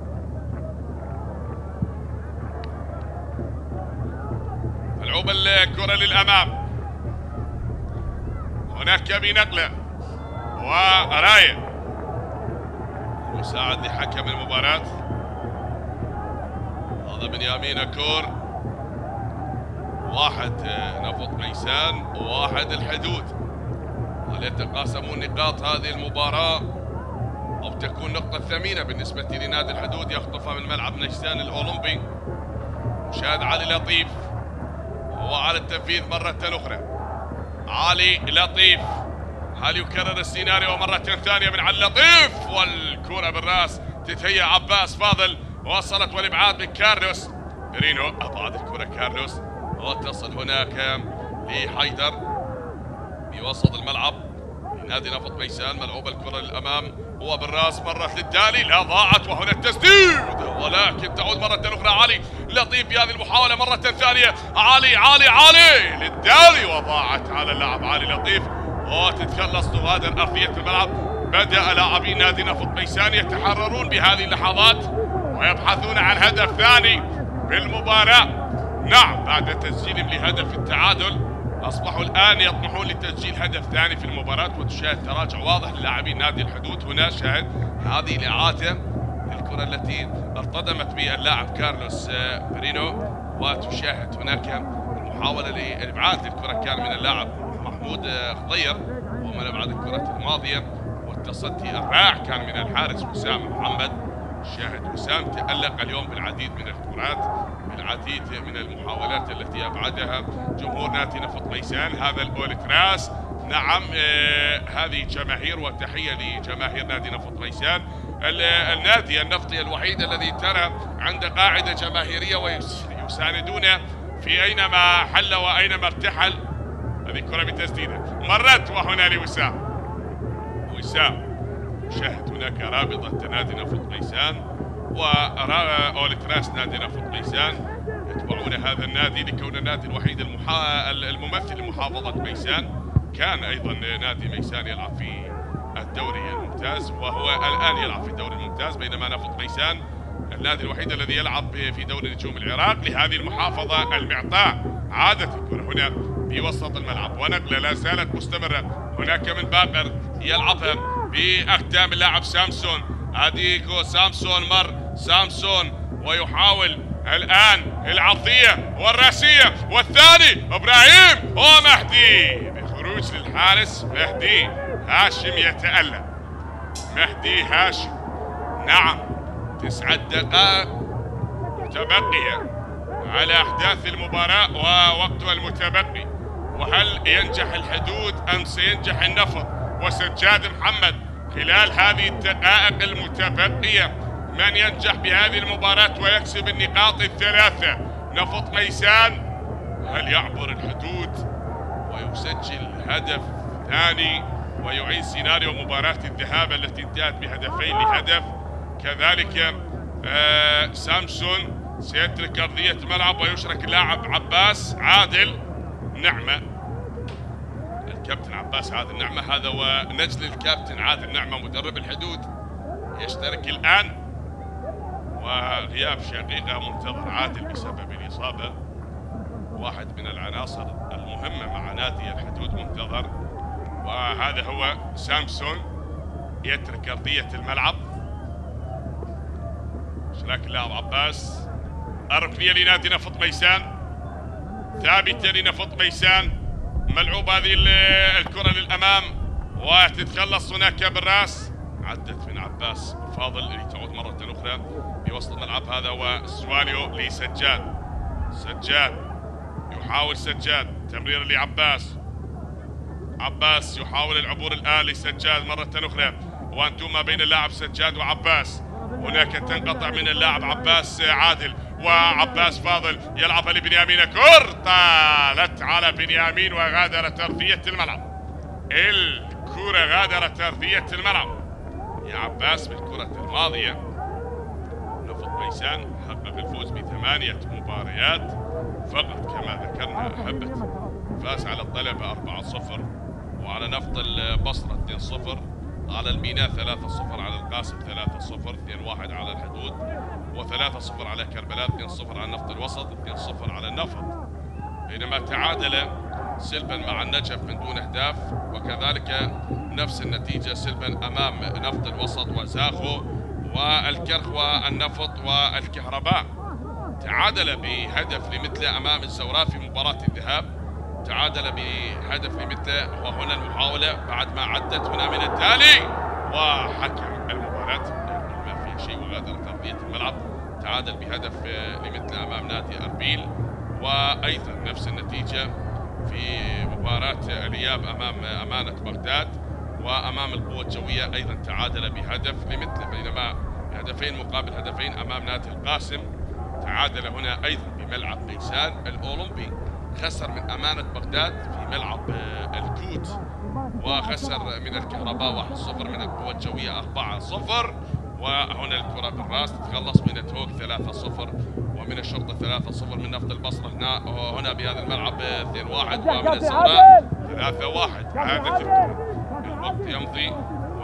ملعوب الكرة للأمام، هناك بنقلة وراية، مساعد لحكم المباراة هذا بنيامين كور. واحد نفط ميسان وواحد الحدود. هل يتقاسمون نقاط هذه المباراة أو تكون نقطة ثمينة بالنسبة لنادي الحدود يخطفها من ملعب نجسان الأولمبي؟ مشاهد علي لطيف هو على التنفيذ مرة أخرى. علي لطيف، هل يكرر السيناريو مرة ثانية من علي لطيف؟ والكرة بالراس تتهيأ عباس فاضل، وصلت والإبعاد من كارلوس برينو. أبعد الكرة كارلوس وتصل هناك لحيدر بوسط الملعب نادي نفط ميسان. ملعوب الكرة للأمام وبالراس مرت للدالي، لا ضاعت، وهنا التسديد، ولكن تعود مرة أخرى علي لطيف بهذه المحاولة مرة ثانية. علي للدالي، وضاعت على اللاعب علي لطيف، وتتخلص تغادر أرضية الملعب بدأ لاعبي نادي نفط ميسان يتحررون بهذه اللحظات ويبحثون عن هدف ثاني في المباراة. نعم، بعد تسجيلهم لهدف التعادل أصبحوا الآن يطمحون لتسجيل هدف ثاني في المباراة، وتشاهد تراجع واضح للاعبين نادي الحدود. هنا شاهد هذه الإعادة للكرة التي ارتدمت بها اللاعب كارلوس برينو، وتشاهد هناك المحاولة لإبعاد الكرة كان من اللاعب محمود خضير ومن أبعاد الكرة الماضية، والتصدي الرائع كان من الحارس وسام محمد. شاهد وسام تألق اليوم بالعديد من الكرات، بالعديد من المحاولات التي أبعدها جمهور نادي نفط ميسان. هذا الأولتراس، نعم هذه جماهير، وتحية لجماهير نادي نفط ميسان، النادي النفطي الوحيد الذي ترى عنده قاعدة جماهيرية ويساندونه في أينما حل وأينما ارتحل. هذه كرة بتسديدة مرت، وهنا لوسام. وسام شاهد هناك رابطة نادي نفط ميسان وأولتراس نادي نفط ميسان يتبعون هذا النادي لكون النادي الوحيد الممثل لمحافظة ميسان. كان أيضا نادي ميسان يلعب في الدوري الممتاز، وهو الآن يلعب في الدوري الممتاز، بينما نفط ميسان النادي الوحيد الذي يلعب في دوري نجوم العراق لهذه المحافظة المعطاء. عادت الكرة هنا في وسط الملعب، ونقلة لا زالت مستمرة. هناك من باقر يلعبها بأقدام اللاعب سامسون، أديكو سامسون مر سامسون ويحاول الآن العطية والراسية، والثاني إبراهيم ومهدي بخروج للحارس مهدي هاشم يتألم. مهدي هاشم، نعم 9 دقائق متبقية على أحداث المباراة ووقتها المتبقي، وهل ينجح الحدود أم سينجح النفط وسجاد محمد خلال هذه الدقائق المتبقية؟ من ينجح بهذه المباراة ويكسب النقاط الثلاثة؟ نفط ميسان هل يعبر الحدود ويسجل هدف ثاني ويعيد سيناريو مباراة الذهاب التي انتهت بهدفين لهدف؟ كذلك سامسون سيترك أرضية الملعب ويشرك اللاعب عباس عادل نعمة، الكابتن عباس عادل نعمة، هذا ونجل الكابتن عادل نعمة مدرب الحدود يشترك الآن، وغياب شقيقه منتظر عادل بسبب الإصابة. واحد من العناصر المهمة مع نادي الحدود منتظر، وهذا هو سامسون يترك أرضية الملعب. اشتراك اللاعب عباس، الركنية لنادي نفط ميسان ثابتة لنفط ميسان، ملعوب هذه الكرة للأمام وتتخلص هناك بالراس، عدت من عباس فاضل لتعود مرة أخرى بوسط الملعب. هذا والسواليو لسجاد، سجاد يحاول سجاد تمرير لعباس، عباس يحاول العبور الآن لسجاد مرة أخرى، وأنتم ما بين اللاعب سجاد وعباس، هناك تنقطع من اللاعب عباس عادل، وعباس فاضل يلعبها لبنيامين، كرة طالت على بنيامين وغادرت أرضية الملعب. الكرة غادرت أرضية الملعب يا عباس. بالكرة الماضية نفط ميسان حقق الفوز ب8 مباريات فقط كما ذكرنا أحبة، فاز على الطلبة 4-0 وعلى نفط البصرة 2-0، على الميناء 3-0، على القاسم 3-0، 2-1 على الحدود، و3-0 على كربلاء، 2-0 على نفط الوسط، 2-0 على النفط. بينما تعادل سلبا مع النجف من دون اهداف، وكذلك نفس النتيجة سلبا امام نفط الوسط وزاخو والكرخ والنفط والكهرباء. تعادل بهدف لمثله امام الزوراء في مباراة الذهاب، تعادل بهدف لمثله، وهنا المحاولة بعد ما عدت هنا من التالي وحكم المباراة ما فيها شيء وغادرت أرضية الملعب. تعادل بهدف لمثله أمام نادي أربيل، وأيضا نفس النتيجة في مباراة الإياب أمام أمانة بغداد، وأمام القوة الجوية أيضا تعادل بهدف لمثله، بينما بهدفين مقابل هدفين أمام نادي القاسم. تعادل هنا أيضا بملعب ميسان الأولمبي، خسر من أمانة بغداد في ملعب الكوت، وخسر من الكهرباء 1-0، من القوة الجوية 4-0، وهنا الكرة بالراس تتخلص من التوك 3-0، ومن الشرطة 3-0، من نفط البصرة هنا بهذا الملعب 2-1، ومن الزوراء 3-1. عادت الكرة، الوقت يمضي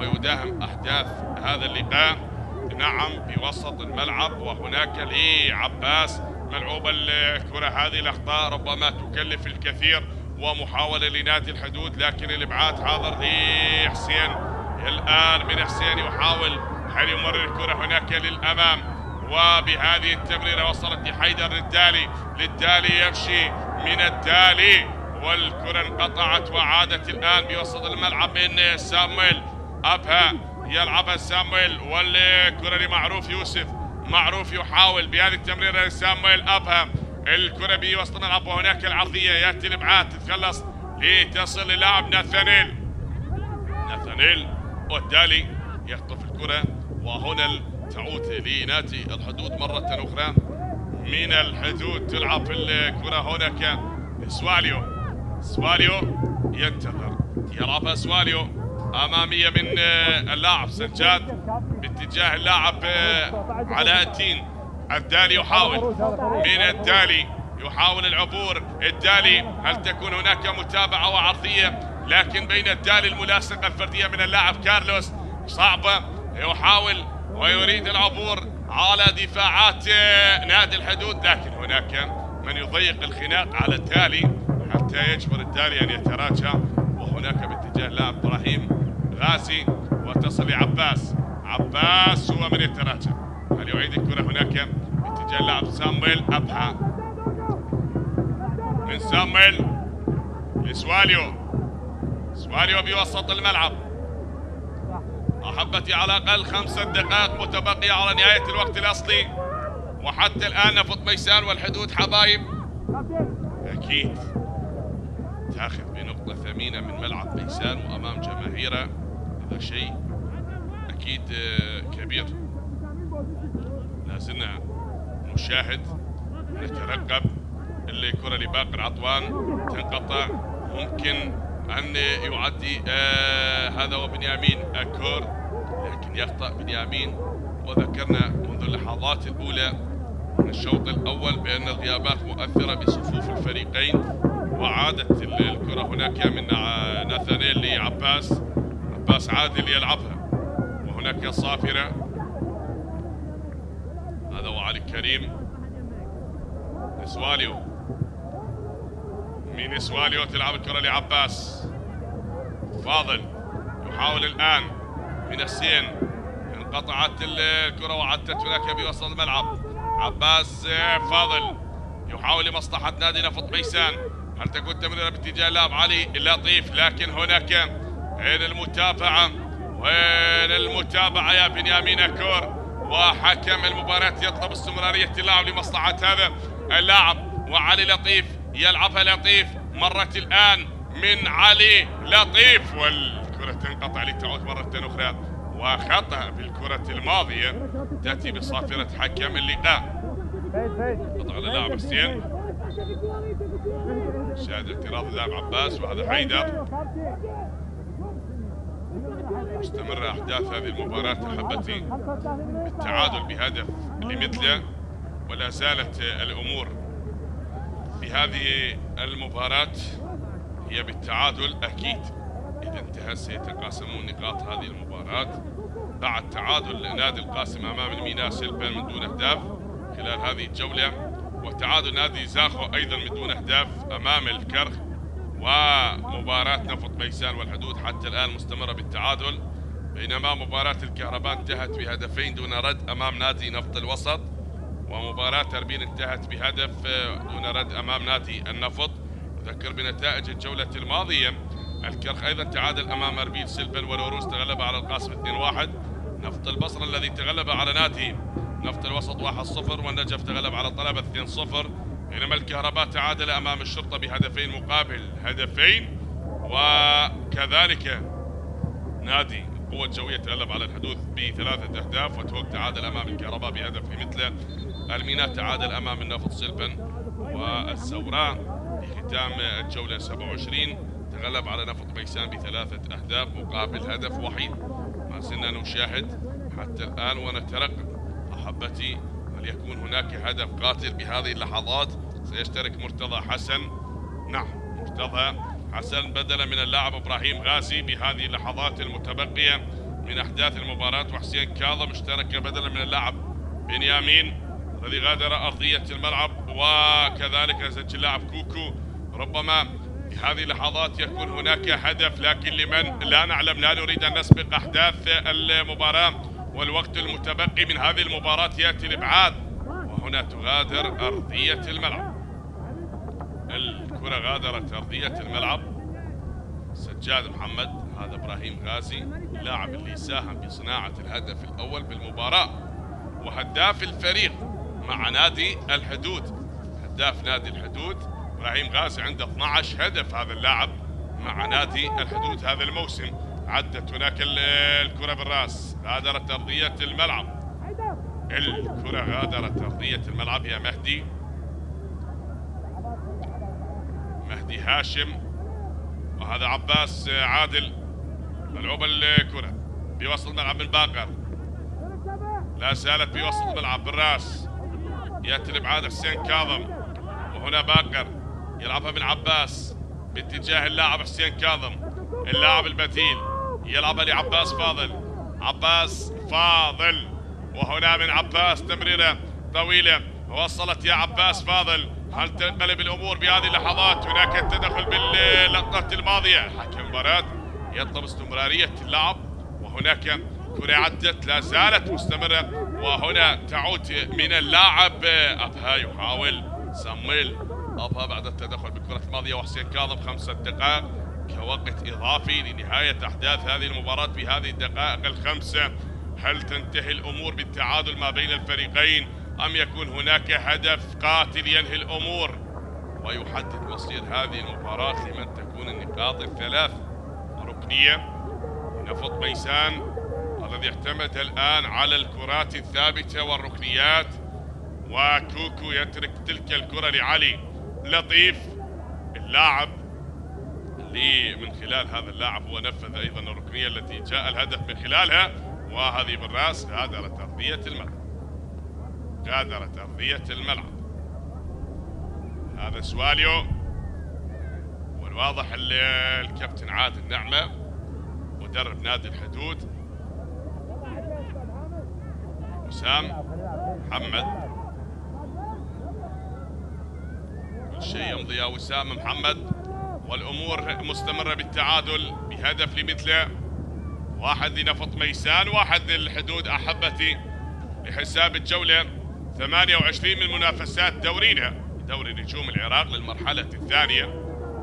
ويداهم أحداث هذا اللقاء. نعم بوسط الملعب، وهناك لعباس ملعوب الكرة. هذه الأخطاء ربما تكلف الكثير، ومحاولة لنادي الحدود، لكن الإبعاد حاضر لحسين. الآن من حسين يحاول هل يمرر الكرة هناك للأمام، وبهذه التمريرة وصلت لحيدر للدالي يمشي من الدالي، والكرة انقطعت وعادت الآن بوسط الملعب من سامويل أبها. يلعبها سامويل والكرة لمعروف يوسف. معروف يحاول بهذه التمريرة لسامويل أبها، الكرة بوسط الملعب وهناك العرضية. يأتي الإبعاد تتخلص لتصل للاعب ناثانيل والدالي يخطف الكرة، وهنا تعود لنادي الحدود مرة أخرى. من الحدود تلعب الكرة هناك سواليو ينتظر، يلعبها سواليو أمامية من اللاعب سجاد باتجاه اللاعب علاء الدين. الدالي يحاول من الدالي يحاول العبور. الدالي هل تكون هناك متابعة وعرضية، لكن بين الدالي الملاصقة الفردية من اللاعب كارلوس صعبة. يحاول ويريد العبور على دفاعات نادي الحدود، لكن هناك من يضيق الخناق على الدالي حتى يجبر الدالي أن يتراجع. وهناك باتجاه اللاعب إبراهيم غازي وتصل لعباس. عباس هو من يتراجع. هل يعيد الكرة هناك باتجاه اللاعب سامويل أبها. من سامويل لسواليو بوسط الملعب. أحبتي على الأقل 5 دقائق متبقية على نهاية الوقت الأصلي، وحتى الآن نفط ميسان والحدود حبايب أكيد تاخذ بنقطة ثمينة من ملعب ميسان وأمام جماهيره. هذا شيء أكيد كبير. لازلنا نشاهد نترقب. الكرة لباقر عطوان تنقطع، ممكن أن يعدي هذا وبنيامين أكور، لكن يخطأ بنيامين. وذكرنا منذ اللحظات الأولى من الشوط الأول بأن الغيابات مؤثرة بصفوف الفريقين، وعادت الكرة هناك من ناثانيل لعباس. عباس عادل يلعبها، وهناك صافرة. هذا وعلي كريم. سواليو تلعب الكرة لعباس. فاضل يحاول الآن من حسين، انقطعت الكرة وعدت هناك بوسط الملعب. عباس فاضل يحاول لمصلحة نادي نفط ميسان. هل تكون تمريرة باتجاه اللاعب علي اللطيف، لكن هناك المتابعة يا بنيامين أكور، وحكم المباراة يطلب استمرارية اللاعب لمصلحة هذا اللاعب. وعلي لطيف يلعبها لطيف، مرت الآن من علي لطيف، والكرة تنقطع لتعود مرة أخرى. وخطأ بالكرة الماضية تأتي بصافرة حكم اللقاء. قطع اللاعب حسين، شاهد اعتراض اللاعب عباس، وهذا حيدر. مستمرة أحداث هذه المباراة أحبتي بالتعادل بهدف لمثله، ولا زالت الأمور بهذه المباراة هي بالتعادل. أكيد إذا انتهى سيتقاسمون نقاط هذه المباراة بعد تعادل نادي القاسم أمام الميناء سلبا من دون أهداف خلال هذه الجولة، وتعادل نادي زاخو أيضا من دون أهداف أمام الكرخ، ومباراة نفط ميسان والحدود حتى الآن مستمرة بالتعادل، بينما مباراة الكهرباء انتهت بهدفين دون رد أمام نادي نفط الوسط، ومباراة أربيل انتهت بهدف دون رد أمام نادي النفط. أذكر بنتائج الجولة الماضية، الكرخ أيضا تعادل أمام أربيل سلبا، والوروس تغلب على القاسم 2-1، نفط البصرة الذي تغلب على نادي نفط الوسط 1-0، والنجف تغلب على طلبة 2-0، بينما الكهرباء تعادل أمام الشرطة بهدفين مقابل هدفين، وكذلك نادي القوة الجوية تغلب على الحدود ب3 أهداف، وتوك تعادل أمام الكهرباء بهدف مثله، الميناء تعادل أمام النفط سلبا، والزوراء في ختام الجولة 27 تغلب على نفط ميسان ب3 أهداف مقابل هدف وحيد. ما زلنا نشاهد حتى الآن ونترقب أحبتي هل يكون هناك هدف قاتل بهذه اللحظات. سيشترك مرتضى حسن، نعم مرتضى حسن بدلا من اللاعب إبراهيم غازي بهذه اللحظات المتبقية من أحداث المباراة، وحسين كاظم اشترك بدلا من اللاعب بنيامين الذي غادر أرضية الملعب، وكذلك سجل اللاعب كوكو. ربما في هذه اللحظات يكون هناك هدف، لكن لمن لا نعلم، لا نريد أن نسبق أحداث المباراة والوقت المتبقي من هذه المباراة يأتي الإبعاد، وهنا تغادر أرضية الملعب. الكرة غادرت أرضية الملعب. سجاد محمد، هذا إبراهيم غازي اللاعب اللي ساهم بصناعة الهدف الأول بالمباراة وهداف الفريق مع نادي الحدود. هداف نادي الحدود إبراهيم غازي عنده 12 هدف هذا اللاعب مع نادي الحدود هذا الموسم. عدت هناك الكرة بالراس، غادرت أرضية الملعب. الكرة غادرت أرضية الملعب يا مهدي هاشم، وهذا عباس عادل. ملعوب الكرة بوسط الملعب من باقر، لا زالت بوسط الملعب بالراس. يأتي الإبعاد حسين كاظم، وهنا باقر يلعبها من عباس باتجاه اللاعب حسين كاظم. اللاعب البديل يلعبها لعباس فاضل. عباس فاضل، وهنا من عباس تمريرة طويلة وصلت يا عباس فاضل. هل تنقلب الأمور بهذه اللحظات؟ هناك التدخل باللقطة الماضية. حكم المباراة يطلب استمرارية اللعب، وهناك كرة عدت لا زالت مستمرة، وهنا تعود من اللاعب أبها. يحاول سميل أبها بعد التدخل بالكرة الماضية، وحسين كاظم 5 دقائق كوقت إضافي لنهاية أحداث هذه المباراة بهذه الدقائق الخمسة. هل تنتهي الأمور بالتعادل ما بين الفريقين، أم يكون هناك هدف قاتل ينهي الأمور ويحدد مصير هذه المباراة لمن تكون النقاط الثلاث؟ ركنية نفط ميسان الذي اعتمد الآن على الكرات الثابتة والركنيات، وكوكو يترك تلك الكرة لعلي لطيف اللاعب اللي من خلال هذا اللاعب هو نفذ أيضا الركنية التي جاء الهدف من خلالها. وهذه بالراس غادرت أرضية الملعب، غادرت أرضية الملعب. هذا سواليو، والواضح الكابتن عادل نعمة مدرب نادي الحدود. وسام محمد، كل شيء يمضي يا وسام محمد، والأمور مستمرة بالتعادل بهدف لمثله. 1 لنفط ميسان، 1 للحدود أحبتي، لحساب الجولة 28 من منافسات دورينا دوري نجوم العراق للمرحلة الثانية.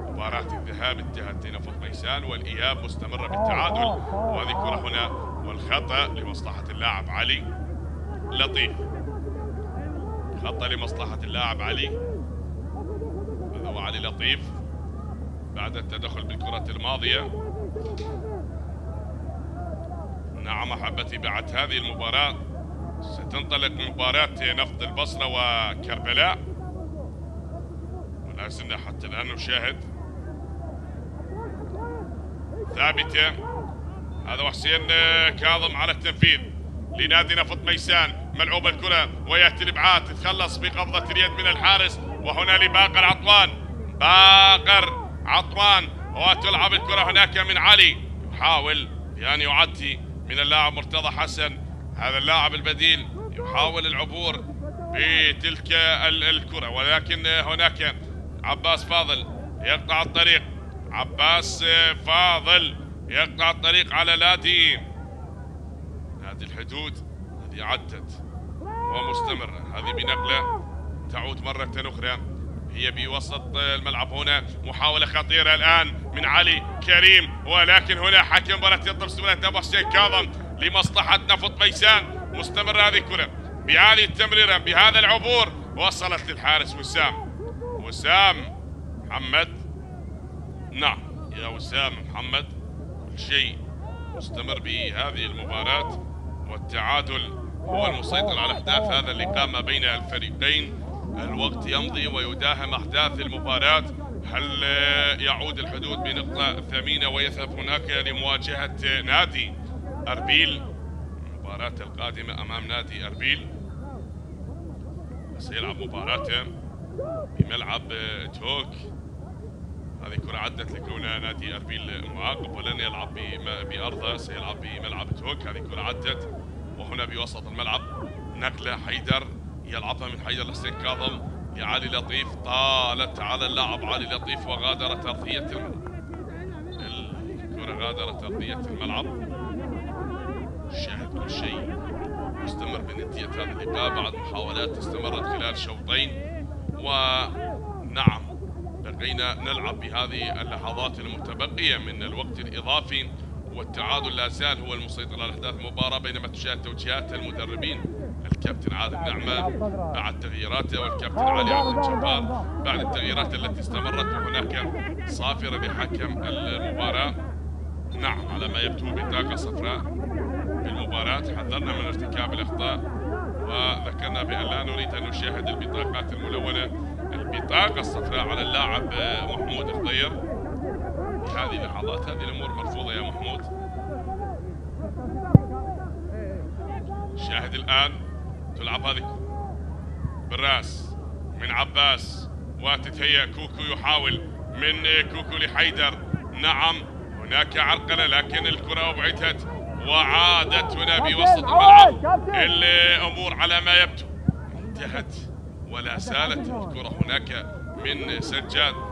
مباراة الذهاب انتهت لنفط ميسان، والإياب مستمرة بالتعادل. وهذه كرة هنا والخطأ لمصلحة اللاعب علي لطيف، خطأ لمصلحة اللاعب علي. هذا هو علي لطيف بعد التدخل بالكرة الماضية. نعم أحبتي، بعد هذه المباراة ستنطلق مباراة نفط البصرة وكربلاء، ولا زلنا حتى الآن نشاهد ثابتة. هذا وحسين كاظم على التنفيذ لنادي نفط ميسان. ملعوب الكرة ويأتي الإبعاد، تتخلص بقبضة اليد من الحارس، وهنا لباقر عطوان. باقر عطوان، وتلعب الكرة هناك من علي، يحاول بأن يعدي من اللاعب مرتضى حسن. هذا اللاعب البديل يحاول العبور بتلك الكرة، ولكن هناك عباس فاضل يقطع الطريق. عباس فاضل يقطع الطريق على نادي الحدود. هذه عدت ومستمرة، هذه بنقلة تعود مرة أخرى، هي بوسط الملعب. هنا محاولة خطيرة الآن من علي كريم، ولكن هنا حكم مباراة يطلب استمرارية أبو حسين كاظم لمصلحة نفط ميسان. مستمرة هذه الكرة بهذه التمريرة بهذا العبور، وصلت للحارس وسام محمد. نعم يا وسام محمد، كل شيء مستمر بهذه المباراة، والتعادل هو المسيطر على أحداث هذا اللقاء ما بين الفريقين. الوقت يمضي ويداهم أحداث المباراة. هل يعود الحدود بنقطة ثمينة ويذهب هناك لمواجهة نادي أربيل؟ المباراة القادمة أمام نادي أربيل، سيلعب مباراته بملعب توك. هذه كرة عدت لكون نادي أربيل معاقب ولن يلعب بأرضه، سيلعب بملعب توك. هذه كرة عدت وهنا بوسط الملعب نقلة حيدر يلعبها من حيدر لحسين كاظم لعلي لطيف، طالت على اللاعب علي لطيف وغادرت أرضية الكرة، غادرت أرضية الملعب. شاهد كل شيء يستمر بندية هذا اللقاء بعد محاولات استمرت خلال شوطين، ونعم بقينا نلعب بهذه اللحظات المتبقية من الوقت الإضافي، والتعادل لا زال هو المسيطر على أحداث المباراة، بينما تشاهد توجيهات المدربين الكابتن عادل نعمة بعد تغييراته والكابتن علي عبد الجبار بعد التغييرات التي استمرت، وهناك صافرة لحكم المباراة. نعم على ما يبدو بطاقة صفراء بالمباراة، حذرنا من ارتكاب الأخطاء وذكرنا بأن لا نريد أن نشاهد البطاقات الملونة. البطاقة الصفراء على اللاعب محمود خضير في هذه اللحظات، هذه الأمور مرفوضة يا محمود. شاهد الآن تلعب هذه بالراس من عباس وتتهيأ كوكو، يحاول من كوكو لحيدر. نعم هناك عرقلة لكن الكرة أبعدت وعادت هنا بوسط الملعب. الأمور على ما يبدو انتهت ولا زالت الكرة هناك من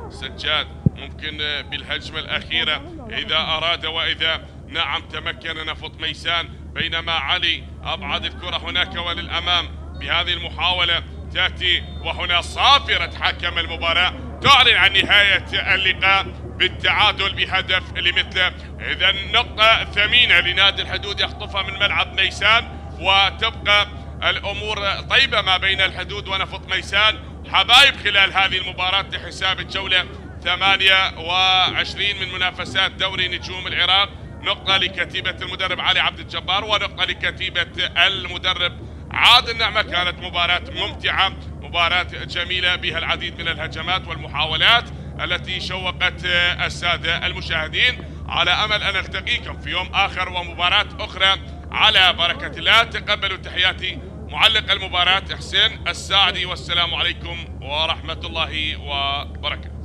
سجاد ممكن بالهجمة الأخيرة إذا أراد وإذا نعم تمكن نفط ميسان، بينما علي أبعد الكرة هناك وللأمام. بهذه المحاولة تأتي وهنا صافرة حكم المباراة تعلن عن نهاية اللقاء بالتعادل بهدف لمثله. إذا نقطة ثمينة لنادي الحدود يخطفها من ملعب ميسان، وتبقى الأمور طيبة ما بين الحدود ونفط ميسان حبايب خلال هذه المباراة لحساب الجولة 28 من منافسات دوري نجوم العراق. نقطة لكتيبة المدرب علي عبد الجبار ونقطة لكتيبة المدرب عادل نعمة. كانت مباراة ممتعة، مباراة جميلة بها العديد من الهجمات والمحاولات التي شوقت السادة المشاهدين. على أمل أن نلتقيكم في يوم آخر ومباراة أخرى على بركة الله. تقبلوا تحياتي معلق المباراة حسين الساعدي، والسلام عليكم ورحمة الله وبركاته.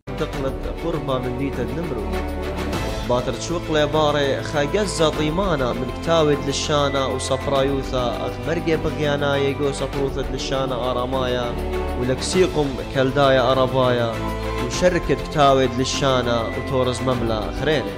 انتقلت قربة من ديتا النمرود باتر تشوق لباري خاقزة ضيمانة من كتاود للشانة وصفرايوثا أغمرقة بغيانا يقو صفروثة للشانة آرامايا ولكسيقم كالدايا أرابايا وشركة كتاود للشانة وتورز مملا خرينة.